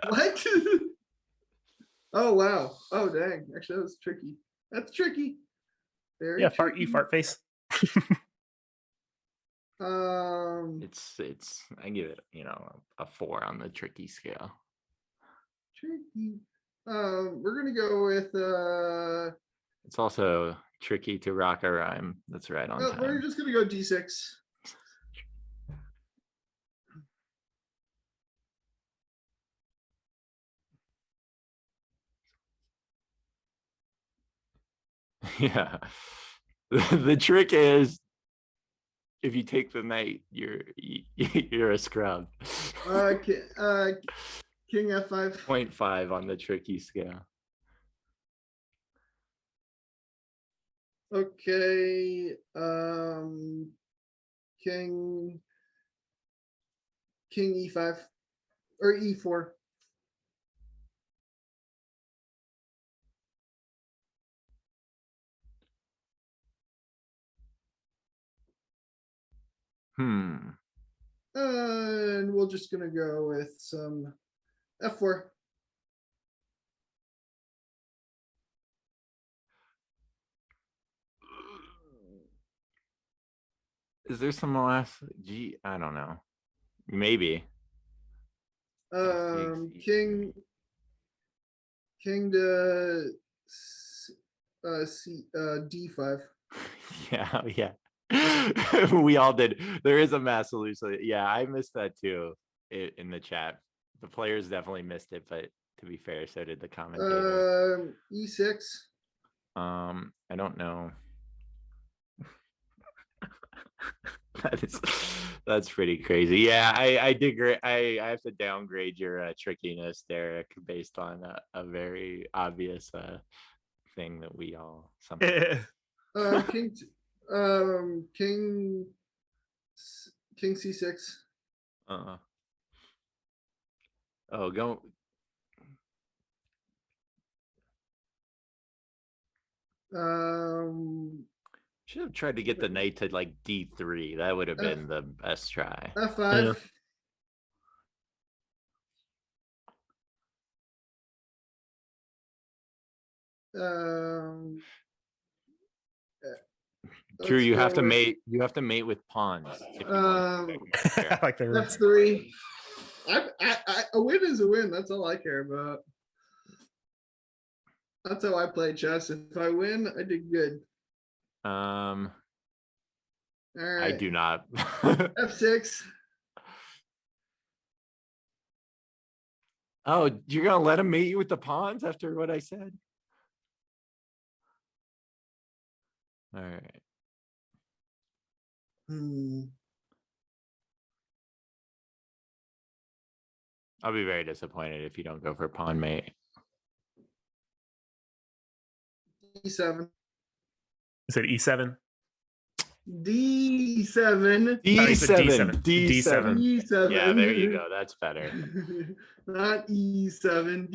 Speaker 4: What? Oh wow. Oh dang. Actually, that was tricky. That's tricky. Very
Speaker 5: Yeah,
Speaker 4: tricky.
Speaker 5: fart face.
Speaker 6: It's I give it, a 4 on the tricky scale.
Speaker 4: Tricky. We're gonna go with
Speaker 6: It's also tricky to rock a rhyme. That's right on
Speaker 4: we're
Speaker 6: time.
Speaker 4: just gonna go D6.
Speaker 6: Yeah. The trick is if you take the knight, you're a scrub.
Speaker 4: King F5.
Speaker 6: 0.5 on the tricky scale.
Speaker 4: Okay. King E5 or E4. And we're just gonna go with some F4.
Speaker 6: Is there some last I don't know. Maybe.
Speaker 4: King to D5.
Speaker 6: Yeah. We all did. There is a mass solution. Yeah, I missed that too in the chat. The players definitely missed it, but to be fair, so did the commentator.
Speaker 4: E6.
Speaker 6: I don't know. That's pretty crazy. Yeah, I did great. I have to downgrade your trickiness, Derek, based on a very obvious thing that we all sometimes.
Speaker 4: King C6.
Speaker 6: Oh, go. Should have tried to get the knight to like D3. That would have been the best try.
Speaker 4: F5.
Speaker 6: True, you have to mate. You have to mate with pawns. If you want
Speaker 5: I like the roots.
Speaker 4: F3. A win is a win. That's all I care about. That's how I play chess. If I win, I did good. All right.
Speaker 6: I do not.
Speaker 4: F6.
Speaker 6: Oh, you're gonna let him mate you with the pawns after what I said? All right. I'll be very disappointed if you don't go for pawn mate.
Speaker 4: D7.
Speaker 5: Is it E7?
Speaker 4: D7.
Speaker 6: D7.
Speaker 5: D7.
Speaker 4: D7.
Speaker 6: Yeah, there you go. That's better.
Speaker 4: Not E7.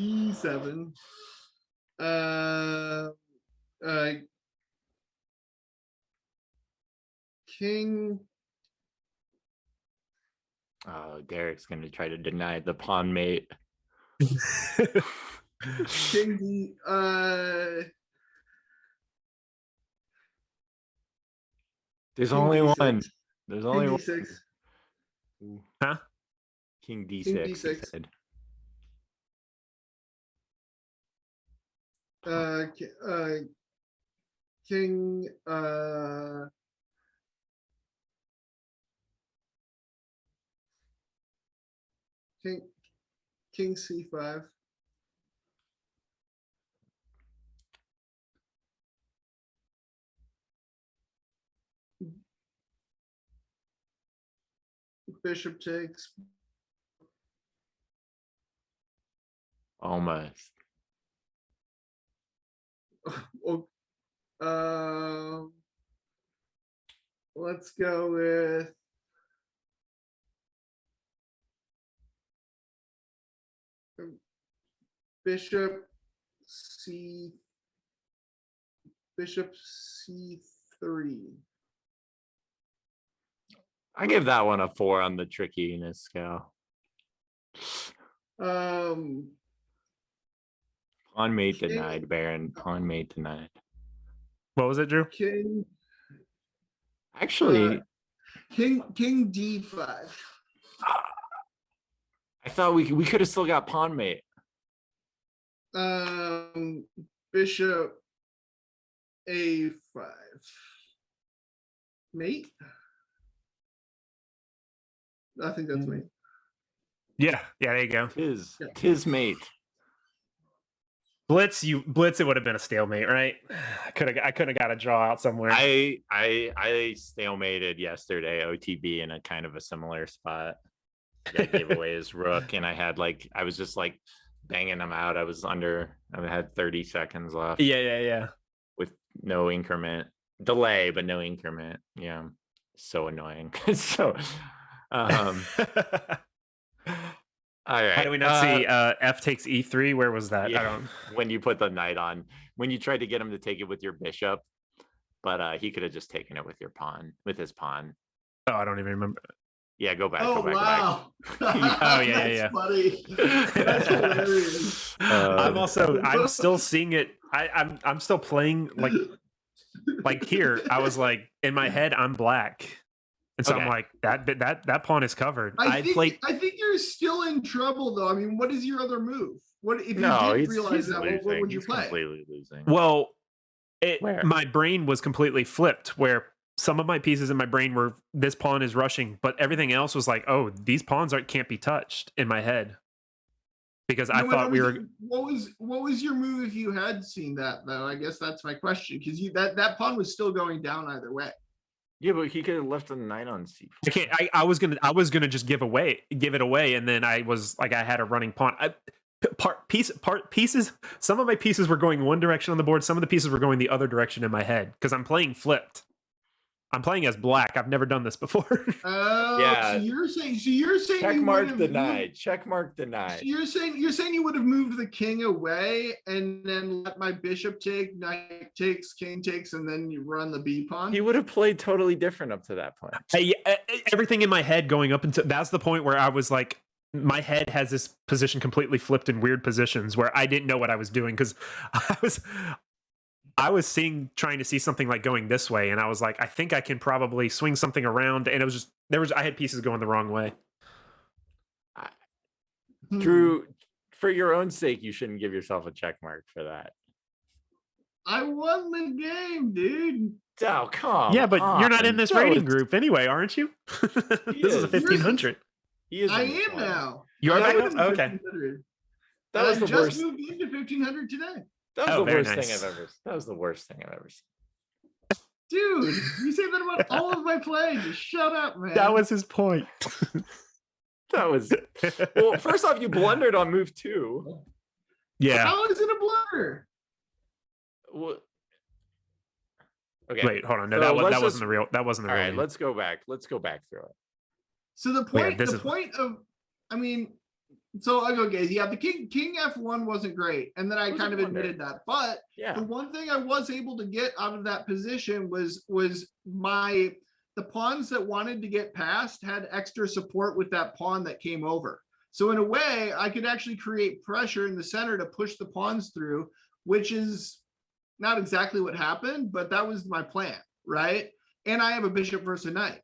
Speaker 4: D7. King.
Speaker 6: Oh, Derek's gonna try to deny the pawn mate.
Speaker 4: King D.
Speaker 6: There's
Speaker 4: King
Speaker 6: only
Speaker 4: D6.
Speaker 6: one. There's only
Speaker 4: King
Speaker 6: one.
Speaker 4: D6.
Speaker 5: Huh?
Speaker 6: King D6.
Speaker 4: King
Speaker 6: he
Speaker 4: D6.
Speaker 6: said.
Speaker 4: King. King C5. bishop takes.
Speaker 6: Almost.
Speaker 4: Oh, let's go with bishop c3.
Speaker 6: I give that one a 4 on the trickiness scale. Pawn mate
Speaker 4: King-
Speaker 6: denied, Baron. Pawn mate denied.
Speaker 5: What was it, Drew?
Speaker 4: King
Speaker 6: Actually,
Speaker 4: king d5.
Speaker 6: I thought we could have still got pawn mate.
Speaker 4: Bishop a5. Mate. I think that's mate.
Speaker 5: Yeah, there you go.
Speaker 6: Tis mate.
Speaker 5: Blitz, it would have been a stalemate, right? I could have got a draw out somewhere.
Speaker 6: I stalemated yesterday OTB in a kind of a similar spot. I gave away his rook, and I was just like banging him out. I had 30 seconds left.
Speaker 5: Yeah.
Speaker 6: With no increment delay, but no increment. Yeah, so annoying. So, all right.
Speaker 5: How do we not see F takes E3? Where was that?
Speaker 6: Yeah,
Speaker 5: I don't.
Speaker 6: When you put the knight on, when you tried to get him to take it with your bishop, but he could have just taken it with his pawn.
Speaker 5: Oh, I don't even remember.
Speaker 6: Yeah, go back.
Speaker 4: Oh,
Speaker 6: go back.
Speaker 4: wow.
Speaker 5: Oh, yeah.
Speaker 4: That's funny. That's hilarious.
Speaker 5: I'm still seeing it. I'm still playing like here. I was like, in my head, I'm black. And so
Speaker 6: Okay.
Speaker 5: I'm like, that pawn is covered.
Speaker 4: I think you're still in trouble though. I mean, what is your other move? What if you didn't realize that? What would you
Speaker 6: He's
Speaker 4: play?
Speaker 6: completely losing.
Speaker 5: Well,
Speaker 6: Where?
Speaker 5: my brain was completely flipped where some of my pieces in my brain were this pawn is rushing, but everything else was like, oh, these pawns can't be touched in my head. Because I thought we were.
Speaker 4: What was your move if you had seen that though? I guess that's my question because that pawn was still going down either way.
Speaker 6: Yeah, but he could have left the knight on c4.
Speaker 5: I was gonna just give it away, and then I was like, I had a running pawn. Pieces. Some of my pieces were going one direction on the board. Some of the pieces were going the other direction in my head because I'm playing flipped. I'm playing as black. I've never done this before.
Speaker 4: Oh,
Speaker 6: Yeah.
Speaker 4: So you're saying
Speaker 6: Check
Speaker 4: you
Speaker 6: mark
Speaker 4: would've
Speaker 6: denied.
Speaker 4: moved-
Speaker 6: Check mark denied.
Speaker 4: So you're saying you would have moved the king away and then let my bishop take, knight takes, king takes, and then you run the b pawn.
Speaker 6: He would have played totally different up to that point.
Speaker 5: Everything in my head going up until that's the point where I was like, my head has this position completely flipped in weird positions where I didn't know what I was doing because I was trying to see something like going this way, and I was like, I think I can probably swing something around, and it was just I had pieces going the wrong way.
Speaker 6: Drew, for your own sake, you shouldn't give yourself a check mark for that.
Speaker 4: I won the game, dude.
Speaker 6: Oh, come
Speaker 5: Yeah, but you're not in
Speaker 6: on.
Speaker 5: this
Speaker 6: That
Speaker 5: rating
Speaker 6: was-
Speaker 5: group anyway, aren't you? This is a
Speaker 6: is.
Speaker 5: 1500.
Speaker 6: He is
Speaker 4: I
Speaker 6: in this
Speaker 4: am
Speaker 6: one.
Speaker 4: now.
Speaker 5: You are
Speaker 4: I
Speaker 5: back
Speaker 4: was
Speaker 5: up?
Speaker 4: in
Speaker 5: Okay.
Speaker 4: 1500.
Speaker 6: That was
Speaker 4: I
Speaker 6: the
Speaker 4: just
Speaker 6: worst.
Speaker 4: moved into 1500 today.
Speaker 6: That was
Speaker 5: Oh,
Speaker 6: the
Speaker 5: very
Speaker 6: worst
Speaker 5: nice.
Speaker 6: thing I've ever. That was the worst thing I've ever seen.
Speaker 4: Dude, you say that about all of my plays. Just shut up, man.
Speaker 5: That was his point.
Speaker 6: That was well. First off, you blundered on move 2.
Speaker 5: Yeah.
Speaker 4: How is it a blunder?
Speaker 6: Well, okay.
Speaker 5: Wait, hold on. No,
Speaker 6: So
Speaker 5: that
Speaker 6: let's
Speaker 5: wasn't
Speaker 6: just-
Speaker 5: the real. That wasn't the
Speaker 6: All
Speaker 5: real.
Speaker 6: right,
Speaker 5: name.
Speaker 6: let's go back. Let's go back through it.
Speaker 4: So the
Speaker 5: Yeah,
Speaker 4: point,
Speaker 5: this
Speaker 4: the
Speaker 5: is-
Speaker 4: point of, I mean, so I go, guys. Yeah, the king F1 wasn't great, and then I
Speaker 6: It was a
Speaker 4: kind of
Speaker 6: blunder.
Speaker 4: admitted that. But
Speaker 6: Yeah.
Speaker 4: the one thing I was able to get out of that position was the pawns that wanted to get past had extra support with that pawn that came over. So in a way, I could actually create pressure in the center to push the pawns through, which is not exactly what happened, but that was my plan, right? And I have a bishop versus a knight.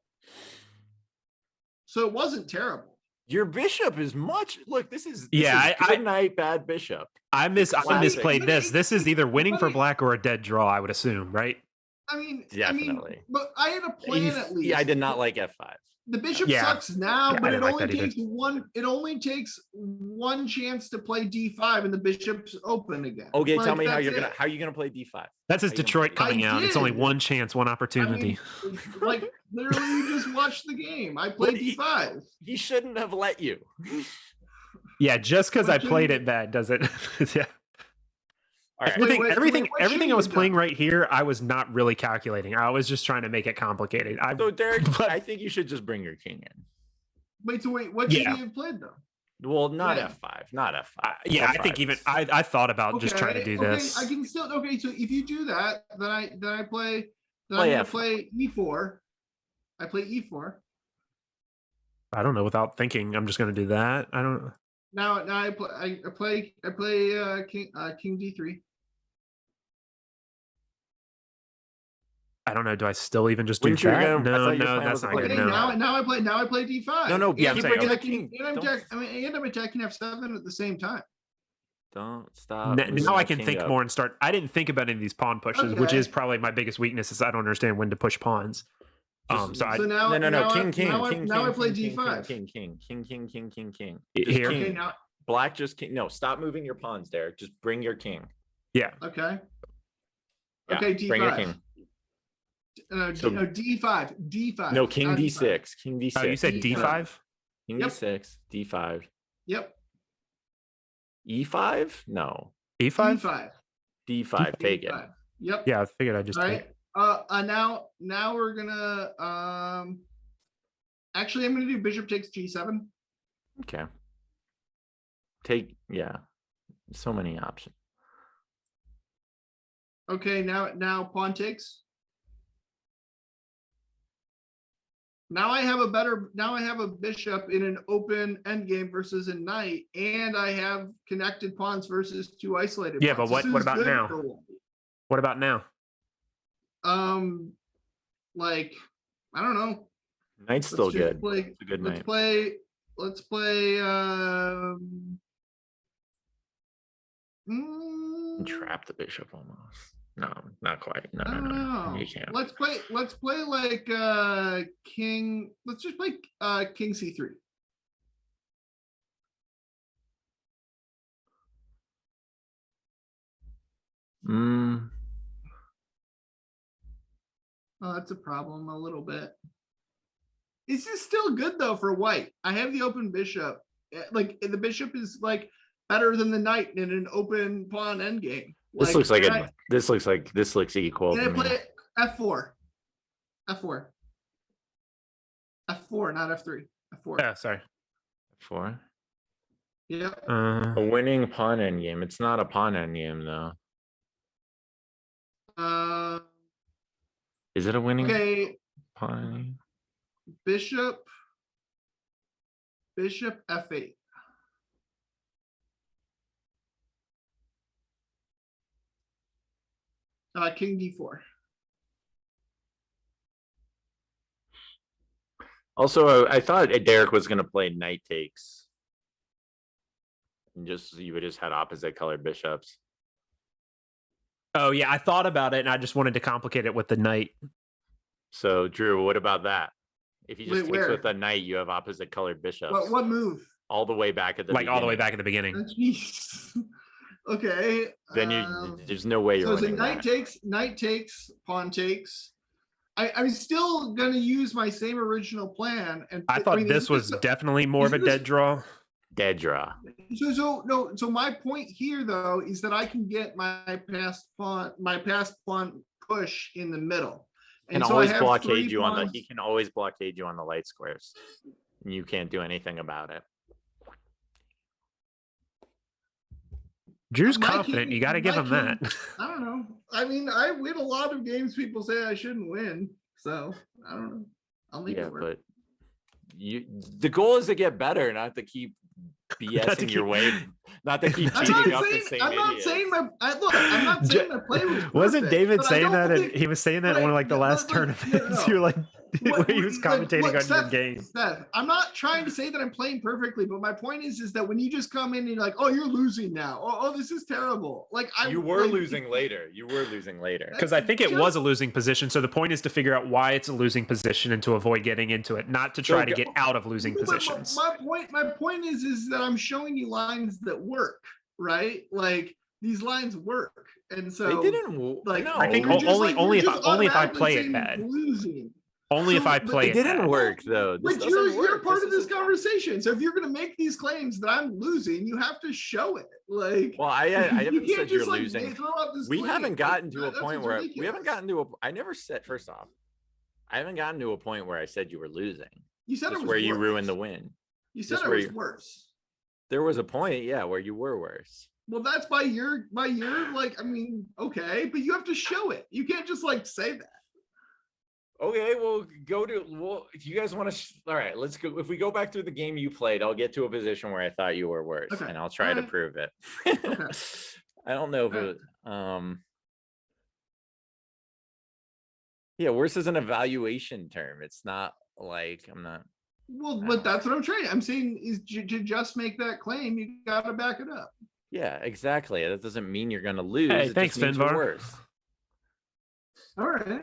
Speaker 4: So it wasn't terrible.
Speaker 6: Your bishop is much. Look, this is
Speaker 5: Yeah,
Speaker 6: good knight, bad bishop.
Speaker 5: I
Speaker 6: Classic.
Speaker 5: misplayed this. This is either winning for black or a dead draw, I would assume, right?
Speaker 6: Definitely.
Speaker 4: but I had a plan at least.
Speaker 6: Yeah, I did not like F5.
Speaker 4: The bishop
Speaker 5: Yeah.
Speaker 4: sucks now,
Speaker 5: Yeah,
Speaker 4: but
Speaker 5: I
Speaker 4: it
Speaker 5: didn't like
Speaker 4: only
Speaker 5: that either.
Speaker 4: takes one. It only takes one chance to play d5, and the bishop's open again.
Speaker 6: Okay,
Speaker 4: Like,
Speaker 6: tell me how
Speaker 4: that's
Speaker 6: are you gonna play D5?
Speaker 5: That's his
Speaker 6: How you gonna
Speaker 5: Detroit
Speaker 6: play
Speaker 5: coming
Speaker 4: I
Speaker 5: out. It's only
Speaker 4: did.
Speaker 5: one chance, one opportunity.
Speaker 4: Like literally, you just watch the game. I played
Speaker 6: But he-
Speaker 4: d5.
Speaker 6: He shouldn't have let you.
Speaker 5: Yeah, just because I
Speaker 4: What
Speaker 5: played
Speaker 4: you-
Speaker 5: it bad doesn't. Yeah.
Speaker 6: All right.
Speaker 5: Everything,
Speaker 4: wait,
Speaker 5: everything,
Speaker 4: what
Speaker 5: everything
Speaker 4: should
Speaker 5: I was
Speaker 4: you have
Speaker 5: playing
Speaker 4: done?
Speaker 5: right here, I was not really calculating. I was just trying to make it complicated.
Speaker 6: So Derek,
Speaker 5: but-
Speaker 6: I think you should just bring your king in.
Speaker 4: What should
Speaker 5: Yeah.
Speaker 4: you have played though?
Speaker 6: Well, not
Speaker 4: Yeah.
Speaker 6: F5, not F5.
Speaker 5: yeah, I
Speaker 6: F5
Speaker 5: think even
Speaker 6: is-
Speaker 5: I thought about just trying to do
Speaker 4: okay,
Speaker 5: this.
Speaker 4: I can still okay. So if you do that, then I play. Then
Speaker 6: Play
Speaker 4: I'm gonna
Speaker 6: F5.
Speaker 4: play e4. I play e4.
Speaker 5: I don't know. Without thinking, I'm just going to do that. I don't.
Speaker 4: Now I play king d3.
Speaker 5: I don't know. Do I still even just do
Speaker 6: Wouldn't you
Speaker 5: that?
Speaker 6: go- I
Speaker 5: No,
Speaker 6: thought your
Speaker 5: no,
Speaker 6: plan
Speaker 5: that's
Speaker 6: was
Speaker 5: not
Speaker 6: okay,
Speaker 5: good.
Speaker 4: Okay,
Speaker 5: No.
Speaker 4: now I play d5.
Speaker 6: No, no,
Speaker 5: Yeah, I'm
Speaker 4: and
Speaker 5: saying,
Speaker 4: I'm
Speaker 5: okay.
Speaker 4: attacking, and
Speaker 6: Don't-
Speaker 4: I'm attacking f7 at the same time.
Speaker 6: Don't stop. moving
Speaker 5: Now I
Speaker 6: the
Speaker 5: can
Speaker 6: king
Speaker 5: think
Speaker 6: up.
Speaker 5: more and start. I didn't think about any of these pawn pushes, which
Speaker 4: Okay.
Speaker 5: is probably my biggest weekness. Is I don't understand when to push pawns.
Speaker 6: Just-
Speaker 5: So I
Speaker 4: So now,
Speaker 6: No.
Speaker 4: now
Speaker 6: King,
Speaker 4: I,
Speaker 6: king,
Speaker 4: now,
Speaker 6: king,
Speaker 4: I, now I
Speaker 6: king,
Speaker 4: play
Speaker 6: king,
Speaker 4: d5.
Speaker 6: King.
Speaker 5: Here?
Speaker 6: Just
Speaker 4: Okay,
Speaker 6: king.
Speaker 4: now
Speaker 6: Black just king. No, stop moving your pawns, Derek. Just bring your king.
Speaker 5: yeah.
Speaker 4: okay.
Speaker 6: Yeah,
Speaker 4: Okay, d5.
Speaker 6: bring your king. So-
Speaker 4: no, d5.
Speaker 6: No, king
Speaker 4: not
Speaker 6: D6. King D6.
Speaker 5: Oh, you said
Speaker 4: D5.
Speaker 5: D5?
Speaker 6: King
Speaker 4: Yep.
Speaker 6: D6. D5.
Speaker 4: Yep.
Speaker 6: E5? No.
Speaker 5: E5?
Speaker 4: d5.
Speaker 6: D5. Take it.
Speaker 4: D5. Yep.
Speaker 5: Yeah, I figured I just.
Speaker 4: All
Speaker 5: take-
Speaker 4: right. Now we're gonna actually I'm gonna do bishop takes g7.
Speaker 6: Okay. Take, yeah. So many options.
Speaker 4: Okay, now pawn takes. Now I have a bishop in an open endgame versus a knight, and I have connected pawns versus two isolated
Speaker 5: Yeah,
Speaker 4: pawns.
Speaker 5: but
Speaker 4: This
Speaker 5: what
Speaker 4: is
Speaker 5: about
Speaker 4: good
Speaker 5: now?
Speaker 4: for white.
Speaker 5: What about now?
Speaker 4: Like I don't know.
Speaker 6: Knight's still
Speaker 4: Let's just
Speaker 6: good.
Speaker 4: play-
Speaker 6: It's a good
Speaker 4: let's
Speaker 6: knight.
Speaker 4: play
Speaker 6: Trap the bishop almost. No, not quite. No,
Speaker 4: I
Speaker 6: no,
Speaker 4: don't
Speaker 6: no.
Speaker 4: know.
Speaker 6: You can't.
Speaker 4: Let's play like king. Let's just play king c3.
Speaker 6: Mm,
Speaker 4: Oh, that's a problem a little bit. This is still good though for white. I have the open bishop. Like the bishop is like better than the knight in an open pawn endgame.
Speaker 6: this looks like this looks equal
Speaker 4: And
Speaker 6: to
Speaker 4: I
Speaker 6: me.
Speaker 4: play f4. F4. F4, not f3. F4.
Speaker 5: Yeah, sorry.
Speaker 6: 4.
Speaker 4: Yep.
Speaker 6: A winning pawn endgame. It's not a pawn endgame though. Is it a winning
Speaker 4: Okay.
Speaker 6: pawn?
Speaker 4: Bishop f8. King d4.
Speaker 6: Also, I thought Derek was going to play knight takes. And you would just had opposite colored bishops.
Speaker 5: Oh yeah, I thought about it and I just wanted to complicate it with the knight.
Speaker 6: So Drew, what about that? If he just
Speaker 4: Wait,
Speaker 6: takes
Speaker 4: where?
Speaker 6: with a knight, you have opposite colored bishops.
Speaker 4: What move?
Speaker 6: All the way back at the
Speaker 5: Like all the way
Speaker 6: beginning.
Speaker 5: back at the beginning.
Speaker 4: Jeez. Okay.
Speaker 6: Then there's no way you're
Speaker 4: So it's a
Speaker 6: winning that.
Speaker 4: knight takes, pawn takes. I'm still gonna use my same original plan. And
Speaker 5: I thought
Speaker 4: mean,
Speaker 5: this was definitely more of a
Speaker 4: isn't this-
Speaker 5: dead draw.
Speaker 6: Dead draw.
Speaker 4: So my point here though is that I can get my passed pawn push in the middle.
Speaker 6: Can
Speaker 4: so I
Speaker 6: always
Speaker 4: have
Speaker 6: blockade
Speaker 4: three
Speaker 6: you on the.
Speaker 4: pawns.
Speaker 6: He can always blockade you on the light squares. You can't do anything about it.
Speaker 5: Drew's
Speaker 4: My
Speaker 5: confident.
Speaker 4: king-
Speaker 5: You got to give
Speaker 4: my
Speaker 5: him that.
Speaker 4: king- I don't know. I mean, I win a lot of games people say I shouldn't win. So I don't know. I'll make
Speaker 6: Yeah,
Speaker 4: it work.
Speaker 6: but the goal is to get better, not to keep BSing your
Speaker 5: keep-
Speaker 6: way, not to keep
Speaker 4: I'm
Speaker 6: cheating
Speaker 4: not
Speaker 6: up the
Speaker 4: saying,
Speaker 6: same
Speaker 4: I'm not
Speaker 6: idiots.
Speaker 4: saying my I'm not saying my play was
Speaker 5: Wasn't
Speaker 4: perfect,
Speaker 5: David
Speaker 4: but I
Speaker 5: saying
Speaker 4: don't
Speaker 5: that? And
Speaker 4: think-
Speaker 5: he was saying that in
Speaker 4: but
Speaker 5: one of like the
Speaker 4: I-
Speaker 5: last
Speaker 4: but- no,
Speaker 5: tournaments.
Speaker 4: no.
Speaker 5: You were like, Where he was commentating
Speaker 4: look,
Speaker 5: on your
Speaker 4: Seth,
Speaker 5: game.
Speaker 4: Seth, I'm not trying to say that I'm playing perfectly, but my point is that when you just come in and you're like, oh, you're losing now. Oh, this is terrible. Like
Speaker 6: You were
Speaker 4: like,
Speaker 6: losing later. You were losing later.
Speaker 5: Because I think it was a losing position. So the point is to figure out why it's a losing position and to avoid getting into it, not to try to get out of losing positions.
Speaker 4: My point is that I'm showing you lines that work, right? Like these lines work, and so
Speaker 6: They didn't.
Speaker 4: like.
Speaker 6: No.
Speaker 5: I think
Speaker 4: you're just,
Speaker 5: only
Speaker 4: you're
Speaker 5: if I
Speaker 4: just
Speaker 5: play it
Speaker 4: automatically
Speaker 5: bad.
Speaker 4: saying losing.
Speaker 5: Only if
Speaker 4: So,
Speaker 5: I
Speaker 4: but
Speaker 5: play
Speaker 6: It
Speaker 5: it
Speaker 6: didn't
Speaker 5: bad.
Speaker 6: work though. This
Speaker 4: But
Speaker 6: doesn't
Speaker 4: you're
Speaker 6: work.
Speaker 4: part of this
Speaker 6: isn't-
Speaker 4: conversation. So if you're going to make these claims that I'm losing, you have to show it. Like,
Speaker 6: Well, I
Speaker 4: you
Speaker 6: haven't
Speaker 4: can't
Speaker 6: said you're
Speaker 4: just, like,
Speaker 6: losing.
Speaker 4: throw out this
Speaker 6: We
Speaker 4: claim.
Speaker 6: haven't gotten to a
Speaker 4: That's
Speaker 6: point
Speaker 4: what's
Speaker 6: where we
Speaker 4: ridiculous.
Speaker 6: haven't gotten to a. I never said. First off, I haven't gotten to a point where I said you were losing.
Speaker 4: You said it
Speaker 6: Just
Speaker 4: was
Speaker 6: where you
Speaker 4: worse.
Speaker 6: ruined the win.
Speaker 4: You said
Speaker 6: just
Speaker 4: it
Speaker 6: where
Speaker 4: was
Speaker 6: you-
Speaker 4: worse.
Speaker 6: There was a point, yeah, where you were worse.
Speaker 4: Well, that's by your like. I mean, okay, but you have to show it. You can't just like say that.
Speaker 6: Okay, well, if you guys want to, all right, let's go. If we go back through the game you played, I'll get to a position where I thought you were worse,
Speaker 4: Okay,
Speaker 6: and I'll try to
Speaker 4: alright.
Speaker 6: prove it.
Speaker 4: Okay.
Speaker 6: I don't know if
Speaker 4: Alright.
Speaker 6: yeah, worse is an evaluation term. It's not like I'm not.
Speaker 4: Well,
Speaker 6: I
Speaker 4: but
Speaker 6: don't-
Speaker 4: that's what I'm trying. I'm saying is to just make that claim, you got to back it up.
Speaker 6: Yeah, exactly. That doesn't mean you're gonna lose.
Speaker 5: Hey,
Speaker 6: it
Speaker 5: thanks,
Speaker 6: just means you're
Speaker 5: Finvar.
Speaker 6: worse.
Speaker 4: All right.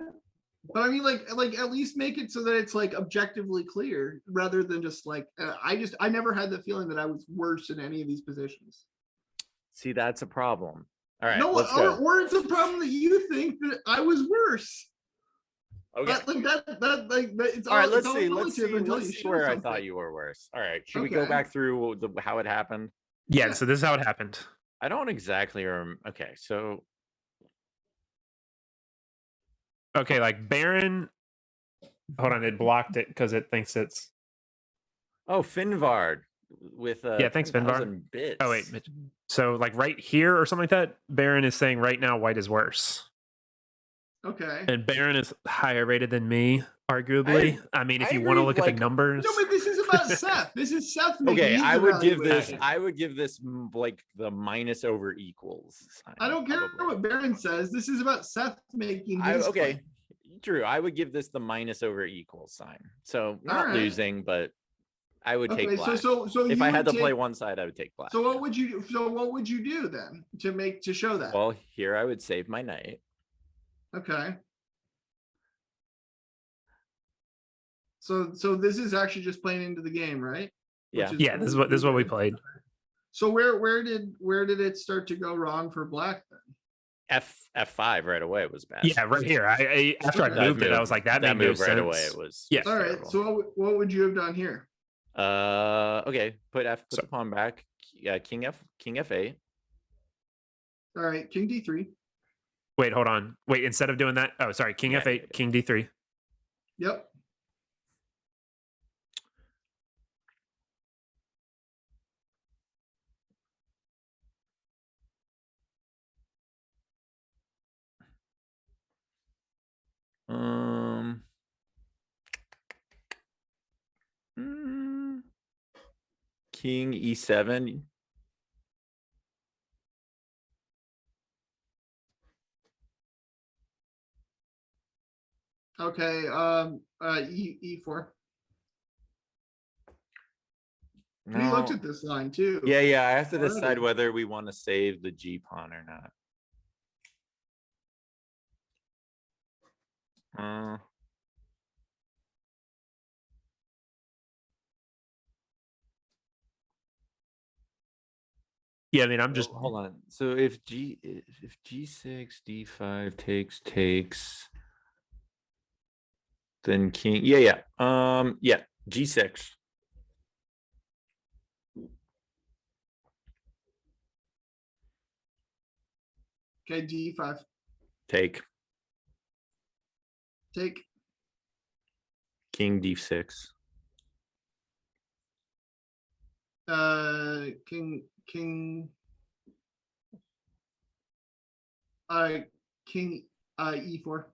Speaker 4: But I mean, like at least make it so that it's like objectively clear rather than just like, I never had the feeling that I was worse in any of these positions.
Speaker 6: See, that's a problem. All right,
Speaker 4: No,
Speaker 6: let's go.
Speaker 4: or it's a problem that you think that I was worse.
Speaker 6: Okay.
Speaker 4: It's
Speaker 6: All right,
Speaker 4: it's
Speaker 6: let's
Speaker 4: all
Speaker 6: see.
Speaker 4: relative until you show
Speaker 6: Where I
Speaker 4: something.
Speaker 6: thought you were worse. All right, should we go
Speaker 4: Okay.
Speaker 6: back through how it happened?
Speaker 5: Yeah, so this is how it happened.
Speaker 6: I don't exactly remember. Okay, so
Speaker 5: Okay, like Baron. Hold on, it blocked it because it thinks it's.
Speaker 6: Finvard with
Speaker 5: Yeah, thanks, Finvar.
Speaker 6: 10,000 bits.
Speaker 5: Oh wait, so like right here or something like that. Baron is saying right now white is worse,
Speaker 4: Okay.
Speaker 5: and Baron is higher rated than me, arguably. I mean, if
Speaker 6: I
Speaker 5: you want to
Speaker 6: agree,
Speaker 5: look at
Speaker 6: like-
Speaker 5: the numbers.
Speaker 4: No, but this is about Seth. This is Seth making
Speaker 6: Okay,
Speaker 4: his
Speaker 6: I would give this.
Speaker 4: evaluation.
Speaker 6: I would give this like the minus over equals sign.
Speaker 4: I don't care
Speaker 6: probably.
Speaker 4: what Baron says. This is about Seth making his
Speaker 6: Okay,
Speaker 4: claim.
Speaker 6: Drew, I would give this the minus over equals sign. So not
Speaker 4: Alright.
Speaker 6: losing, but I would take
Speaker 4: Okay,
Speaker 6: black.
Speaker 4: so
Speaker 6: If
Speaker 4: you
Speaker 6: I had
Speaker 4: would
Speaker 6: to play
Speaker 4: take-
Speaker 6: one side, I would take black.
Speaker 4: So what would you do then to show that?
Speaker 6: Well, here I would save my knight.
Speaker 4: Okay. So this is actually just playing into the game, right?
Speaker 6: Yeah.
Speaker 5: Yeah, this is what we played.
Speaker 4: So where did it start to go wrong for black then?
Speaker 6: F5 right away was bad.
Speaker 5: Yeah, right here. I after I
Speaker 4: Okay.
Speaker 5: moved it, I was like, that made no
Speaker 6: move right
Speaker 5: sense.
Speaker 6: away. It was
Speaker 5: Yeah.
Speaker 6: was
Speaker 4: All right.
Speaker 6: terrible.
Speaker 4: So what would you have done here?
Speaker 6: Okay, put
Speaker 5: So-
Speaker 6: the pawn back. Yeah, king F8.
Speaker 4: All right, King D3.
Speaker 5: Wait, hold on. Wait, instead of doing that, oh, sorry, King
Speaker 6: Yeah,
Speaker 5: F8,
Speaker 6: yeah.
Speaker 5: King D3.
Speaker 4: Yep.
Speaker 6: Um. King E7.
Speaker 4: Okay. E4. We looked
Speaker 6: No.
Speaker 4: at this line too.
Speaker 6: Yeah, I have to
Speaker 4: Already.
Speaker 6: decide whether we want to save the G pawn or not.
Speaker 5: Yeah, I mean, I'm just
Speaker 6: Hold on. So if G6 D5 takes, then king. Yeah. G6.
Speaker 4: Okay, D5.
Speaker 6: Take
Speaker 4: Take.
Speaker 6: king D6.
Speaker 4: King. King E4.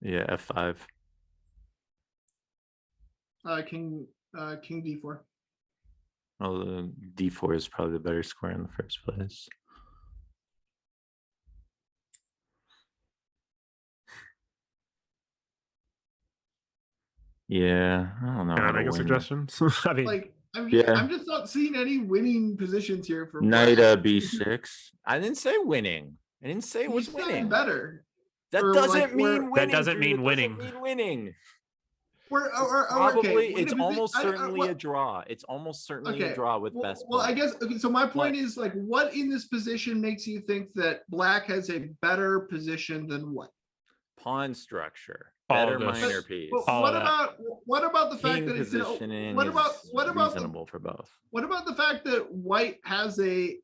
Speaker 6: Yeah, F5.
Speaker 4: King D4.
Speaker 6: Well, the d4 is probably the better square in the first place. Yeah, I don't know.
Speaker 5: Can I
Speaker 6: how to
Speaker 5: make a
Speaker 6: win.
Speaker 5: suggestion? I mean,
Speaker 4: Like I'm
Speaker 6: Yeah.
Speaker 4: just not seeing any winning positions here for
Speaker 6: Knight
Speaker 4: black.
Speaker 6: b6. I didn't say winning. I didn't say it
Speaker 4: You
Speaker 6: was
Speaker 4: said
Speaker 6: winning.
Speaker 4: better.
Speaker 6: That
Speaker 4: or
Speaker 6: doesn't
Speaker 4: like
Speaker 6: mean
Speaker 4: where-
Speaker 6: winning.
Speaker 5: That doesn't
Speaker 6: Drew.
Speaker 5: mean
Speaker 6: That
Speaker 5: winning.
Speaker 6: Doesn't mean winning.
Speaker 4: Okay,
Speaker 6: Probably,
Speaker 4: wait
Speaker 6: it's
Speaker 4: a minute,
Speaker 6: almost certainly
Speaker 4: what-
Speaker 6: a draw. It's almost certainly a
Speaker 4: Okay,
Speaker 6: draw with
Speaker 4: well,
Speaker 6: best.
Speaker 4: well, I
Speaker 6: pawn.
Speaker 4: guess okay. So my point
Speaker 6: But-
Speaker 4: is like, what in this position makes you think that black has a better position than white?
Speaker 6: Pawn structure,
Speaker 5: All
Speaker 6: better
Speaker 5: of this.
Speaker 6: minor piece.
Speaker 4: But
Speaker 5: All of
Speaker 4: what about the fact
Speaker 6: King
Speaker 4: that it's an,
Speaker 6: positioning
Speaker 4: what about
Speaker 6: is
Speaker 4: the,
Speaker 6: reasonable for both.
Speaker 4: what about the fact that white has a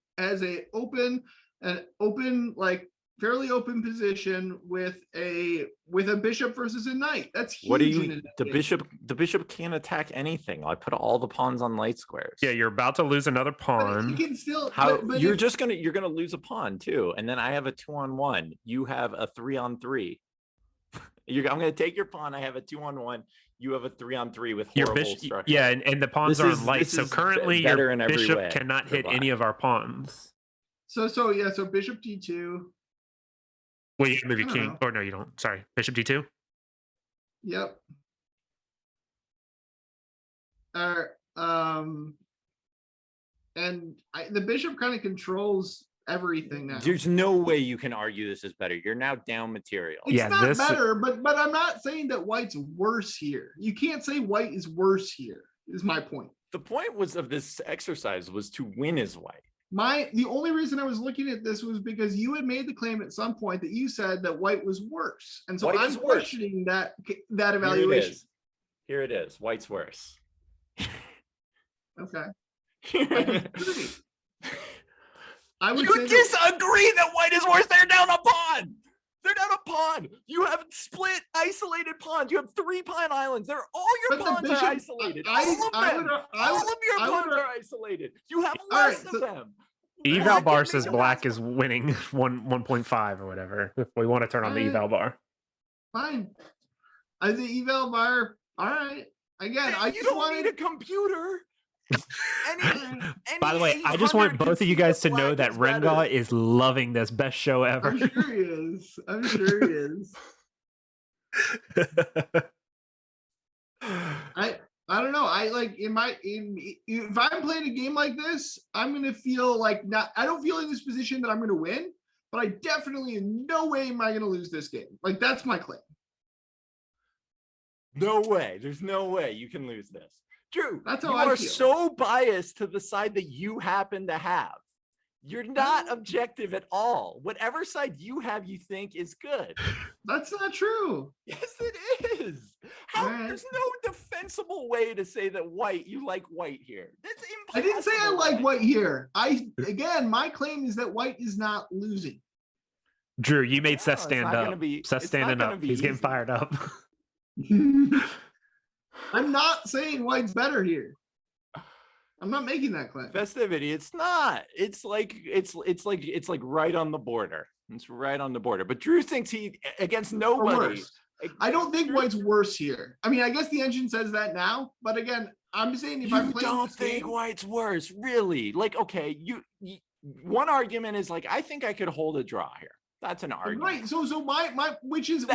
Speaker 4: open like fairly open position with a bishop versus a knight? That's huge.
Speaker 6: What do
Speaker 4: in
Speaker 6: you?
Speaker 4: an
Speaker 6: The
Speaker 4: game.
Speaker 6: bishop can't attack anything. I put all the pawns on light squares.
Speaker 5: yeah, you're about to lose another
Speaker 4: But
Speaker 5: pawn.
Speaker 4: you can still.
Speaker 6: How
Speaker 4: but
Speaker 6: you're
Speaker 4: if-
Speaker 6: just you're gonna lose a pawn too, and then I have a 2-on-1. You have a 3-on-3. I'm gonna take your pawn. I have a 2-on-1. You have a 3-on-3 with
Speaker 5: Your
Speaker 6: horrible
Speaker 5: bishop,
Speaker 6: structure.
Speaker 5: yeah, and the pawns
Speaker 6: This
Speaker 5: are
Speaker 6: is-
Speaker 5: on light.
Speaker 6: this
Speaker 5: So
Speaker 6: is
Speaker 5: currently,
Speaker 6: better
Speaker 5: your
Speaker 6: in every
Speaker 5: bishop
Speaker 6: way
Speaker 5: cannot
Speaker 6: for
Speaker 5: hit
Speaker 6: black.
Speaker 5: any of our pawns.
Speaker 4: So bishop d2.
Speaker 5: Well, you move your
Speaker 4: I don't
Speaker 5: king.
Speaker 4: know.
Speaker 5: Or no, you don't. Sorry, bishop d2.
Speaker 4: Yep. And the bishop kind of controls everything now.
Speaker 6: There's no way you can argue this is better. You're now down material.
Speaker 4: It's
Speaker 5: Yeah,
Speaker 4: not
Speaker 5: this-
Speaker 4: better, but I'm not saying that white's worse here. You can't say white is worse here, is my point.
Speaker 6: The point was of this exercise was to win as white.
Speaker 4: The only reason I was looking at this was because you had made the claim at some point that you said that white was worse. And so
Speaker 6: White
Speaker 4: I'm
Speaker 6: is worse.
Speaker 4: questioning that
Speaker 6: Here
Speaker 4: evaluation.
Speaker 6: it is. Here it is. White's worse.
Speaker 4: Okay.
Speaker 6: You
Speaker 4: I would say that,
Speaker 6: disagree that white is worse. They're down a pawn. They're down a pawn. You have split, isolated pawns. You have 3 pawn islands. All
Speaker 4: But
Speaker 6: your
Speaker 4: the
Speaker 6: pawns
Speaker 4: bishop-
Speaker 6: are isolated.
Speaker 4: I-
Speaker 6: All of
Speaker 4: I
Speaker 6: them.
Speaker 4: would-
Speaker 6: All of your
Speaker 4: I would-
Speaker 6: pawns are isolated. You have
Speaker 4: All right,
Speaker 6: less of
Speaker 4: so-
Speaker 6: them.
Speaker 5: The
Speaker 6: Black
Speaker 5: eval
Speaker 6: can
Speaker 5: bar
Speaker 6: make
Speaker 5: says
Speaker 6: a
Speaker 5: black
Speaker 6: last
Speaker 5: is winning 1.5 or whatever. If we want to turn on the eval bar.
Speaker 4: fine. I think eval bar. All right. Again, I
Speaker 6: You
Speaker 4: just
Speaker 6: don't
Speaker 4: wanted
Speaker 6: need a computer.
Speaker 5: By the way, I just want
Speaker 6: 800
Speaker 5: both of you guys to know
Speaker 6: black
Speaker 5: that
Speaker 6: is better.
Speaker 5: Rengar is loving this. Best show ever.
Speaker 4: I'm sure he is. I'm sure he is. I don't know. I like if I'm playing a game like this, I'm gonna feel like I don't feel in this position that I'm gonna win, but I definitely in no way am I gonna lose this game. Like that's my claim.
Speaker 6: No way. There's no way you can lose this. Drew,
Speaker 4: That's
Speaker 6: you
Speaker 4: how I
Speaker 6: are
Speaker 4: feel.
Speaker 6: so biased to the side that you happen to have. You're not objective at all. Whatever side you have, you think is good.
Speaker 4: That's not true.
Speaker 6: Yes, it is.
Speaker 4: Alright.
Speaker 6: There's no defensible way to say that you like white here. That's impossible.
Speaker 4: I didn't say I like white here. My claim is that white is not losing.
Speaker 5: Drew, you made
Speaker 6: No,
Speaker 5: Seth
Speaker 6: it's
Speaker 5: stand
Speaker 6: not
Speaker 5: up.
Speaker 6: gonna be-
Speaker 5: Seth's
Speaker 6: it's not
Speaker 5: standing
Speaker 6: gonna
Speaker 5: up.
Speaker 6: be
Speaker 5: He's getting
Speaker 6: easy.
Speaker 5: fired up.
Speaker 4: I'm not saying white's better here. I'm not making that claim.
Speaker 6: Festivity. It's not. It's like right on the border. It's right on the border. But Drew thinks he against
Speaker 4: Or
Speaker 6: nobody.
Speaker 4: worse. I don't think white's worse here. I mean, I guess the engine says that now, but again, I'm saying if I'm
Speaker 6: You
Speaker 4: playing
Speaker 6: don't
Speaker 4: this
Speaker 6: think
Speaker 4: game,
Speaker 6: white's worse, really? Like, okay, you one argument is like, I think I could hold a draw here. That's an argument.
Speaker 4: right? So my which is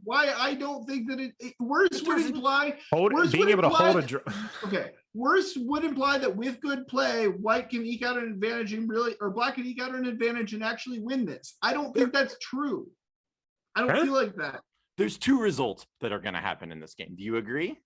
Speaker 4: why I don't think that it worse would
Speaker 6: There's-
Speaker 4: imply
Speaker 5: Being
Speaker 4: would
Speaker 5: able to
Speaker 4: imply
Speaker 5: hold a
Speaker 4: that-
Speaker 5: draw.
Speaker 4: okay. Worse would imply that with good play, white can eke out an advantage and black can eke out an advantage and actually win this. I don't think that's true. I don't
Speaker 5: Huh?
Speaker 4: feel like that.
Speaker 6: There's 2 results that are going to happen in this game. Do you agree?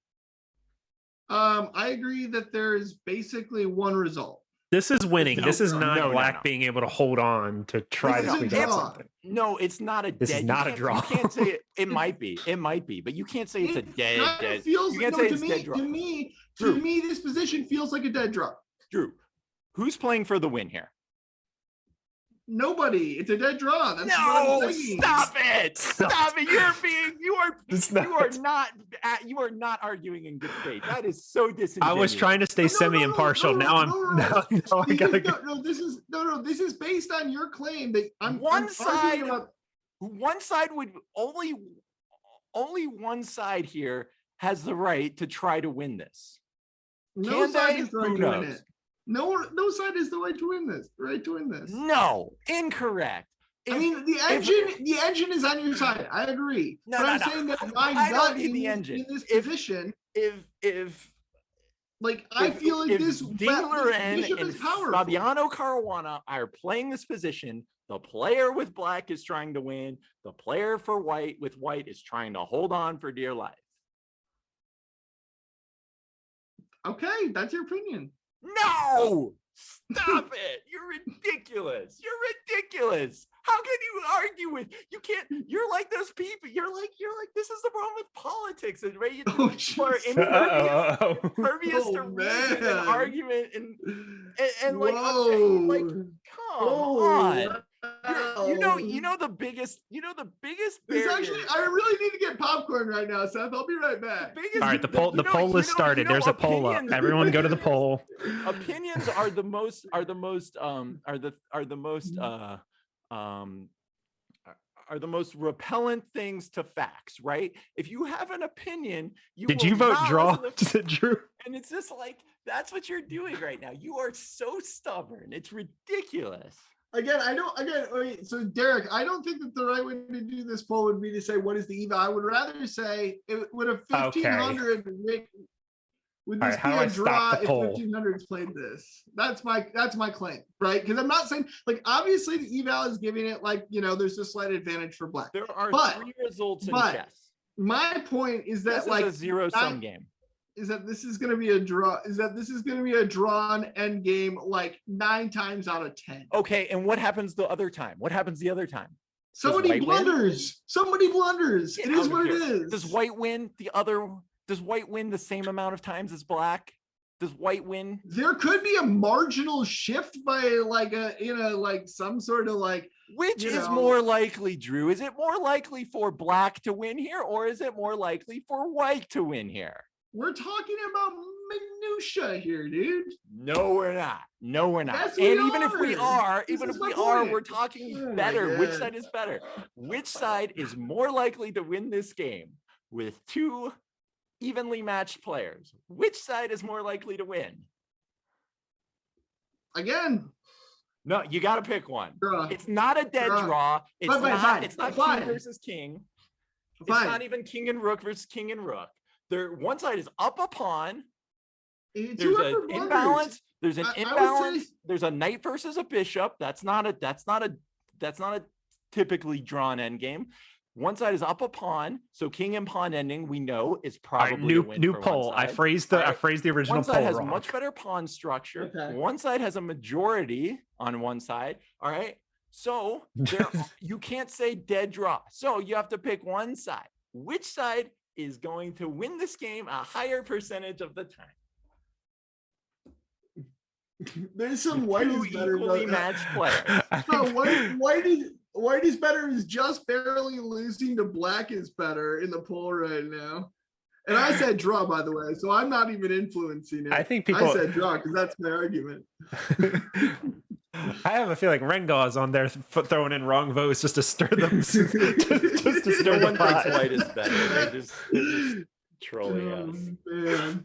Speaker 4: I agree that there is basically one result.
Speaker 5: This is winning.
Speaker 6: No,
Speaker 5: This is not
Speaker 6: no,
Speaker 5: black
Speaker 6: no.
Speaker 5: being able to hold on to try
Speaker 4: This
Speaker 5: to
Speaker 4: is a
Speaker 5: squeeze out
Speaker 4: draw.
Speaker 5: something.
Speaker 6: No, it's not a
Speaker 5: This is
Speaker 6: dead.
Speaker 5: not a
Speaker 6: you
Speaker 5: draw.
Speaker 6: can't say it. It might be. It might be. But you can't say it's a
Speaker 4: It
Speaker 6: dead.
Speaker 4: kind of
Speaker 6: Dead.
Speaker 4: feels
Speaker 6: You can't
Speaker 4: no,
Speaker 6: say
Speaker 4: to
Speaker 6: it's
Speaker 4: me,
Speaker 6: dead draw.
Speaker 4: to me,
Speaker 6: Drew.
Speaker 4: to me, this position feels like a dead draw.
Speaker 6: Drew, who's playing for the win here?
Speaker 4: Nobody. It's a dead draw. That's what
Speaker 6: No,
Speaker 4: I'm saying.
Speaker 6: stop it! Stop it! You are not arguing in good faith. That is so
Speaker 5: I
Speaker 6: disingenuous.
Speaker 5: was trying to stay
Speaker 4: No,
Speaker 5: semi-impartial.
Speaker 4: no,
Speaker 5: Now I'm.
Speaker 4: no, no.
Speaker 5: Now I
Speaker 4: Because
Speaker 5: gotta go.
Speaker 4: this is based on your claim that I'm
Speaker 6: One
Speaker 4: I'm
Speaker 6: side-
Speaker 4: arguing about.
Speaker 6: One side would only one side here has the right to try to win this.
Speaker 4: No
Speaker 6: Can
Speaker 4: side
Speaker 6: they?
Speaker 4: is trying
Speaker 6: Who
Speaker 4: to win
Speaker 6: knows?
Speaker 4: it. No side is the right to win this. The right to win this.
Speaker 6: No, incorrect.
Speaker 4: I mean, the engine is on your side. I agree.
Speaker 6: No,
Speaker 4: but
Speaker 6: no,
Speaker 4: I'm
Speaker 6: no.
Speaker 4: saying that my
Speaker 6: I
Speaker 4: gut
Speaker 6: don't need the
Speaker 4: in
Speaker 6: engine.
Speaker 4: this position,
Speaker 6: If
Speaker 4: like I feel like this
Speaker 6: Dingler
Speaker 4: bishop
Speaker 6: and
Speaker 4: is powerful.
Speaker 6: Fabiano Caruana are playing this position. The player with black is trying to win. The player for white with white is trying to hold on for dear life.
Speaker 4: Okay, that's your opinion.
Speaker 6: No, stop it. You're ridiculous. You're ridiculous. How can you argue with, you can't, you're like those people. You're like, this is the problem with politics. And right, you
Speaker 4: Oh,
Speaker 6: are impervious
Speaker 4: Oh,
Speaker 6: to reason and
Speaker 4: man.
Speaker 6: argument and like,
Speaker 4: Whoa.
Speaker 6: okay, like, come on.
Speaker 4: Wow.
Speaker 6: You know the biggest
Speaker 4: This
Speaker 6: barrier.
Speaker 4: actually, I really need to get popcorn right now, Seth. I'll be right back.
Speaker 5: All right, the poll is started. There's a poll up. Everyone go to the poll.
Speaker 6: Opinions are the most repellent things to facts, right? If you have an opinion,
Speaker 5: Did
Speaker 6: will
Speaker 5: you vote
Speaker 6: not
Speaker 5: draw?
Speaker 6: listen to-
Speaker 5: Drew?
Speaker 6: and it's just like, that's what you're doing right now. You are so stubborn. It's ridiculous.
Speaker 4: Wait, so Derek, I don't think that the right way to do this poll would be to say, what is the eval? I would rather say it would have 1500 would
Speaker 5: All
Speaker 4: this
Speaker 5: right, how
Speaker 4: be
Speaker 5: do I
Speaker 4: a
Speaker 5: stop
Speaker 4: draw
Speaker 5: the
Speaker 4: if
Speaker 5: poll?
Speaker 4: 1500s played this? That's my claim, right? Because I'm not saying, like, obviously the eval is giving it, like, there's a slight advantage for black.
Speaker 6: There are
Speaker 4: But-
Speaker 6: 3 results in
Speaker 4: but
Speaker 6: chess.
Speaker 4: My point is that,
Speaker 6: This
Speaker 4: like,
Speaker 6: is a zero-sum game.
Speaker 4: is that this is going to be a draw. Is that this is going to be a drawn end game, like 9 times out of 10.
Speaker 6: Okay, and what happens the other time? What happens the other time?
Speaker 4: Somebody
Speaker 6: white win?
Speaker 4: blunders. Somebody blunders.
Speaker 6: Get
Speaker 4: It is
Speaker 6: out of
Speaker 4: what it
Speaker 6: here.
Speaker 4: is.
Speaker 6: Does white win Does white win the same amount of times as black? Does white win?
Speaker 4: There could be a marginal shift by like some sort of like.
Speaker 6: Which is more likely, Drew? Is it more likely for black to win here, or is it more likely for white to win here?
Speaker 4: We're talking about minutia here, dude.
Speaker 6: No, we're not. No, we're not.
Speaker 4: Yes, we
Speaker 6: And even if we are,
Speaker 4: This
Speaker 6: even
Speaker 4: is
Speaker 6: if
Speaker 4: my
Speaker 6: we are,
Speaker 4: point.
Speaker 6: we're talking
Speaker 4: Oh my
Speaker 6: better. Which
Speaker 4: God.
Speaker 6: side is better? Which side is more likely to win this game with 2 evenly matched players? Which side is more likely to win?
Speaker 4: Again,
Speaker 6: No, you got to pick one.
Speaker 4: draw.
Speaker 6: It's not a dead
Speaker 4: Draw.
Speaker 6: draw. It's
Speaker 4: Fine.
Speaker 6: It's not
Speaker 4: Fine.
Speaker 6: king versus king. It's
Speaker 4: Fine.
Speaker 6: not even king and rook versus king and rook. One side is up a pawn.
Speaker 4: It's
Speaker 6: There's
Speaker 4: whoever
Speaker 6: an
Speaker 4: blunders.
Speaker 6: imbalance. There's an
Speaker 4: I would
Speaker 6: imbalance.
Speaker 4: say-
Speaker 6: There's a knight versus a bishop. That's not a typically drawn endgame. One side is up a pawn, so king and pawn ending we know is
Speaker 5: All right,
Speaker 6: probably a win
Speaker 5: new
Speaker 6: for
Speaker 5: poll.
Speaker 6: one
Speaker 5: I
Speaker 6: side.
Speaker 5: phrased
Speaker 6: All
Speaker 5: the
Speaker 6: right.
Speaker 5: original
Speaker 6: One
Speaker 5: poll
Speaker 6: side has
Speaker 5: wrong.
Speaker 6: much better pawn structure.
Speaker 4: Okay.
Speaker 6: One side has a majority on one side. All right. So you can't say dead draw. So you have to pick one side. Which side is going to win this game a higher percentage of the time?
Speaker 4: There's some
Speaker 6: With
Speaker 4: white
Speaker 6: 2
Speaker 4: is better.
Speaker 6: equally
Speaker 4: though.
Speaker 6: matched players.
Speaker 5: I
Speaker 4: No,
Speaker 5: think-
Speaker 4: white is better is just barely losing to black is better in the poll right now. And I said draw, by the way, so I'm not even influencing it.
Speaker 5: I think people.
Speaker 4: I said draw because that's my argument.
Speaker 5: I have a feeling Rengaw's on there throwing in wrong votes just to stir them, just to stir
Speaker 6: No
Speaker 5: the
Speaker 6: one
Speaker 5: pot.
Speaker 6: thinks white is better. They're just trolling us.
Speaker 4: Man,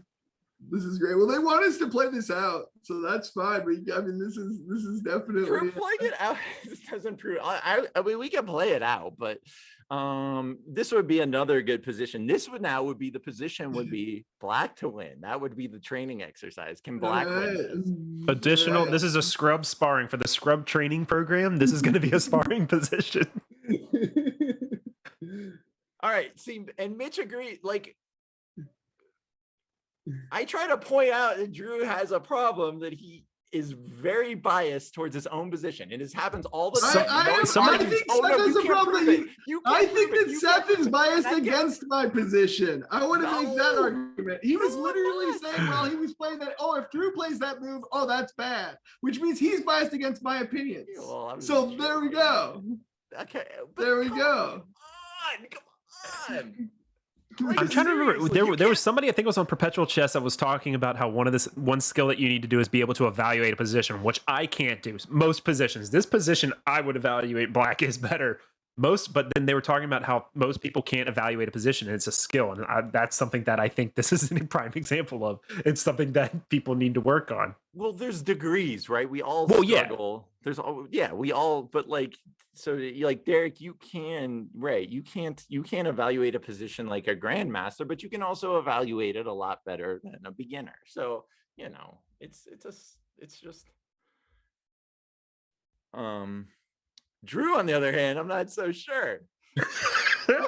Speaker 4: this is great. Well, they want us to play this out, so that's fine. But I mean, this is definitely.
Speaker 6: Playing it out this doesn't prove. I mean, we can play it out, but this would be another good position. This would be the position would be black to win. That would be the training exercise. Can black win this?
Speaker 5: Additional. This is a scrub sparring for the scrub training program. This is going to be a sparring position.
Speaker 6: All right. See, and Mitch agreed. Like, I try to point out that Drew has a problem that he is very biased towards his own position. And this happens all the time.
Speaker 4: I think Seth has a problem that I think that Seth is biased against my position. I want to make that argument. He was literally saying while he was playing that, oh, if Drew plays that move, oh, that's bad, which means he's biased against my opinions.
Speaker 6: Well,
Speaker 4: so there we go.
Speaker 6: Okay.
Speaker 4: There we go.
Speaker 6: Come on.
Speaker 5: I'm trying to remember. There was somebody, I think it was on Perpetual Chess, that was talking about how one skill that you need to do is be able to evaluate a position, which I can't do. Most positions. This position, I would evaluate black is better but then they were talking about how most people can't evaluate a position, and it's a skill, and that's something that I think this is a prime example of. It's something that people need to work on.
Speaker 6: Well, there's degrees, right? We all struggle. We all, but like, so like Derek, you can't evaluate a position like a grandmaster, but you can also evaluate it a lot better than a beginner. So, it's just, Drew, on the other hand, I'm not so sure.
Speaker 4: No,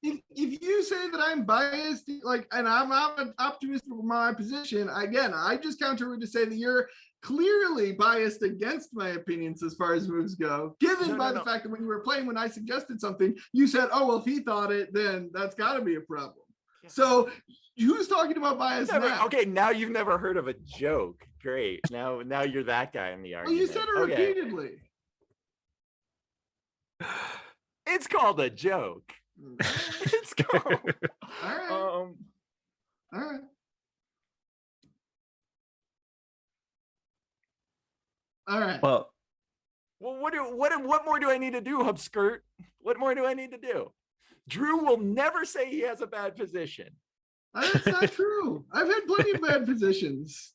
Speaker 4: if you say that I'm biased, and I'm optimistic for my position, again, I just counter it to say that you're clearly biased against my opinions as far as moves go, given the fact that when you were playing, when I suggested something, you said, oh, well, if he thought it, then that's got to be a problem. Yeah. So who's talking about bias now?
Speaker 6: Okay, now you've never heard of a joke. Great. Now you're that guy in the argument.
Speaker 4: Well, you said it repeatedly.
Speaker 6: It's called a joke. It's called.
Speaker 4: All right. All right.
Speaker 5: Well,
Speaker 6: what more do I need to do, Hubskirt? What more do I need to do? Drew will never say he has a bad position.
Speaker 4: That's not true. I've had plenty of bad positions.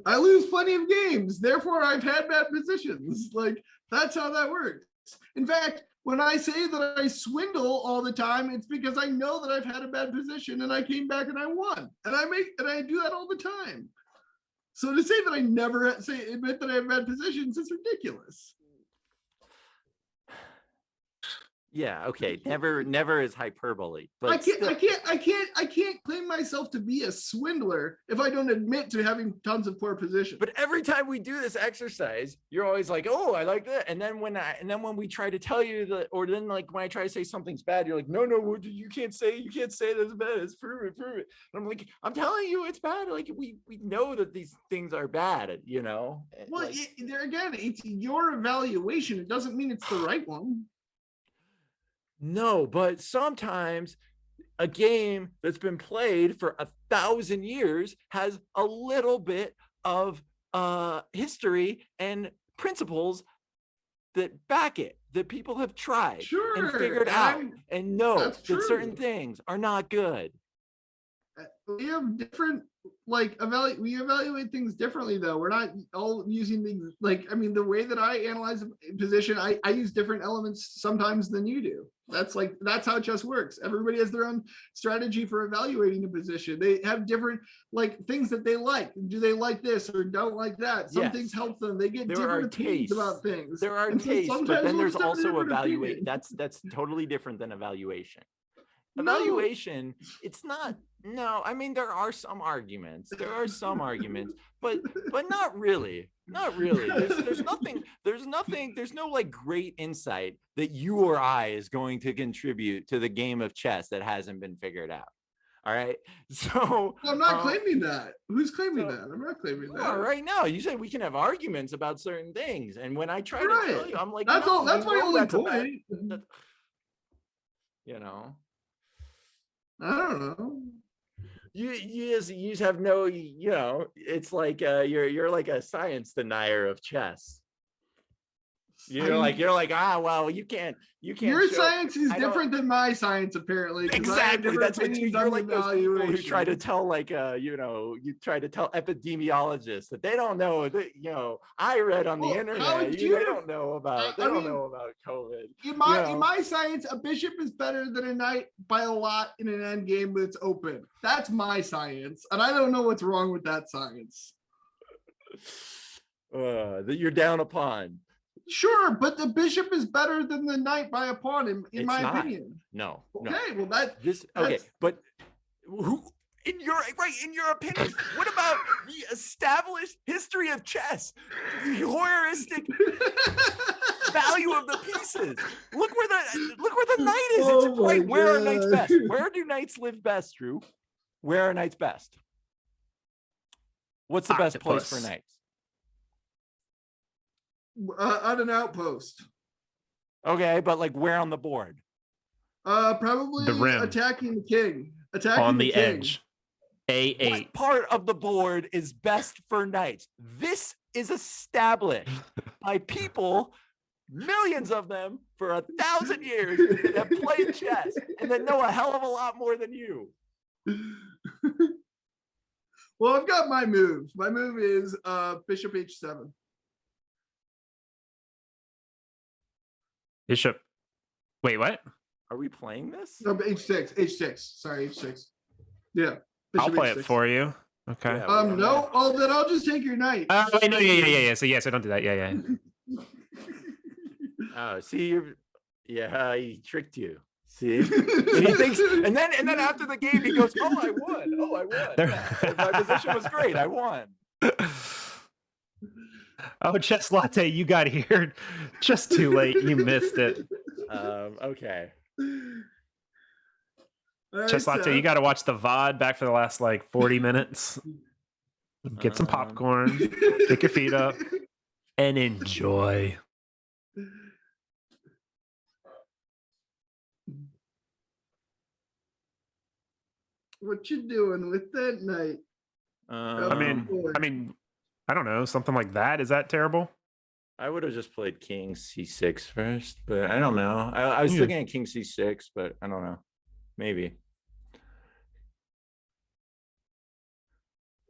Speaker 4: I lose plenty of games. Therefore, I've had bad positions. Like, that's how that works. In fact, when I say that I swindle all the time, it's because I know that I've had a bad position and I came back and I won. And I do that all the time. So to say that I never admit that I have bad positions is ridiculous.
Speaker 6: Yeah, okay. Never is hyperbole. But
Speaker 4: I can't claim myself to be a swindler if I don't admit to having tons of poor positions.
Speaker 6: But every time we do this exercise, you're always like, "Oh, I like that." And then when we try to tell you that, or then like when I try to say something's bad, you're like, "No, you can't say that's bad. It's prove it." And I'm like, "I'm telling you, it's bad. Like we know that these things are bad, Well,
Speaker 4: there again, it's your evaluation. It doesn't mean it's the right one.
Speaker 6: No, but sometimes a game that's been played for 1,000 years has a little bit of history and principles that back it, that people have tried and figured out and know that certain things are not good.
Speaker 4: We have different, we evaluate things differently, though. We're not all using things the way that I analyze a position, I use different elements sometimes than you do. That's how chess works. Everybody has their own strategy for evaluating a position. They have different things that they like. Do they like this or don't like that? Some things help them. They get different opinions about things.
Speaker 6: There are tastes, but then there's also evaluation. That's totally different than evaluation. Evaluation, it's not. No, I mean there are some arguments, but not really. There's no great insight that you or I is going to contribute to the game of chess that hasn't been figured out. All right. So
Speaker 4: I'm not claiming that. Who's claiming that? I'm not claiming that.
Speaker 6: All right, now you said we can have arguments about certain things, and when I try to tell you, I'm like,
Speaker 4: that's all. That's my only point. I don't know.
Speaker 6: You just have no, it's like you're like a science denier of chess. You're like, well, you can't.
Speaker 4: Your science is different than my science, apparently.
Speaker 6: Exactly. That's what you're like those people who try to tell, you try to tell epidemiologists that they don't know that, I read on the internet, they don't know about COVID.
Speaker 4: In my science, a bishop is better than a knight by a lot in an end game that's open. That's my science, and I don't know what's wrong with that science.
Speaker 6: That you're down upon.
Speaker 4: Sure, but the bishop is better than the knight by a pawn, in my opinion.
Speaker 6: No.
Speaker 4: Okay, well
Speaker 6: but who in your opinion? What about the established history of chess? The voyeuristic value of the pieces. Look where the knight is. It's where are knights best? Where do knights live best, Drew? Where are knights best? What's the best place for knights?
Speaker 4: On an outpost.
Speaker 6: Okay, but where on the board?
Speaker 4: Probably
Speaker 5: the rim.
Speaker 4: Attacking the king. Attacking
Speaker 5: on the
Speaker 4: king.
Speaker 5: edge. A8.
Speaker 6: What part of the board is best for knights? This is established by people millions of them for 1,000 years that play chess and that know a hell of a lot more than you.
Speaker 4: Well, I've got my move. My move is bishop h7.
Speaker 5: Bishop. Wait, what?
Speaker 6: Are we playing this?
Speaker 4: No, h6. H6. Sorry, h6. Yeah.
Speaker 5: I'll
Speaker 4: bishop
Speaker 5: play
Speaker 4: h6.
Speaker 5: it for you. Okay.
Speaker 6: Yeah.
Speaker 4: No. Oh, then I'll just take your knight.
Speaker 5: Wait, no, yeah. So yes, I don't do that. Yeah.
Speaker 6: Oh, see, he tricked you. See, and he thinks, and then after the game, he goes, "Oh, I won. Oh, I won. Yeah, my position was great. I won."
Speaker 5: Oh, Chess Latte, you got here just too late. You missed it.
Speaker 6: Okay.
Speaker 4: All
Speaker 5: Chess
Speaker 4: right,
Speaker 5: Latte,
Speaker 4: so-
Speaker 5: you got to watch the VOD back for the last like 40 minutes. Get some popcorn, kick your feet up, and enjoy.
Speaker 4: What you doing with that knight?
Speaker 5: I mean, I don't know, something like that. Is that terrible?
Speaker 6: I would have just played King C6 first, but I don't know. I was looking at King C6, but I don't know. Maybe.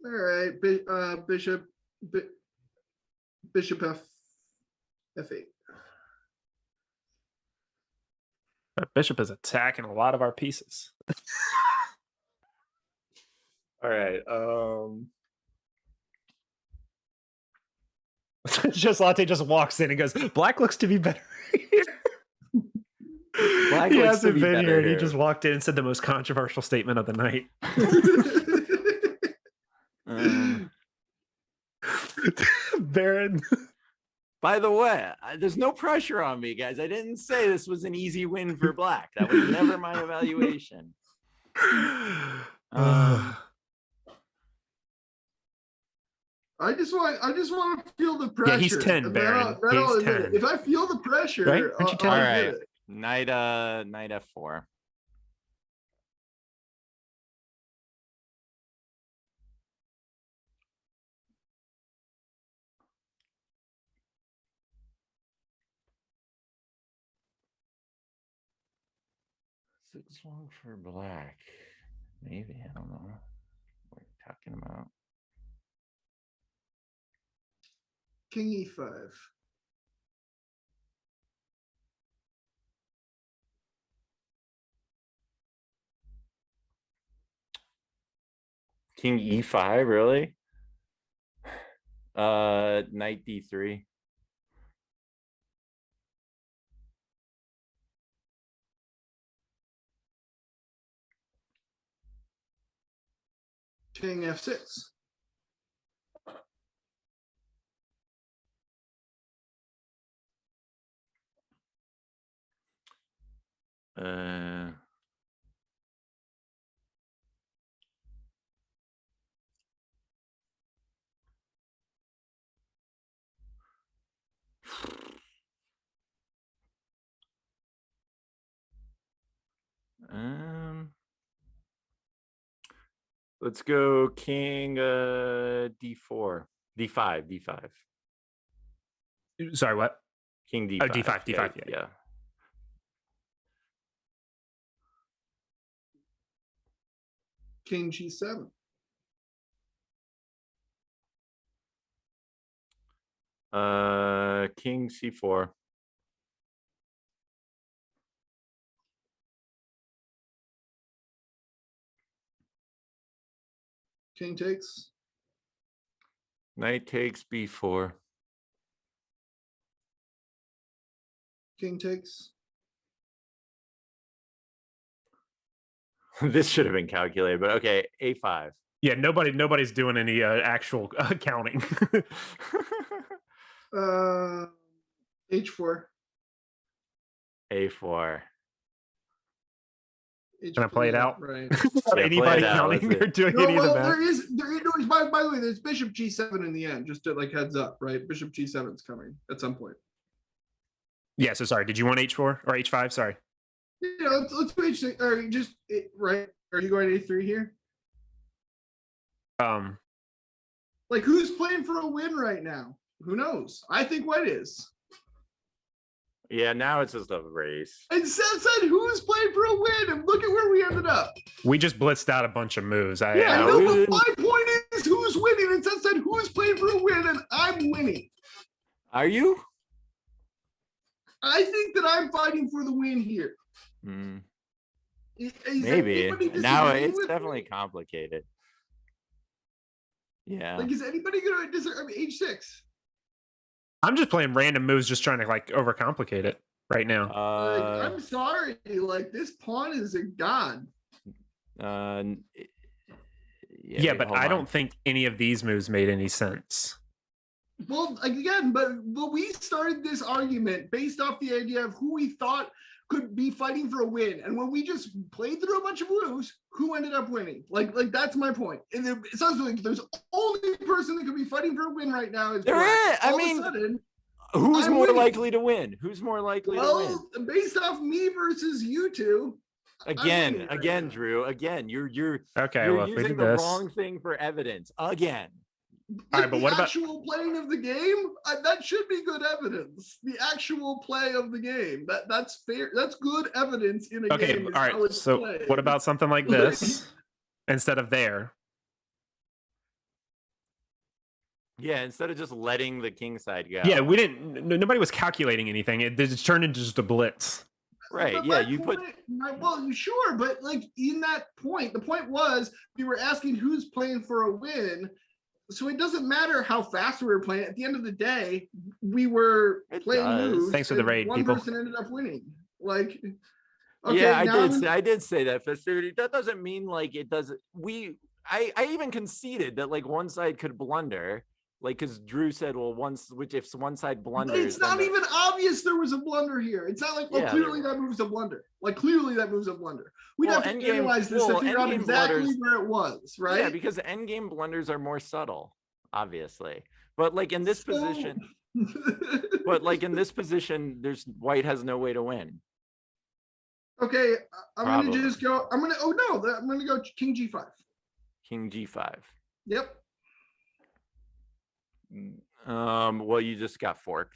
Speaker 4: All right, bishop f8.
Speaker 5: That bishop is attacking a lot of our pieces.
Speaker 6: All right.
Speaker 5: Just Latte just walks in and goes, "Black looks to be better."
Speaker 6: Black
Speaker 5: He
Speaker 6: looks to
Speaker 5: hasn't
Speaker 6: be
Speaker 5: been
Speaker 6: better
Speaker 5: here, and he
Speaker 6: here.
Speaker 5: just walked in and said the most controversial statement of the night. Baron.
Speaker 6: By the way, there's no pressure on me, guys. I didn't say this was an easy win for Black. That was never my evaluation.
Speaker 4: I just want to feel the pressure.
Speaker 5: Yeah, he's 10,
Speaker 4: and
Speaker 5: Baron.
Speaker 4: then I'll
Speaker 5: He's
Speaker 4: admit it.
Speaker 5: 10.
Speaker 4: If I feel the pressure,
Speaker 5: Right? Aren't you 10?
Speaker 6: All
Speaker 4: I'll
Speaker 6: right.
Speaker 4: admit it.
Speaker 6: Knight F4. Six long for Black. Maybe, I don't know what you're talking about.
Speaker 4: King e5.
Speaker 6: King E5, really? Knight D3.
Speaker 4: King f6.
Speaker 6: Let's go King D4. D5.
Speaker 5: Sorry, what?
Speaker 6: King D5.
Speaker 5: Oh, D5,
Speaker 6: Yeah,
Speaker 5: yeah.
Speaker 6: yeah.
Speaker 4: King g7.
Speaker 6: King C4.
Speaker 4: King takes.
Speaker 6: Knight takes B4.
Speaker 4: King takes.
Speaker 6: This should have been calculated, but okay, A5.
Speaker 5: Yeah, nobody's doing any actual counting.
Speaker 4: h4.
Speaker 6: A4.
Speaker 5: Can I play it out?
Speaker 4: Right.
Speaker 5: Without
Speaker 6: Yeah,
Speaker 5: anybody
Speaker 6: play it out,
Speaker 5: counting
Speaker 6: let's
Speaker 5: or doing
Speaker 4: No,
Speaker 5: any of the
Speaker 4: well,
Speaker 5: math.
Speaker 4: by the way, there's bishop g7 in the end, just to like heads up, right? Bishop g7 is coming at some point.
Speaker 5: Yeah, so sorry. Did you want H4 or H5? Sorry.
Speaker 4: Yeah, let's do h6, or just right. Are you going a3 here? Like, who's playing for a win right now? Who knows? I think White is.
Speaker 6: Yeah, now it's just a race.
Speaker 4: And Seth said who's playing for a win, and look at where we ended up.
Speaker 5: We just blitzed out a bunch of moves.
Speaker 4: I
Speaker 6: Yeah,
Speaker 4: know,
Speaker 6: we
Speaker 4: but
Speaker 6: didn't-
Speaker 4: my point is who's winning, and Seth said who's playing for a win, and I'm winning.
Speaker 6: Are you?
Speaker 4: I think that I'm fighting for the win here. Is
Speaker 6: Maybe.
Speaker 4: anybody
Speaker 6: Now
Speaker 4: disagreeing
Speaker 6: it's
Speaker 4: with
Speaker 6: definitely
Speaker 4: me?
Speaker 6: complicated. Yeah.
Speaker 4: Like, is anybody gonna disagree? I mean, H6.
Speaker 5: I'm just playing random moves, just trying to like overcomplicate it right now.
Speaker 4: Like, I'm sorry. Like, this pawn is a god.
Speaker 5: Yeah,
Speaker 6: wait,
Speaker 5: but
Speaker 6: hold
Speaker 5: I
Speaker 6: on.
Speaker 5: don't think any of these moves made any sense.
Speaker 4: Well, again, but we started this argument based off the idea of who we thought could be fighting for a win, and when we just played through a bunch of moves, who ended up winning? Like that's my point. And it sounds like there's only person that could be fighting for a win right now is
Speaker 6: There
Speaker 4: Black.
Speaker 6: is. I
Speaker 4: All
Speaker 6: mean,
Speaker 4: of a sudden,
Speaker 6: Who's
Speaker 4: I'm
Speaker 6: more
Speaker 4: winning.
Speaker 6: likely to win? Who's more likely to win?
Speaker 4: well, based off me versus you two,
Speaker 6: Again,
Speaker 4: winning right
Speaker 6: again,
Speaker 4: now.
Speaker 6: Drew. Again, you're
Speaker 5: Okay,
Speaker 6: you're
Speaker 5: well, if we
Speaker 6: using
Speaker 5: did
Speaker 6: the
Speaker 5: this,
Speaker 6: wrong thing for evidence. Again.
Speaker 5: All right, but
Speaker 4: the
Speaker 5: what about-
Speaker 4: actual playing of the game? That should be good evidence. The actual play of the game. That's fair. That's good evidence in a
Speaker 5: okay,
Speaker 4: game. is
Speaker 5: all
Speaker 4: how
Speaker 5: right.
Speaker 4: it's
Speaker 5: So
Speaker 4: played.
Speaker 5: what about something like this instead of there?
Speaker 6: Yeah, instead of just letting the king side go.
Speaker 5: Yeah, we didn't. Nobody was calculating anything. It just turned into just a blitz.
Speaker 6: Right.
Speaker 4: But
Speaker 6: Yeah,
Speaker 4: my
Speaker 6: you put
Speaker 4: point- well, sure, but like in that point, the point was we were asking who's playing for a win. So it doesn't matter how fast we were playing. At the end of the day, we were
Speaker 6: It
Speaker 4: playing
Speaker 6: does.
Speaker 4: moves.
Speaker 5: Thanks for the
Speaker 4: and
Speaker 5: raid,
Speaker 4: one
Speaker 5: people.
Speaker 4: person ended up winning. Like, okay,
Speaker 6: yeah,
Speaker 4: now
Speaker 6: I did say that festivity. That doesn't mean like it doesn't. I even conceded that like one side could blunder, like because Drew said, well, if one side
Speaker 4: But
Speaker 6: blunders,
Speaker 4: it's not
Speaker 6: then
Speaker 4: even obvious there was a blunder here. It's not like, oh,
Speaker 6: Yeah,
Speaker 4: clearly
Speaker 6: there
Speaker 4: that move's a blunder. Like, clearly that move's a blunder. We'd
Speaker 6: Well,
Speaker 4: have to
Speaker 6: endgame-
Speaker 4: analyze this to
Speaker 6: well,
Speaker 4: figure out
Speaker 6: endgame
Speaker 4: exactly
Speaker 6: blunders-
Speaker 4: where it was, right?
Speaker 6: Yeah, because the endgame blunders are more subtle, obviously. But like in this
Speaker 4: So-
Speaker 6: position, but like in this position, white has no way to win.
Speaker 4: Okay, I'm
Speaker 6: Probably.
Speaker 4: gonna just go. I'm gonna. Oh no, I'm gonna go King G5.
Speaker 6: King G5.
Speaker 4: Yep.
Speaker 6: Well, you just got forked.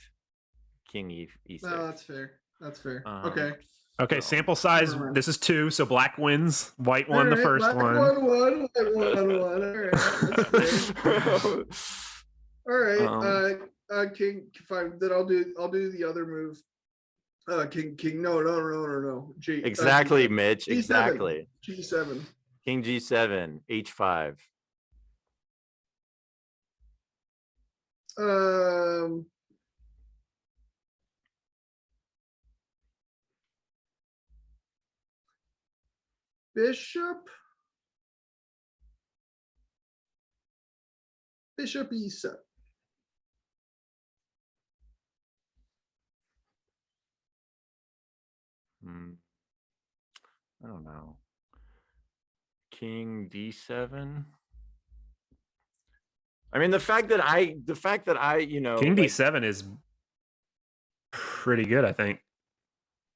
Speaker 6: King E6.
Speaker 4: No, that's fair. That's fair.
Speaker 6: Um,
Speaker 4: Okay.
Speaker 5: Okay,
Speaker 6: so-
Speaker 5: sample size.
Speaker 4: Never mind.
Speaker 5: This is 2, so black wins. White won the
Speaker 4: Alright,
Speaker 5: first
Speaker 4: black
Speaker 5: one.
Speaker 4: White won. All right. That's fair. All right. King 5. Then I'll do the other move. King. No. G.
Speaker 6: Exactly, Mitch.
Speaker 4: G7.
Speaker 6: Exactly.
Speaker 4: G7.
Speaker 6: King G7, H5.
Speaker 4: Bishop E7.
Speaker 6: I don't know. King D7. I mean, the fact that I,
Speaker 5: King
Speaker 6: like,
Speaker 5: D7 is pretty good, I think.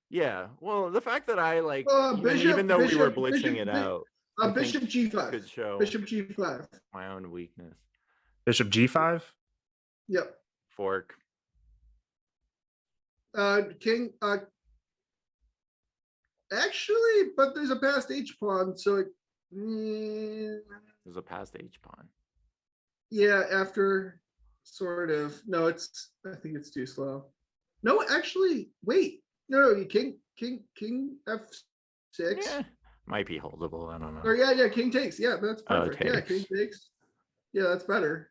Speaker 6: yeah. Well, the fact that I like,
Speaker 4: Bishop-
Speaker 6: even though we were
Speaker 4: bishop-
Speaker 6: blitzing
Speaker 4: bishop-
Speaker 6: it out, I think
Speaker 4: Bishop G5.
Speaker 6: could show
Speaker 4: Bishop G5.
Speaker 6: my own weakness.
Speaker 5: Bishop G5.
Speaker 4: Yep.
Speaker 6: Fork.
Speaker 4: King. Actually, but there's a passed H pawn, so it.
Speaker 6: There's a passed H pawn.
Speaker 4: Yeah, after sort of. No, I think it's too slow. No, actually, wait. No, you King F6.
Speaker 6: Yeah, might be holdable. I don't know.
Speaker 4: Or yeah, King takes. Yeah, that's
Speaker 6: Oh,
Speaker 4: perfect. Yeah, King takes. Yeah, that's better.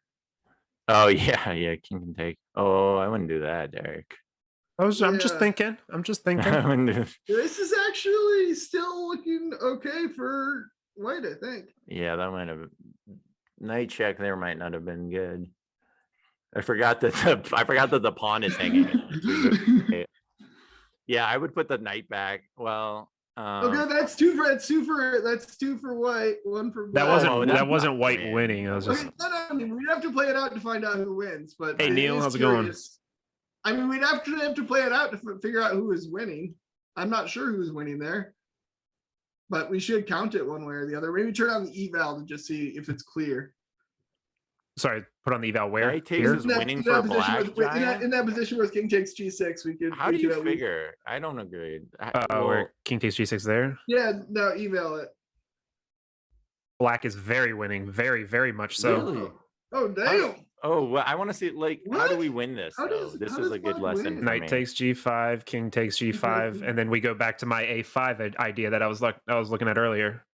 Speaker 6: Oh yeah, King can take. Oh, I wouldn't do that, Derek.
Speaker 5: I'm just
Speaker 4: Yeah.
Speaker 5: thinking. I'm just
Speaker 6: I
Speaker 5: thinking.
Speaker 6: wouldn't do.
Speaker 4: This is actually still looking okay for white, I think.
Speaker 6: Yeah, that might have knight check there might not have been good. I forgot that the pawn is hanging. Yeah, I would put the knight back. Well,
Speaker 4: Okay, that's two for white, one for black.
Speaker 5: That wasn't
Speaker 6: Oh, that's
Speaker 5: that wasn't
Speaker 6: not
Speaker 5: white
Speaker 6: fair.
Speaker 5: winning. I was just
Speaker 4: Okay, no, I mean, we'd have to play it out to find out who wins. But
Speaker 5: Hey,
Speaker 4: it
Speaker 5: Neil,
Speaker 4: is
Speaker 5: how's it going?
Speaker 4: curious. I mean, we'd have to play it out to figure out who is winning. I'm not sure who's winning there, but we should count it one way or the other. Maybe turn on the eval to just see if it's clear.
Speaker 5: Sorry, put on the eval where?
Speaker 6: Knight takes
Speaker 5: Here?
Speaker 6: is winning for a black giant.
Speaker 4: in that position where king takes g6, we could.
Speaker 6: How
Speaker 4: we
Speaker 6: do you
Speaker 4: could at least-
Speaker 6: figure? I don't agree.
Speaker 5: Where king takes g6 there?
Speaker 4: Yeah, no, eval it.
Speaker 5: Black is very winning, very, very much so.
Speaker 6: Really?
Speaker 4: Oh damn!
Speaker 6: Oh, well, I want to see, like, how do
Speaker 4: What?
Speaker 6: we win this?
Speaker 4: How
Speaker 6: Though?
Speaker 4: does-
Speaker 6: This
Speaker 4: how
Speaker 6: is
Speaker 4: does
Speaker 6: a good
Speaker 4: Black
Speaker 6: lesson
Speaker 4: win?
Speaker 6: for
Speaker 5: Knight
Speaker 6: me.
Speaker 5: takes g5, king takes g5, and then we go back to my a5 idea that I was looking at earlier.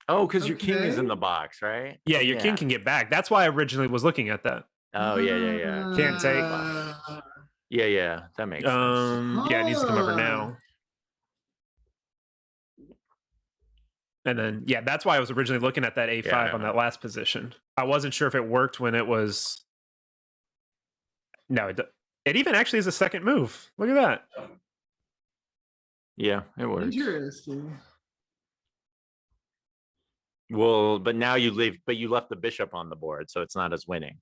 Speaker 6: Oh, because your king is in
Speaker 4: Okay.
Speaker 6: the box, right?
Speaker 5: Yeah, your king can get back. That's why I originally was looking at that.
Speaker 6: Oh, yeah.
Speaker 5: Can't take-
Speaker 6: Yeah. That makes sense.
Speaker 5: Yeah, it needs to come over
Speaker 4: Huh.
Speaker 5: now. And then, yeah, that's why I was originally looking at that a5
Speaker 6: Yeah.
Speaker 5: on that last position. I wasn't sure if it worked when it was. No, it even actually is a second move. Look at that.
Speaker 6: Yeah, it works.
Speaker 4: Interesting.
Speaker 6: Well, but now you left the bishop on the board, so it's not as winning.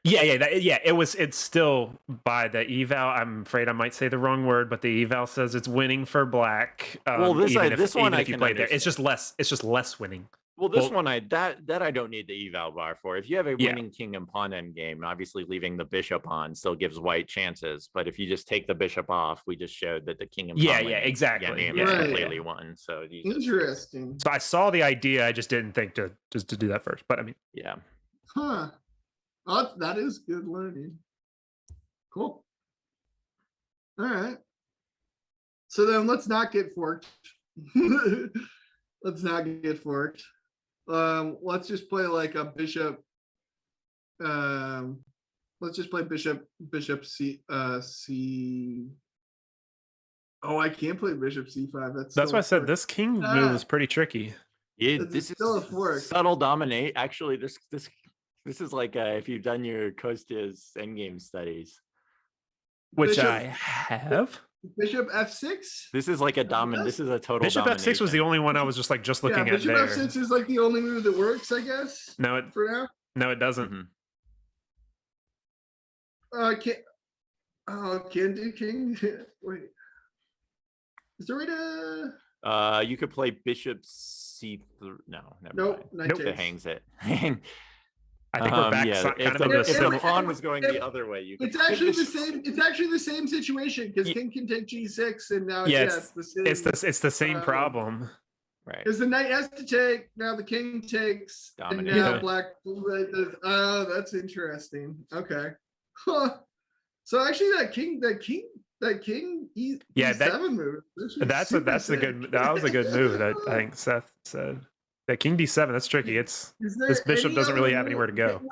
Speaker 5: Yeah. It's still by the eval. I'm afraid I might say the wrong word, but the eval says it's winning for black.
Speaker 6: Well, this one I
Speaker 5: if you
Speaker 6: can
Speaker 5: play there, it's
Speaker 6: understand.
Speaker 5: just less winning.
Speaker 6: Well, this
Speaker 5: Well-
Speaker 6: one I don't need the eval bar for. If you have a
Speaker 5: Yeah.
Speaker 6: winning king and pawn endgame, obviously leaving the bishop on still gives white chances. But if you just take the bishop off, we just showed that the king and
Speaker 5: Yeah,
Speaker 6: pawn winning
Speaker 5: exactly.
Speaker 6: game
Speaker 5: Yeah.
Speaker 6: is
Speaker 4: Right.
Speaker 6: completely won. So you just-
Speaker 4: Interesting.
Speaker 5: So I saw the idea. I just didn't think to do that first. But I mean,
Speaker 6: yeah.
Speaker 4: Huh. Oh, that is good learning. Cool. All right. So then let's not get forked. Let's not get forked. Let's just play like a bishop. Let's just play bishop c. Oh, I can't play bishop c5.
Speaker 5: that's why I said this king move is pretty tricky.
Speaker 6: Yeah,
Speaker 4: It's
Speaker 6: this
Speaker 4: still a
Speaker 6: is
Speaker 4: fork.
Speaker 6: subtle dominate. Actually, this is like if you've done your Costa's endgame studies.
Speaker 5: Which
Speaker 4: Bishop-
Speaker 5: I have.
Speaker 4: Bishop f6.
Speaker 6: This is like a This is a total.
Speaker 5: Bishop f6 was the
Speaker 6: domination.
Speaker 5: only one I was just looking
Speaker 4: Yeah,
Speaker 5: at
Speaker 4: bishop
Speaker 5: there.
Speaker 4: f6 is like the only move that works, I guess.
Speaker 5: No, it
Speaker 4: For now.
Speaker 5: doesn't.
Speaker 6: Mhm.
Speaker 4: Can do king. Wait. Is there a way to?
Speaker 6: You could play bishop c3. No, never
Speaker 4: Nope.
Speaker 6: mind.
Speaker 4: Knight
Speaker 5: Nope.
Speaker 6: It
Speaker 4: takes.
Speaker 6: hangs it.
Speaker 5: I think we're back
Speaker 6: yeah,
Speaker 5: kind
Speaker 6: if
Speaker 5: of
Speaker 6: the,
Speaker 5: into a
Speaker 6: if the
Speaker 5: similar.
Speaker 6: pawn was going
Speaker 4: if-
Speaker 6: the other way, you could
Speaker 4: It's
Speaker 6: play
Speaker 4: actually the
Speaker 6: bishop-
Speaker 4: same. It's actually the same situation because
Speaker 5: Ye-
Speaker 4: king can take g6, and now
Speaker 5: Yeah,
Speaker 4: it's the same.
Speaker 5: It's the same
Speaker 4: um,
Speaker 5: problem.
Speaker 6: Right.
Speaker 4: Because the knight has to take. Now the king takes,
Speaker 6: Dominate.
Speaker 4: and now
Speaker 5: Yeah.
Speaker 4: black. Oh, that's interesting. Okay. Huh. So actually, that king
Speaker 5: Yeah, that-
Speaker 4: e7 move.
Speaker 5: That was a good move that I think Seth said. That king d7, that's tricky. This bishop doesn't really have anywhere to go.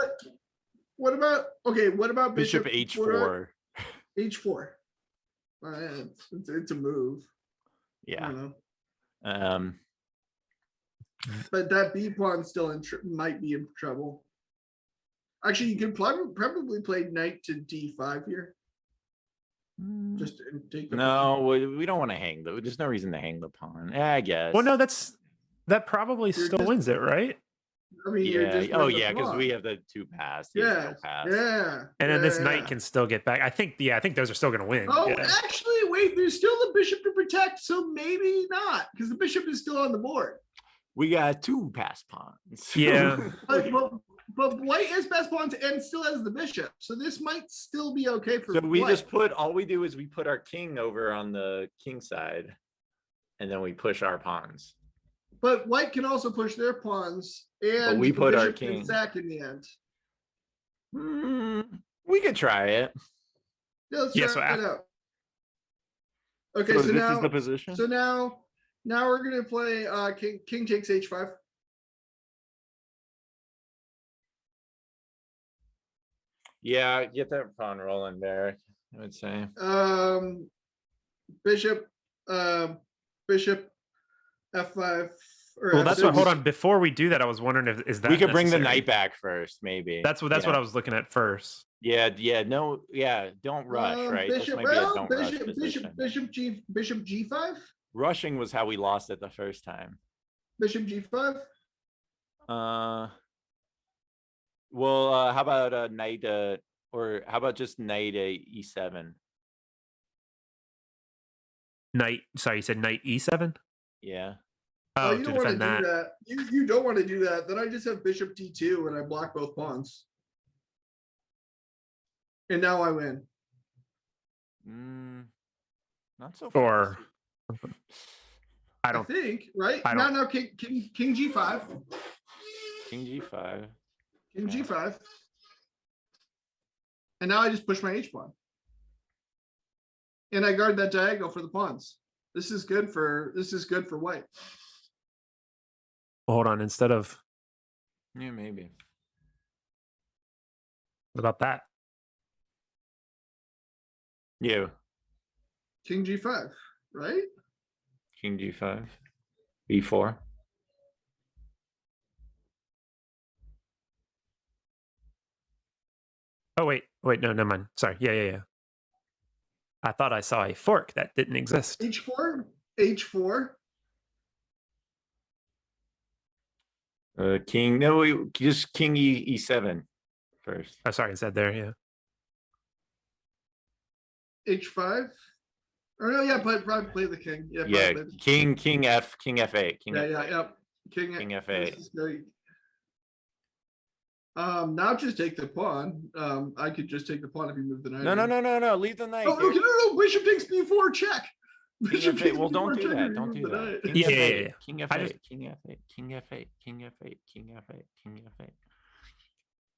Speaker 4: What about
Speaker 6: Bishop
Speaker 4: what about
Speaker 6: h4.
Speaker 4: h4? It's a move. I
Speaker 6: Yeah.
Speaker 4: don't know. But that b pawn still might be in trouble. Actually, you could probably play knight to d5 here. Just to take the
Speaker 6: No, we don't want to hang though. There's no reason to hang the pawn. Yeah, I guess.
Speaker 5: Well, no, that probably
Speaker 4: You're
Speaker 5: still
Speaker 4: just-
Speaker 5: wins it, right?
Speaker 4: I mean, you're
Speaker 6: Yeah.
Speaker 4: just
Speaker 6: Oh,
Speaker 4: with the
Speaker 6: yeah, because
Speaker 4: pawn.
Speaker 6: we have the two pass. he has
Speaker 4: Yeah,
Speaker 6: no pass.
Speaker 4: yeah.
Speaker 5: And then this
Speaker 4: yeah.
Speaker 5: knight can still get back. I think those are still going to win.
Speaker 4: Oh,
Speaker 5: Yeah.
Speaker 4: actually, wait. There's still the bishop to protect, so maybe not, because the bishop is still on the board.
Speaker 6: We got two pass pawns.
Speaker 5: Yeah.
Speaker 4: But white has best pawns and still has the bishop, so this might still be okay for.
Speaker 6: So we
Speaker 4: white.
Speaker 6: just all we do is we put our king over on the king side, and then we push our pawns.
Speaker 4: But white can also push their pawns, and
Speaker 6: we
Speaker 4: the
Speaker 6: put our
Speaker 4: bishop can
Speaker 6: king.
Speaker 4: sack in the end.
Speaker 6: We could try it.
Speaker 4: Yeah, let's
Speaker 5: Yeah,
Speaker 4: try
Speaker 5: so
Speaker 4: it
Speaker 5: after-
Speaker 4: out. Okay,
Speaker 6: So
Speaker 4: so
Speaker 6: this
Speaker 4: now
Speaker 6: is the position.
Speaker 4: So now we're gonna play king takes h5.
Speaker 6: Yeah, get that pawn rolling there. I would say.
Speaker 4: Bishop bishop f5 or
Speaker 5: Well, that's
Speaker 4: f6.
Speaker 5: what. Hold on. Before we do that, I was wondering if is that
Speaker 6: We could bring the
Speaker 5: necessary?
Speaker 6: knight back first, maybe.
Speaker 5: That's what I was looking at first.
Speaker 6: Yeah. No. Yeah. Don't rush. Right. This
Speaker 4: Bishop,
Speaker 6: might be a
Speaker 4: well,
Speaker 6: don't rush
Speaker 4: bishop
Speaker 6: position.
Speaker 4: bishop g5.
Speaker 6: Rushing was how we lost it the first time.
Speaker 4: Bishop g5.
Speaker 6: Well, how about knight or how about just knight e7?
Speaker 5: Knight. Sorry, you said knight e7.
Speaker 6: Yeah.
Speaker 5: Oh,
Speaker 4: you
Speaker 5: to
Speaker 4: don't want to
Speaker 5: defend
Speaker 4: do
Speaker 5: that.
Speaker 4: that. You don't want to do that. Then I just have bishop d2 and I block both pawns. And now I win.
Speaker 6: Not so
Speaker 5: Or
Speaker 6: fast.
Speaker 5: I
Speaker 4: I
Speaker 5: don't.
Speaker 4: think, right?
Speaker 5: I
Speaker 4: No,
Speaker 5: don't-
Speaker 4: no, King G5.
Speaker 6: King G5.
Speaker 4: King
Speaker 6: Yeah.
Speaker 4: G5. And now I just push my H pawn. And I guard that diagonal for the pawns. This is good for white.
Speaker 5: Hold on. Instead of
Speaker 6: Yeah, maybe.
Speaker 5: what about that?
Speaker 6: You.
Speaker 4: King G5, right?
Speaker 6: King G5. B4.
Speaker 5: Oh wait, no, never mind. Sorry. Yeah. I thought I saw a fork that didn't exist.
Speaker 4: H4, H4.
Speaker 6: King. No, just King E7 first.
Speaker 5: Oh, sorry, it said there. Yeah.
Speaker 4: H5. Or no, yeah, probably play the king. Yeah,
Speaker 6: Yeah,
Speaker 4: play the-
Speaker 6: King F, King F8. King
Speaker 4: yeah,
Speaker 6: F8.
Speaker 4: yep. King
Speaker 6: F8.
Speaker 4: this is great. Now just take the pawn. I could just take the pawn if you move the knight.
Speaker 6: No. Leave the knight.
Speaker 4: Oh,
Speaker 6: dude.
Speaker 4: no. Bishop takes B4 check.
Speaker 6: King
Speaker 4: Bishop
Speaker 6: F8.
Speaker 4: takes
Speaker 6: Well, don't
Speaker 4: B4
Speaker 6: do
Speaker 4: check
Speaker 6: that.
Speaker 4: if you
Speaker 6: Don't
Speaker 4: move
Speaker 6: do
Speaker 4: the
Speaker 6: that.
Speaker 4: knight.
Speaker 6: King
Speaker 5: Yeah,
Speaker 6: F8.
Speaker 5: yeah.
Speaker 6: King
Speaker 5: I
Speaker 6: F8.
Speaker 5: just-
Speaker 6: King F8. King F8. King F8. King F8. King F8.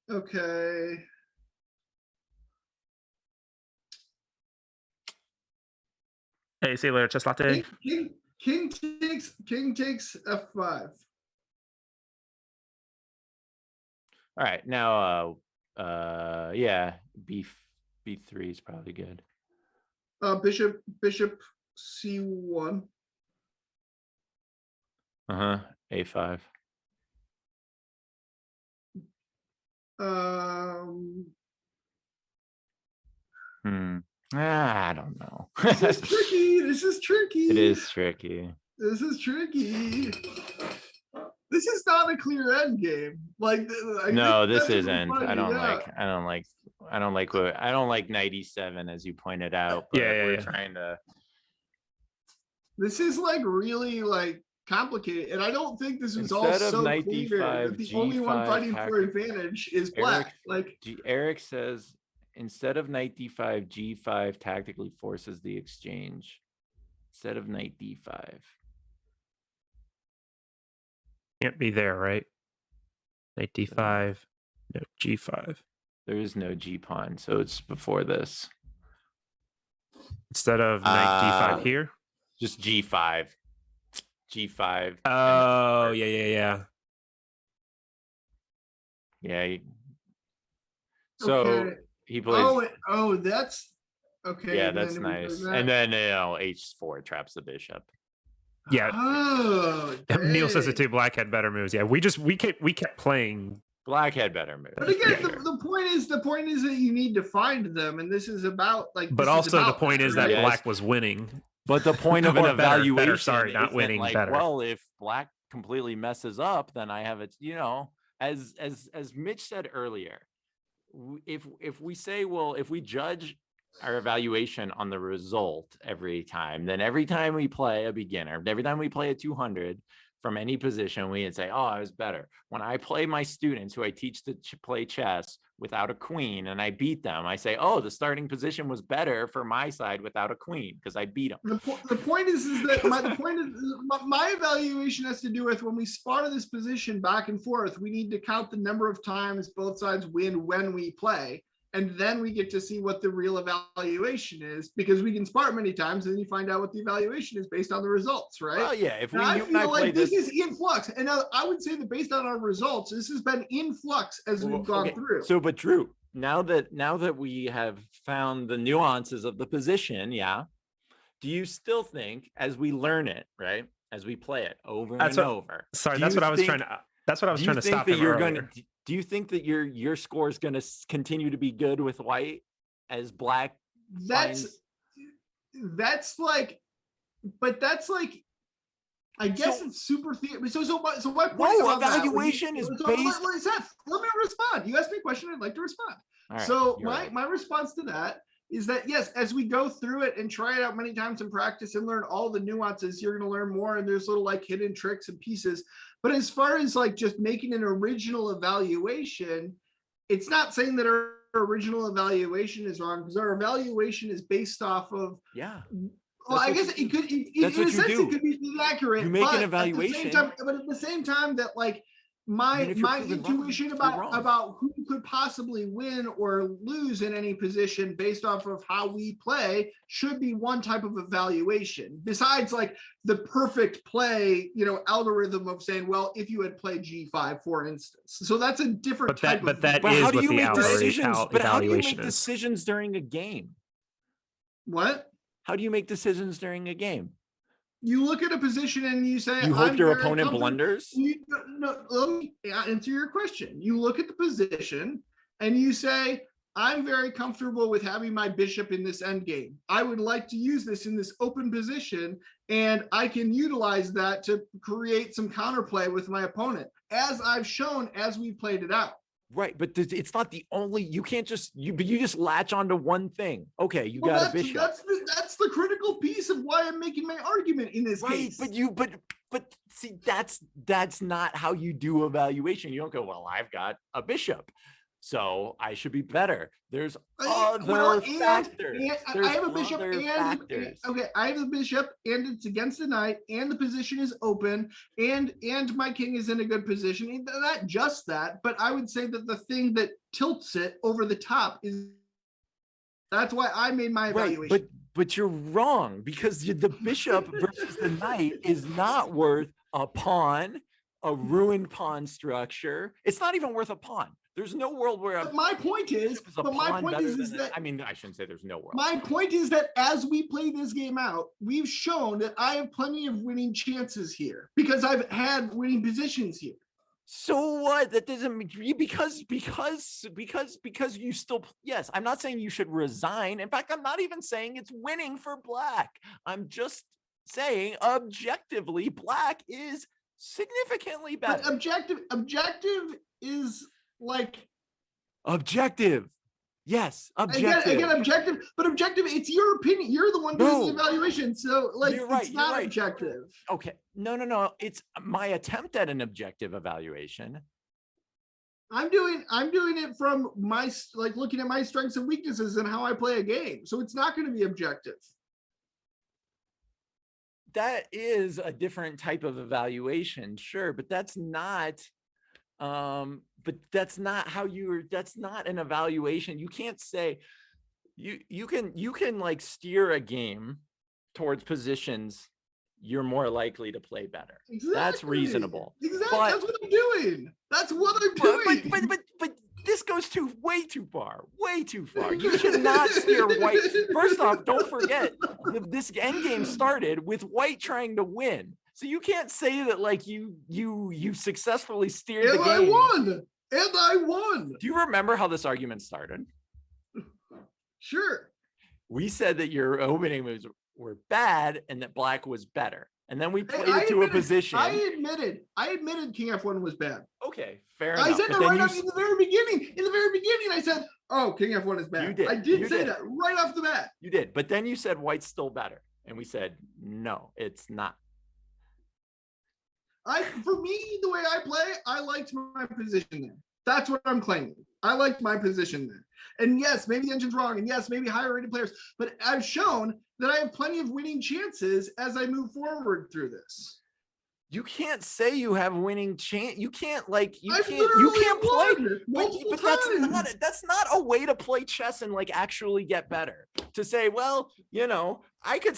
Speaker 4: Okay.
Speaker 5: Hey, see you later, chess latte.
Speaker 4: King takes F5.
Speaker 6: All right, now, yeah, B3 is probably good.
Speaker 4: Bishop C1.
Speaker 6: A5. I don't know.
Speaker 4: This is tricky. This is tricky.
Speaker 6: It is tricky.
Speaker 4: This is tricky. This is not a clear end game. Like I
Speaker 6: No,
Speaker 4: think
Speaker 6: this
Speaker 4: that's what's
Speaker 6: isn't.
Speaker 4: funny,
Speaker 6: I don't
Speaker 4: yeah.
Speaker 6: like knight E7 as you pointed out. But
Speaker 5: Yeah,
Speaker 6: we're
Speaker 5: yeah.
Speaker 6: trying to.
Speaker 4: This is like really like complicated, and I don't think this was all
Speaker 6: Instead of
Speaker 4: so
Speaker 6: knight
Speaker 4: clear.
Speaker 6: D5,
Speaker 4: That the only one
Speaker 6: G5
Speaker 4: fighting for
Speaker 6: tactic-
Speaker 4: advantage is black. Like
Speaker 6: Eric says instead of knight D5, G5 tactically forces the exchange. Instead of knight D5.
Speaker 5: Can't be there, right? Knight D5, no G5.
Speaker 6: There is no G pawn, so it's before this.
Speaker 5: Instead of knight D5 here.
Speaker 6: Just G5. G5.
Speaker 5: Oh, yeah.
Speaker 6: Yeah. So
Speaker 4: okay.
Speaker 6: he plays.
Speaker 4: Oh, that's okay.
Speaker 6: Yeah,
Speaker 4: and
Speaker 6: that's
Speaker 4: then we
Speaker 6: nice.
Speaker 4: do that.
Speaker 6: And then H4 traps the bishop.
Speaker 5: Yeah.
Speaker 4: Oh,
Speaker 5: Neil says it
Speaker 4: dang.
Speaker 5: too. Black had better moves. Yeah, we kept playing.
Speaker 6: Black had better moves.
Speaker 4: But again,
Speaker 5: Yeah.
Speaker 4: the point is that you need to find them, and this is about like.
Speaker 5: But
Speaker 4: this is
Speaker 5: also the
Speaker 4: about
Speaker 5: point is that
Speaker 4: right?
Speaker 6: Yes.
Speaker 5: black was winning.
Speaker 6: But the point of an
Speaker 5: Or better,
Speaker 6: evaluation
Speaker 5: sorry, not
Speaker 6: isn't
Speaker 5: winning,
Speaker 6: like,
Speaker 5: better.
Speaker 6: well, if black completely messes up, then I have it, as Mitch said earlier, if we say, well, if we judge our evaluation on the result every time, then every time we play a beginner, every time we play a 200 from any position, we can say, oh, I was better. When I play my students who I teach to play chess without a queen and I beat them, I say, oh, the starting position was better for my side without a queen because I beat them.
Speaker 4: The point is that my evaluation has to do with when we spar this position back and forth, we need to count the number of times both sides win when we play. And then we get to see what the real evaluation is, because we can spar many times and then you find out what the evaluation is based on the results, right?
Speaker 6: Well, yeah, if
Speaker 4: And
Speaker 6: we
Speaker 4: I
Speaker 6: you and I
Speaker 4: feel
Speaker 6: play
Speaker 4: like this
Speaker 6: this.
Speaker 4: is in flux. And I would say that based on our results, this has been in flux as
Speaker 6: Well,
Speaker 4: we've gone
Speaker 6: okay,
Speaker 4: through.
Speaker 6: So, but Drew, now that we have found the nuances of the position, yeah, do you still think as we learn it, right, as we play it over
Speaker 5: That's
Speaker 6: and
Speaker 5: what-
Speaker 6: over?
Speaker 5: Sorry,
Speaker 6: do
Speaker 5: that's
Speaker 6: you
Speaker 5: what I was
Speaker 6: think-
Speaker 5: trying to. That's what I was
Speaker 6: do
Speaker 5: trying
Speaker 6: you
Speaker 5: to
Speaker 6: think
Speaker 5: stop
Speaker 6: that
Speaker 5: him
Speaker 6: you're
Speaker 5: earlier.
Speaker 6: gonna? Do you think that your score is going to continue to be good with white as black?
Speaker 4: That's like, but that's like, I guess it's super theory. So my point
Speaker 6: No,
Speaker 4: on that,
Speaker 6: evaluation is
Speaker 4: let me respond. You asked me a question, I'd like to respond.
Speaker 6: All right,
Speaker 4: So
Speaker 6: you're right.
Speaker 4: my response to that is that yes, as we go through it and try it out many times in practice and learn all the nuances, you're going to learn more, and there's little like hidden tricks and pieces. But as far as like just making an original evaluation, it's not saying that our original evaluation is wrong because our evaluation is based off of.
Speaker 6: Yeah.
Speaker 4: Well, I guess it could. In a sense, it could be inaccurate.
Speaker 6: You make an
Speaker 4: but
Speaker 6: evaluation.
Speaker 4: But at the same time, that like my intuition about who could possibly win or lose in any position based off of how we play should be one type of evaluation. Besides, like the perfect play, algorithm of saying, well, if you had played G5, for instance. So that's a different type.
Speaker 5: But that is what the evaluation
Speaker 6: But how do you make
Speaker 5: is.
Speaker 6: decisions during a game?
Speaker 4: What?
Speaker 6: How do you make decisions during a game?
Speaker 4: You look at a position and you say,
Speaker 6: you hope your opponent blunders?
Speaker 4: No, let me answer your question. You look at the position and you say, I'm very comfortable with having my bishop in this endgame. I would like to use this in this open position, and I can utilize that to create some counterplay with my opponent, as I've shown as we played it out.
Speaker 6: Right, but it's not the only. You can't just you just latch onto one thing. Okay, you got a bishop.
Speaker 4: That's the critical piece of why I'm making my argument in this case.
Speaker 6: But see, that's not how you do evaluation. You don't go, well, I've got a bishop, so I should be better. There's other factors.
Speaker 4: I have a bishop I have a bishop and it's against the knight and the position is open and my king is in a good position. Not just that, but I would say that the thing that tilts it over the top is that's why I made my evaluation.
Speaker 6: Right, but you're wrong because the bishop versus the knight is not worth a pawn, a ruined pawn structure. It's not even worth a pawn. There's no world where.
Speaker 4: But my point is that
Speaker 6: I mean, I shouldn't say there's no world.
Speaker 4: My point is that as we play this game out, we've shown that I have plenty of winning chances here because I've had winning positions here.
Speaker 6: So what? That doesn't mean because you still. Yes, I'm not saying you should resign. In fact, I'm not even saying it's winning for black. I'm just saying objectively, black is significantly better.
Speaker 4: But objective is like
Speaker 6: objective. Yes, objective.
Speaker 4: Again, objective, but objective, it's your opinion. You're the one doing the evaluation. So like it's not objective.
Speaker 6: Okay. No. It's my attempt at an objective evaluation.
Speaker 4: I'm doing it from my looking at my strengths and weaknesses and how I play a game. So it's not going to be objective.
Speaker 6: That is a different type of evaluation, sure, but that's not that's not an evaluation. You can't say you can like steer a game towards positions you're more likely to play better.
Speaker 4: Exactly.
Speaker 6: That's reasonable.
Speaker 4: Exactly. That's what I'm doing. That's what I'm doing.
Speaker 6: But this goes way too far. You should not steer white. First off, don't forget this endgame started with white trying to win. So you can't say that like you successfully steered the game.
Speaker 4: And I won.
Speaker 6: Do you remember how this argument started?
Speaker 4: Sure.
Speaker 6: We said that your opening moves were bad and that black was better. And then we played it to a position.
Speaker 4: I admitted King F1 was bad.
Speaker 6: Okay, fair enough.
Speaker 4: I said that right in the very beginning. In the very beginning, I said, "Oh, King F1 is bad."
Speaker 6: You did.
Speaker 4: I did say that right off the bat.
Speaker 6: You did, but then you said white's still better, and we said no, it's not.
Speaker 4: For me, the way I play, I liked my position there. That's what I'm claiming. I liked my position there. And yes, maybe the engine's wrong. And yes, maybe higher rated players. But I've shown that I have plenty of winning chances as I move forward through this.
Speaker 6: You can't say you have winning chance. You can't play. But that's not a way to play chess and like actually get better. To say, well, I could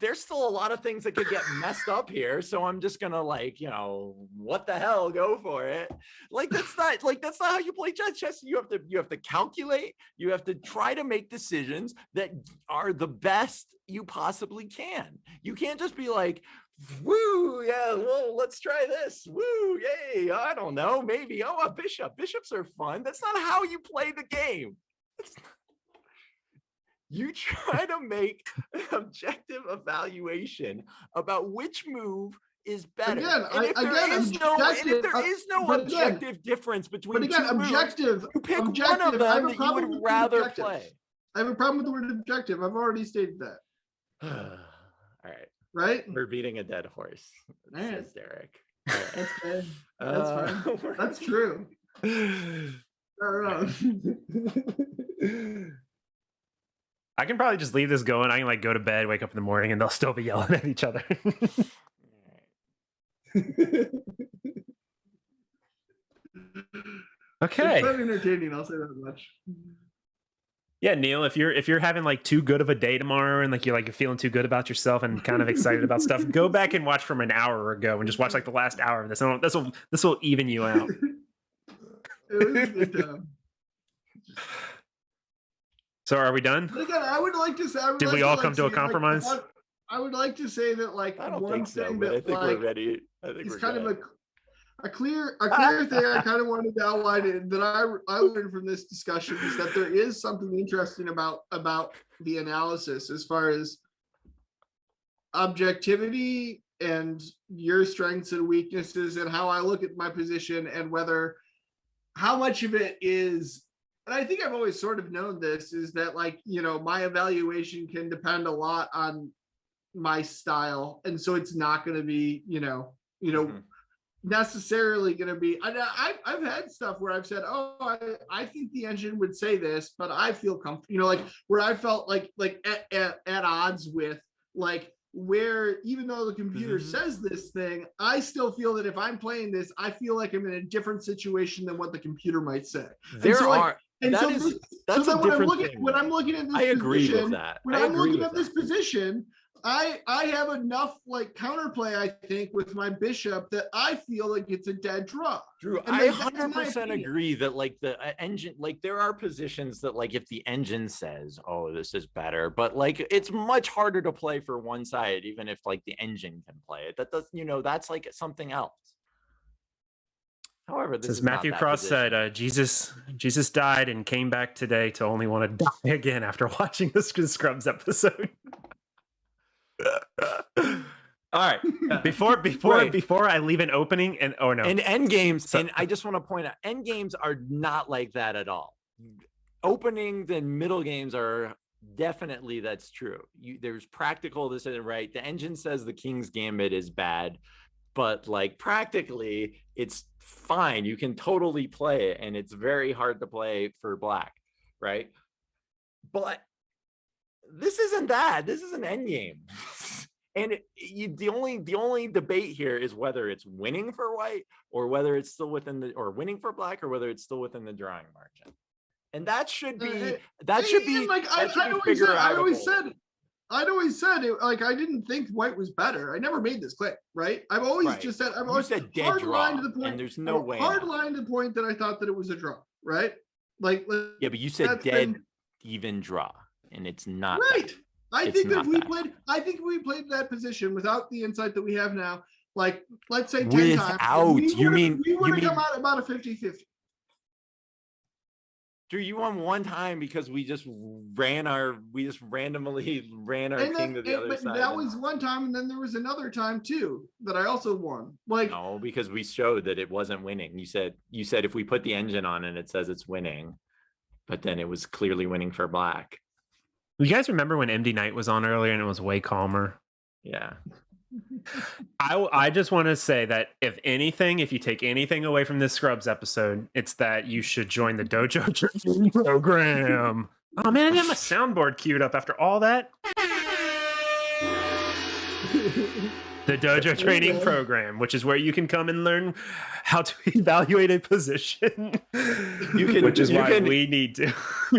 Speaker 6: there's still a lot of things that could get messed up here. So I'm just gonna what the hell, go for it. That's not how you play chess. Chess, you have to calculate. You have to try to make decisions that are the best you possibly can. You can't just be like, woo, yeah, well, let's try this. Woo, yay, I don't know, maybe. Oh, a bishop. Bishops are fun. That's not how you play the game. You try to make an objective evaluation about which move is better. If there is no objective difference between two moves, you pick one of them that you would rather play.
Speaker 4: I have a problem with the word objective. I've already stated that.
Speaker 6: All right.
Speaker 4: Right?
Speaker 6: We're beating a dead horse, says Derek.
Speaker 4: That's good. That's fine. That's true. I don't know.
Speaker 5: I can probably just leave this going. I can like go to bed, wake up in the morning, and they'll still be yelling at each other. Okay.
Speaker 4: It's not entertaining. I'll say that much.
Speaker 5: Yeah, Neil, if you're having like too good of a day tomorrow and like you're feeling too good about yourself and kind of excited about stuff, go back and watch from an hour ago and just watch like the last hour of this. This will even you out.
Speaker 4: It was a good time.
Speaker 5: So are we done?
Speaker 4: But again, I would like to say.
Speaker 5: Did we all come to a compromise?
Speaker 4: I would like to say that like
Speaker 6: I don't
Speaker 4: one
Speaker 6: think so,
Speaker 4: thing
Speaker 6: but I
Speaker 4: that
Speaker 6: think
Speaker 4: like
Speaker 6: we're ready. I think
Speaker 4: it's
Speaker 6: we're
Speaker 4: kind
Speaker 6: good.
Speaker 4: of a clear thing I kind of wanted to outline that I learned from this discussion is that there is something interesting about the analysis as far as objectivity and your strengths and weaknesses and how I look at my position and how much of it is, and I think I've always sort of known this, is that like, my evaluation can depend a lot on my style. And so it's not going to be, necessarily going to be, I've had stuff where I've said, oh, I think the engine would say this, but I feel comfortable, like where I felt like at odds with like where even though the computer says this thing, I still feel that if I'm playing this, I feel like I'm in a different situation than what the computer might say.
Speaker 6: That's a different thing.
Speaker 4: When I'm looking at this
Speaker 6: I agree
Speaker 4: position,
Speaker 6: with that.
Speaker 4: When I'm looking at this position, I have enough like counterplay, I think, with my bishop that I feel like it's a dead draw.
Speaker 6: Drew,
Speaker 4: And
Speaker 6: I
Speaker 4: like, that's my
Speaker 6: 100%
Speaker 4: opinion.
Speaker 6: agree that like the engine, like there are positions that like if the engine says, oh, this is better, but like it's much harder to play for one side, even if like the engine can play it. That does, that's like something else. However, this
Speaker 5: As
Speaker 6: is
Speaker 5: Matthew
Speaker 6: not that
Speaker 5: Cross
Speaker 6: position.
Speaker 5: said, Jesus died and came back today to only want to die again after watching this Scrubs episode. All right. Before I leave an opening and
Speaker 6: And end games, and I just want to point out, end games are not like that at all. Openings and middle games are definitely, that's true. There's practical, this isn't right. The engine says the King's Gambit is bad, but like practically it's fine. You can totally play it, and it's very hard to play for black, right? But this isn't that. This is an end game. And the only debate here is whether it's winning for white or whether it's still within or winning for black or whether it's still within the drawing margin. And that should be
Speaker 4: like I always said it, like I didn't think white was better. I never made this clip, right? I've always just said I've always
Speaker 6: said dead
Speaker 4: hard
Speaker 6: draw,
Speaker 4: line to the point,
Speaker 6: and there's no way
Speaker 4: hard line to the point that I thought that it was a draw, right? Like
Speaker 6: yeah, but you said dead even draw, and it's not
Speaker 4: right.
Speaker 6: That.
Speaker 4: I think if we played that position without the insight that we have now, like let's say 10 times, we would have come out about a 50-50.
Speaker 6: Drew, you won one time because we just randomly ran our king to the other side.
Speaker 4: That was one time, and then there was another time too that I also won. Like
Speaker 6: no, because we showed that it wasn't winning. You said if we put the engine on and it says it's winning, but then it was clearly winning for black.
Speaker 5: You guys remember when mdknight was on earlier and it was way calmer?
Speaker 6: Yeah.
Speaker 5: I just want to say that if you take anything away from this Scrubs episode, it's that you should join the Dojo training program. Oh man, I didn't have my soundboard queued up after all that. The Dojo training program, which is where you can come and learn how to evaluate a position. Which is why we need to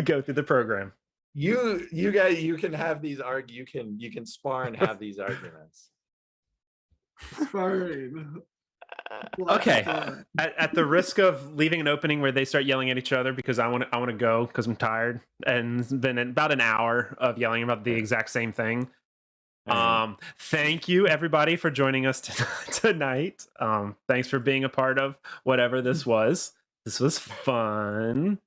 Speaker 5: go through the program.
Speaker 6: You guys, you can have these you can spar and have these arguments.
Speaker 4: Sparring.
Speaker 5: Okay. At the risk of leaving an opening where they start yelling at each other because I want to go because I'm tired, and it's been about an hour of yelling about the exact same thing. Thank you everybody for joining us tonight. Thanks for being a part of whatever this was. This was fun.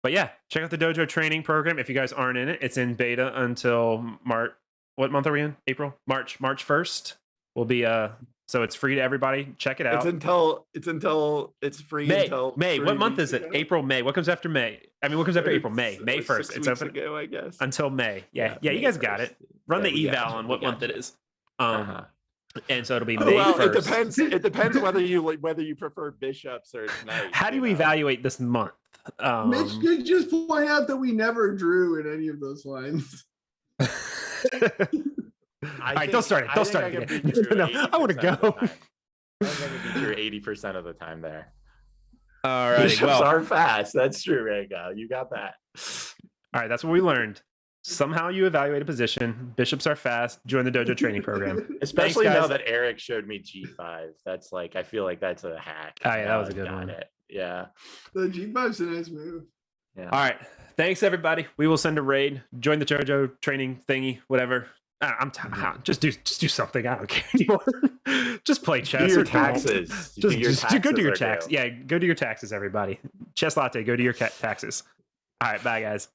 Speaker 5: But yeah, check out the Dojo training program. If you guys aren't in it, it's in beta until March. What month are we in? April? March 1st. Will be so it's free to everybody. Check it out.
Speaker 6: It's free
Speaker 5: May.
Speaker 6: until
Speaker 5: May. What month is it? April, May. What comes after May? I mean, what comes after April? May 1st. It's open
Speaker 6: ago, I guess.
Speaker 5: until May. Yeah, you guys got it. Run the eval on what month it is. And so it'll be May
Speaker 6: Well,
Speaker 5: 1st.
Speaker 6: it depends whether you prefer bishops or knights.
Speaker 5: How do we evaluate this month?
Speaker 4: Mitch could just point out that we never drew in any of those lines.
Speaker 5: All right, don't start it. Don't start it again. No, I want to go.
Speaker 6: I think I can beat you 80% of the time there.
Speaker 5: All right.
Speaker 6: Bishops
Speaker 5: Well,
Speaker 6: are fast. That's true, Rango. You got that.
Speaker 5: all right. That's what we learned. Somehow you evaluate a position. Bishops are fast. Join the dojo training program.
Speaker 6: Especially
Speaker 5: Thanks,
Speaker 6: now
Speaker 5: guys.
Speaker 6: that Eric showed me G5. That's like, I feel like that's a hack.
Speaker 5: Oh, yeah, that
Speaker 6: Now
Speaker 5: was a
Speaker 6: I've
Speaker 5: good
Speaker 6: got
Speaker 5: one.
Speaker 6: it. Yeah.
Speaker 4: The G5's a nice move.
Speaker 6: Yeah.
Speaker 5: All right. Thanks, everybody. We will send a raid. Join the dojo training thingy, whatever. Just do something. I don't care anymore. Just play chess.
Speaker 6: Do your
Speaker 5: or
Speaker 6: taxes.
Speaker 5: Just go do your
Speaker 6: taxes.
Speaker 5: taxes. Yeah, go do your taxes, everybody. Chess Latte, go do your taxes. All right, bye, guys.